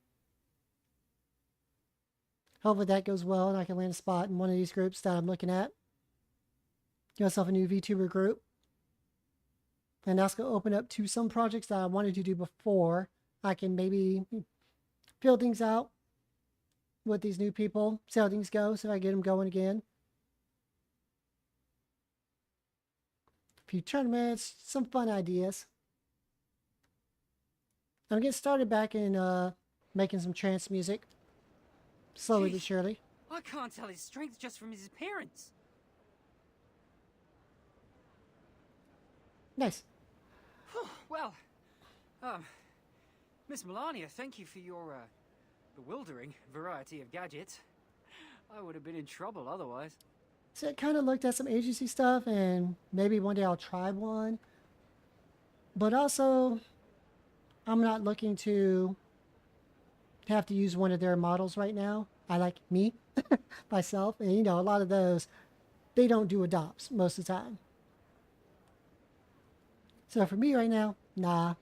Hopefully that goes well and I can land a spot in one of these groups that I'm looking at. Get myself a new VTuber group. And that's going to open up to some projects that I wanted to do before. I can maybe fill things out with these new people, see how things go, so I get them going again. A few tournaments, some fun ideas. I'm getting started back in making some trance music. Slowly but surely. I can't tell his strength just from his appearance. Nice. Well, Miss Melania, thank you for your bewildering variety of gadgets. I would have been in trouble otherwise. So I kind of looked at some agency stuff and maybe one day I'll try one. But also, I'm not looking to have to use one of their models right now. I like me, myself, and you know, a lot of those, they don't do adopts most of the time. So for me right now, nah.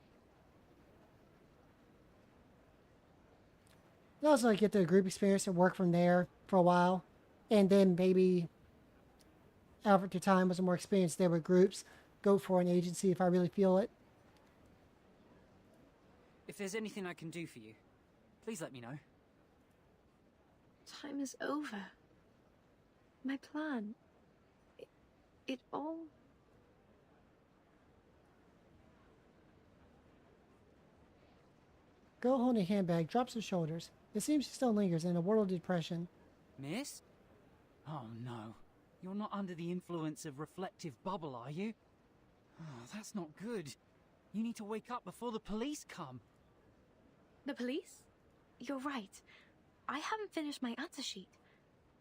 And also I get the group experience and work from there for a while. And then maybe after time was more experienced there with groups, go for an agency if I really feel it. If there's anything I can do for you, please let me know. Time is over. My plan. It all. Girl holding a handbag drops her shoulders. It seems she still lingers in a world of depression. Miss? Oh no. You're not under the influence of reflective bubble, are you? Oh, that's not good. You need to wake up before the police come. The police? You're right. I haven't finished my answer sheet.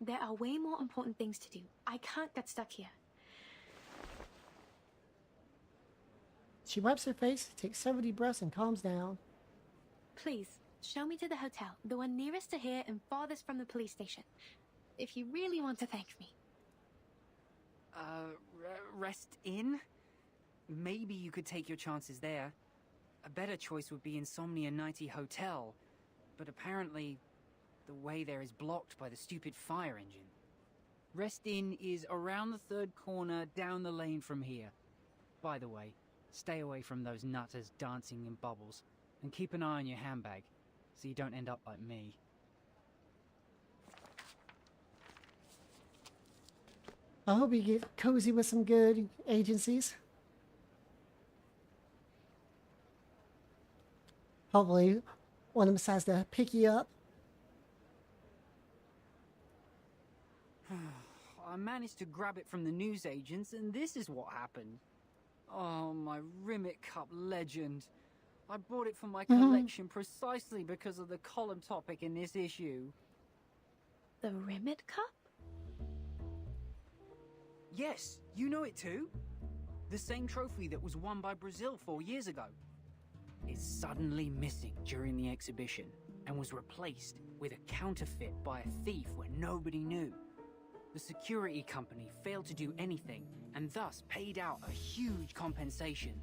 There are way more important things to do. I can't get stuck here. She wipes her face, takes several deep breaths, and calms down. Please, show me to the hotel, the one nearest to here and farthest from the police station. If you really want to thank me. Rest in? Maybe you could take your chances there. A better choice would be Insomnia Nighty Hotel, but apparently the way there is blocked by the stupid fire engine. Rest in is around the third corner down the lane from here. By the way, stay away from those nutters dancing in bubbles, and keep an eye on your handbag, so you don't end up like me. I hope you get cozy with some good agencies. Hopefully, one of them decides to pick you up. I managed to grab it from the newsagents, and this is what happened. Oh, my Rimet Cup legend. I bought it for my collection precisely because of the column topic in this issue. The Rimet Cup? Yes, you know it too. The same trophy that was won by Brazil 4 years ago. It's suddenly missing during the exhibition and was replaced with a counterfeit by a thief where nobody knew. The security company failed to do anything and thus paid out a huge compensation.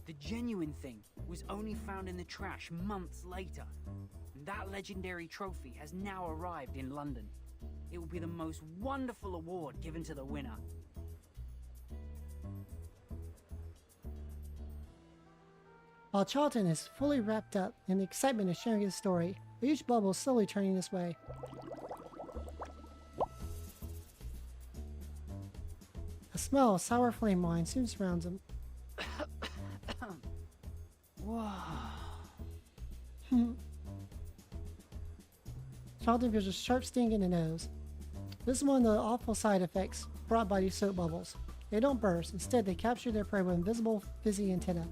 The genuine thing was only found in the trash months later. That legendary trophy has now arrived in London. It will be the most wonderful award given to the winner. While Charlton is fully wrapped up in the excitement of sharing his story, a huge bubble is slowly turning this way. A smell of sour flame wine soon surrounds him. Charlton feels a sharp sting in the nose. This is one of the awful side effects brought by these soap bubbles. They don't burst. Instead, they capture their prey with invisible, fizzy antennae.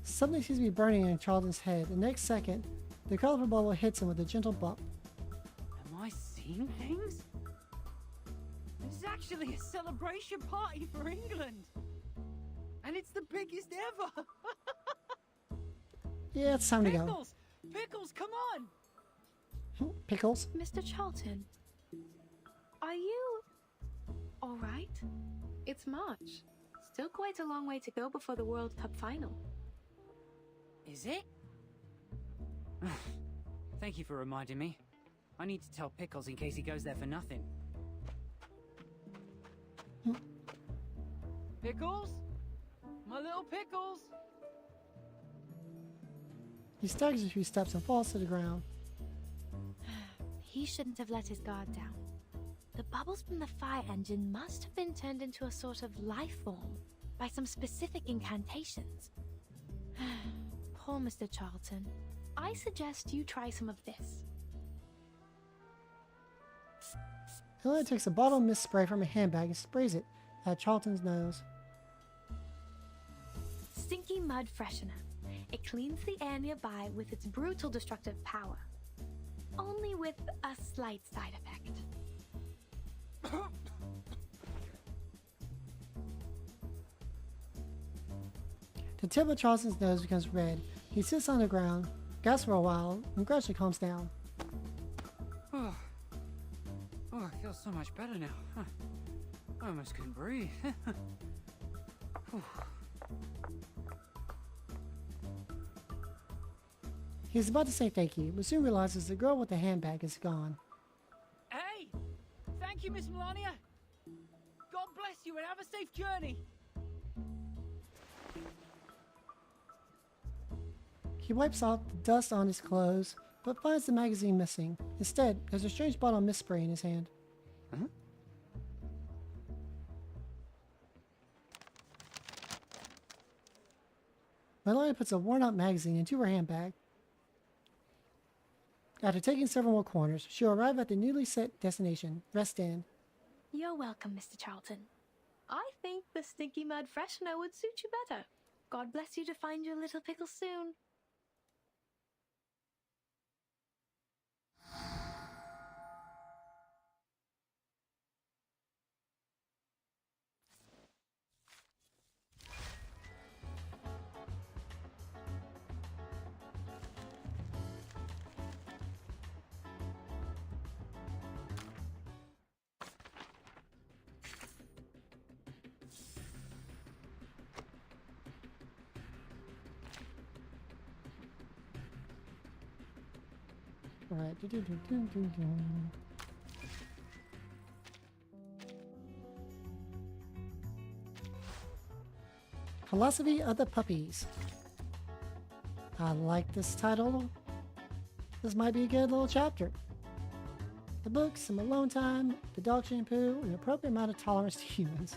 Something seems to be burning in Charlton's head. The next second, the colorful bubble hits him with a gentle bump. Am I seeing things? This is actually a celebration party for England! And it's the biggest ever! Yeah, it's time to go. Pickles! Pickles, come on! Pickles? Mr. Charlton, are you alright? It's March. Still quite a long way to go before the World Cup final. Is it? Thank you for reminding me. I need to tell Pickles in case he goes there for nothing. Pickles? My little Pickles? He staggers a few steps and falls to the ground. He shouldn't have let his guard down. The bubbles from the fire engine must have been turned into a sort of life form by some specific incantations. Poor Mr. Charlton. I suggest you try some of this. Helen takes a bottle of mist spray from a handbag and sprays it at Charlton's nose. Stinky mud freshener. It cleans the air nearby with its brutal destructive power. Only with a slight side effect. The tip of Charlton's nose becomes red. He sits on the ground, gasps for a while, and gradually calms down. Oh, I feel so much better now. Huh. I almost couldn't breathe. He's about to say thank you, but soon realizes the girl with the handbag is gone. Hey! Thank you, Miss Melania! God bless you and have a safe journey! He wipes off the dust on his clothes, but finds the magazine missing. Instead, there's a strange bottle of mist spray in his hand. Huh? Melania puts a worn-out magazine into her handbag. After taking several more corners, she'll arrive at the newly set destination, Rest Inn. You're welcome, Mr. Charlton. I think the stinky mud freshener would suit you better. God bless you to find your little pickle soon. Alright. Philosophy of the Puppies. I like this title. This might be a good little chapter. The book, some alone time, the dog shampoo, and an appropriate amount of tolerance to humans.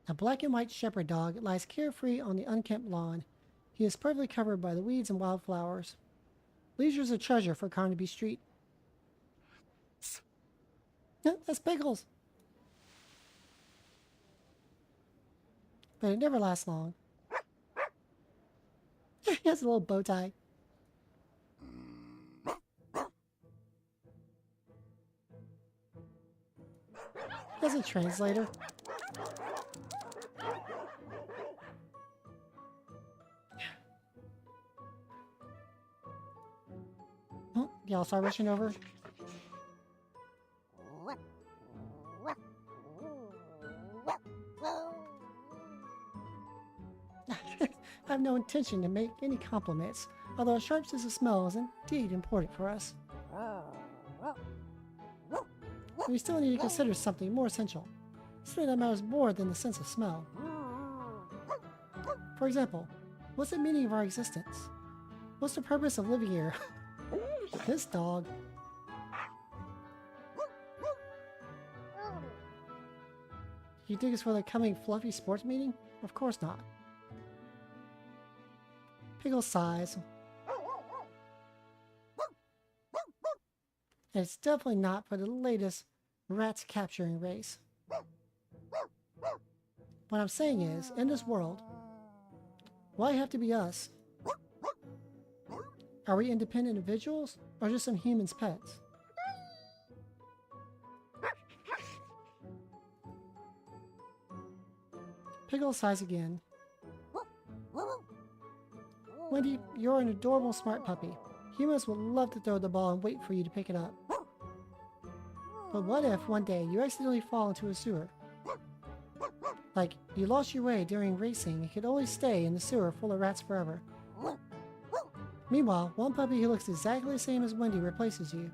A black and white shepherd dog lies carefree on the unkempt lawn. He is perfectly covered by the weeds and wildflowers. Leisure is a treasure for Carnaby Street. That's Pickles. But it never lasts long. He has a little bow tie. There's a translator. Oh, y'all start rushing over. I have no intention to make any compliments, although a sharp sense of smell is indeed important for us. We still need to consider something more essential, something that matters more than the sense of smell. For example, what's the meaning of our existence? What's the purpose of living here? This dog. You think it's for the coming fluffy sports meeting? Of course not. Pickle sighs. And it's definitely not for the latest rats capturing race. What I'm saying is, in this world, why have to be us? Are we independent individuals, or just some humans' pets? Pickle sighs again. Wendy, you're an adorable smart puppy. Humans would love to throw the ball and wait for you to pick it up. But what if one day you accidentally fall into a sewer? Like, you lost your way during racing and could only stay in the sewer full of rats forever. Meanwhile, one puppy who looks exactly the same as Wendy replaces you.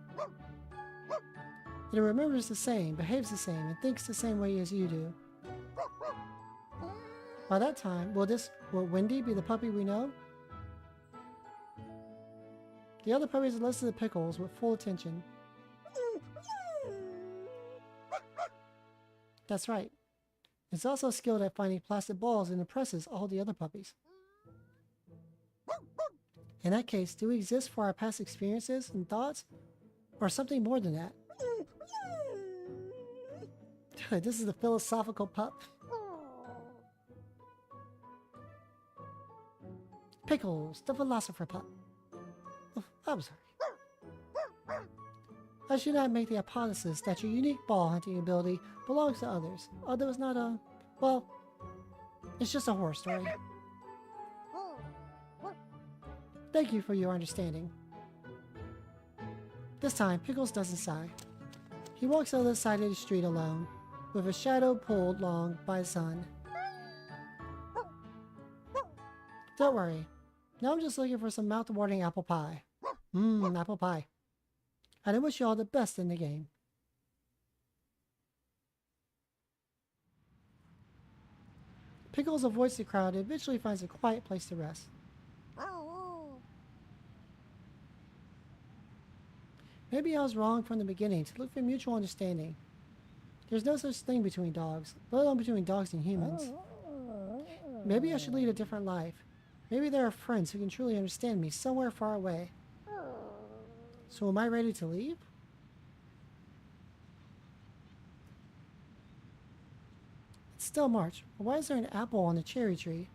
It remembers the same, behaves the same, and thinks the same way as you do. By that time, will Wendy be the puppy we know? The other puppies listen to Pickles with full attention. That's right. It's also skilled at finding plastic balls and impresses all the other puppies. In that case, do we exist for our past experiences and thoughts? Or something more than that? This is a philosophical pup. Pickles, the philosopher pup. Oh, I'm sorry. I should not make the hypothesis that your unique ball hunting ability belongs to others, although it's not a... well, it's just a horror story. Thank you for your understanding. This time, Pickles doesn't sigh. He walks to the other side of the street alone, with a shadow pulled along by the sun. Don't worry. Now I'm just looking for some mouth-watering apple pie. Apple pie. And I wish you all the best in the game. Pickles avoids the crowd and eventually finds a quiet place to rest. Maybe I was wrong from the beginning to look for mutual understanding. There's no such thing between dogs, let alone between dogs and humans. Maybe I should lead a different life. Maybe there are friends who can truly understand me somewhere far away. So am I ready to leave? It's still March, but why is there an apple on the cherry tree?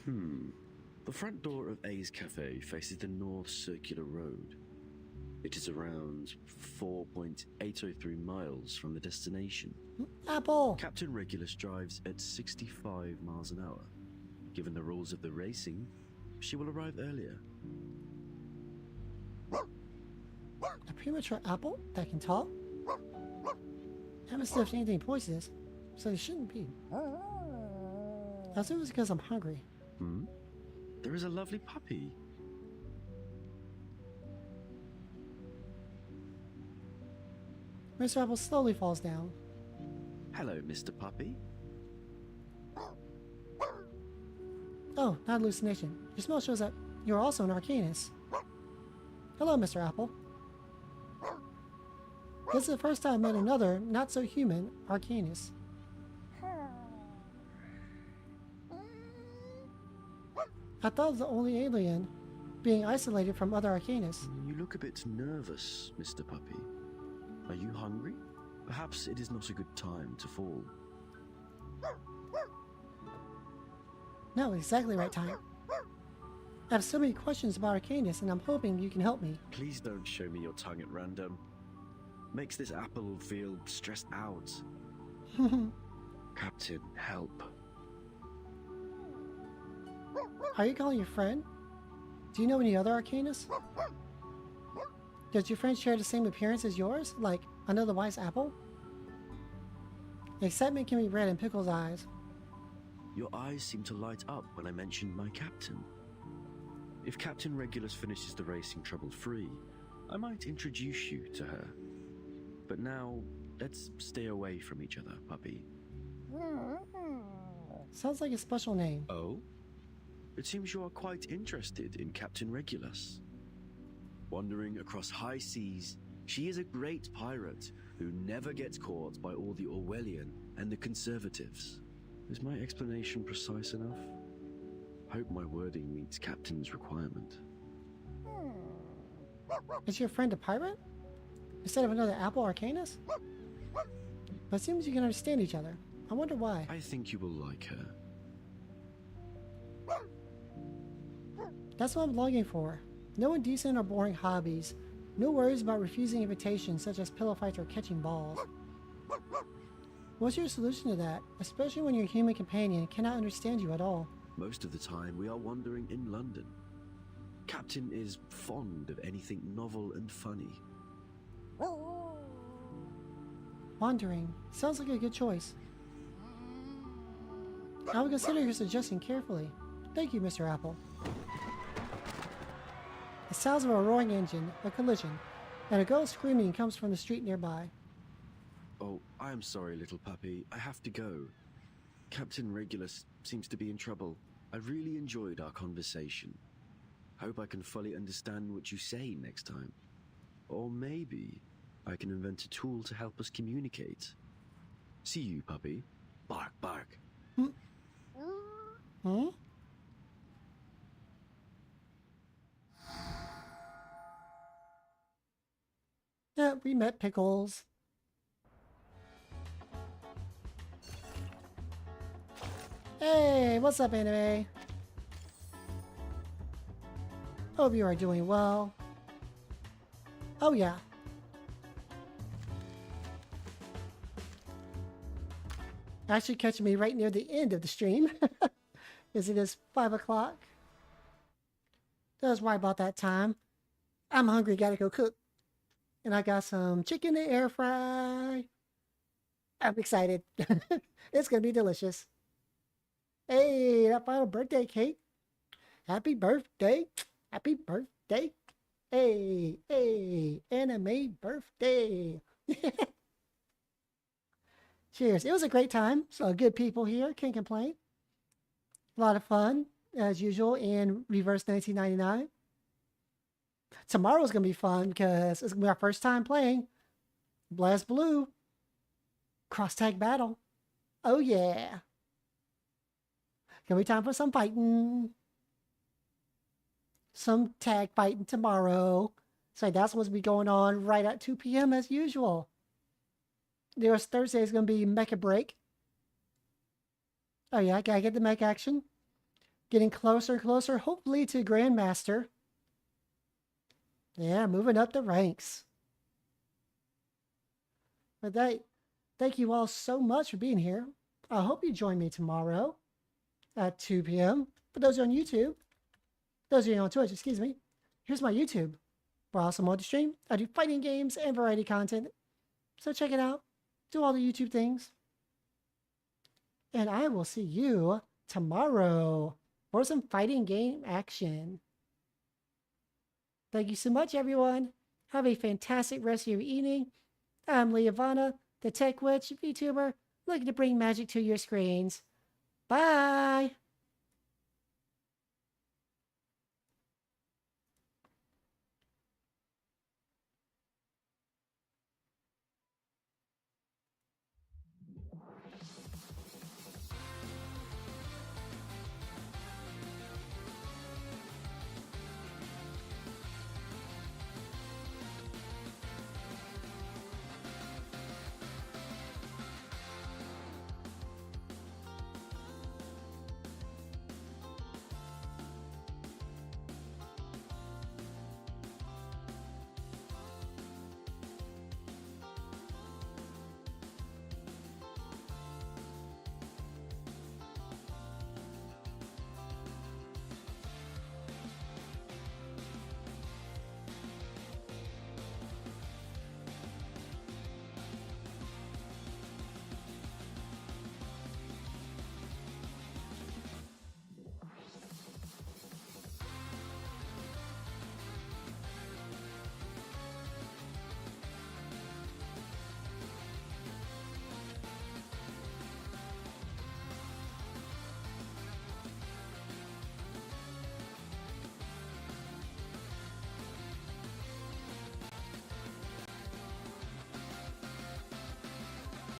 The front door of A's Cafe faces the North Circular Road. It is around 4.803 miles from the destination. Apple! Captain Regulus drives at 65 miles an hour. Given the rules of the racing, she will arrive earlier. A premature apple that can talk? I haven't sniffed anything poisonous, so it shouldn't be. I assume it's because I'm hungry. There is a lovely puppy. Mr. Apple slowly falls down. Hello, Mr. Puppy. Oh, not hallucination. Your smell shows that you're also an Arcanist. Hello, Mr. Apple. This is the first time I met another not-so-human Arcanist. I thought I was the only alien being isolated from other Arcanists. You look a bit nervous, Mr. Puppy. Are you hungry? Perhaps it is not a good time to fall. No, exactly right time. I have so many questions about Arcanists, and I'm hoping you can help me. Please don't show me your tongue at random. Makes this apple feel stressed out. Captain, help. Are you calling your friend? Do you know any other Arcanists? Does your friend share the same appearance as yours, like another wise apple? Excitement can be read in Pickle's eyes. Your eyes seem to light up when I mentioned my captain. If Captain Regulus finishes the racing trouble-free, I might introduce you to her. But now, let's stay away from each other, puppy. Sounds like a special name. Oh? it seems you are quite interested in Captain Regulus. Wandering across high seas, she is a great pirate who never gets caught by all the Orwellian and the conservatives. Is my explanation precise enough? Hope my wording meets Captain's requirement. Is your friend a pirate? Instead of another Apple Arcanus? But it seems you can understand each other. I wonder why. I think you will like her. That's what I'm longing for. No indecent or boring hobbies. No worries about refusing invitations such as pillow fights or catching balls. What's your solution to that? Especially when your human companion cannot understand you at all. Most of the time we are wandering in London. Captain is fond of anything novel and funny. Wandering. Sounds like a good choice. I will consider your suggestion carefully. Thank you, Mr. Apple. The sounds of a roaring engine, a collision, and a girl screaming comes from the street nearby. Oh, I am sorry, little puppy. I have to go. Captain Regulus seems to be in trouble. I really enjoyed our conversation. Hope I can fully understand what you say next time. Or maybe I can invent a tool to help us communicate. See you, puppy. Bark, bark. Hmm? Yeah, we met Pickles. Hey, what's up, anime? Hope you are doing well. Oh yeah. Actually catching me right near the end of the stream. As it is 5 o'clock. That's right about that time. I'm hungry, gotta go cook. And I got some chicken to air fry. I'm excited. It's gonna be delicious. Hey, that final birthday cake. Happy birthday. Happy birthday. Hey, hey, anime birthday. Cheers. It was a great time. So good people here. Can't complain. A lot of fun, as usual, in Reverse 1999. Tomorrow's going to be fun because it's going to be our first time playing Blast Blue Cross Tag Battle. Oh, yeah. Gonna be time for some fighting. Some tag fighting tomorrow. So that's what's be going on right at 2 p.m. as usual. There's Thursday is going to be Mecha Break. Oh yeah, gotta get the mech action. Getting closer and closer, hopefully to Grandmaster. Yeah, moving up the ranks. But thank you all so much for being here. I hope you join me tomorrow at 2 p.m. For those on YouTube, those of you on Twitch, excuse me, here's my YouTube. Where I also mod the stream. I do fighting games and variety content. So check it out. Do all the YouTube things. And I will see you tomorrow for some fighting game action. Thank you so much, everyone. Have a fantastic rest of your evening. I'm Leahvana, the Tech Witch VTuber, looking to bring magic to your screens. Bye!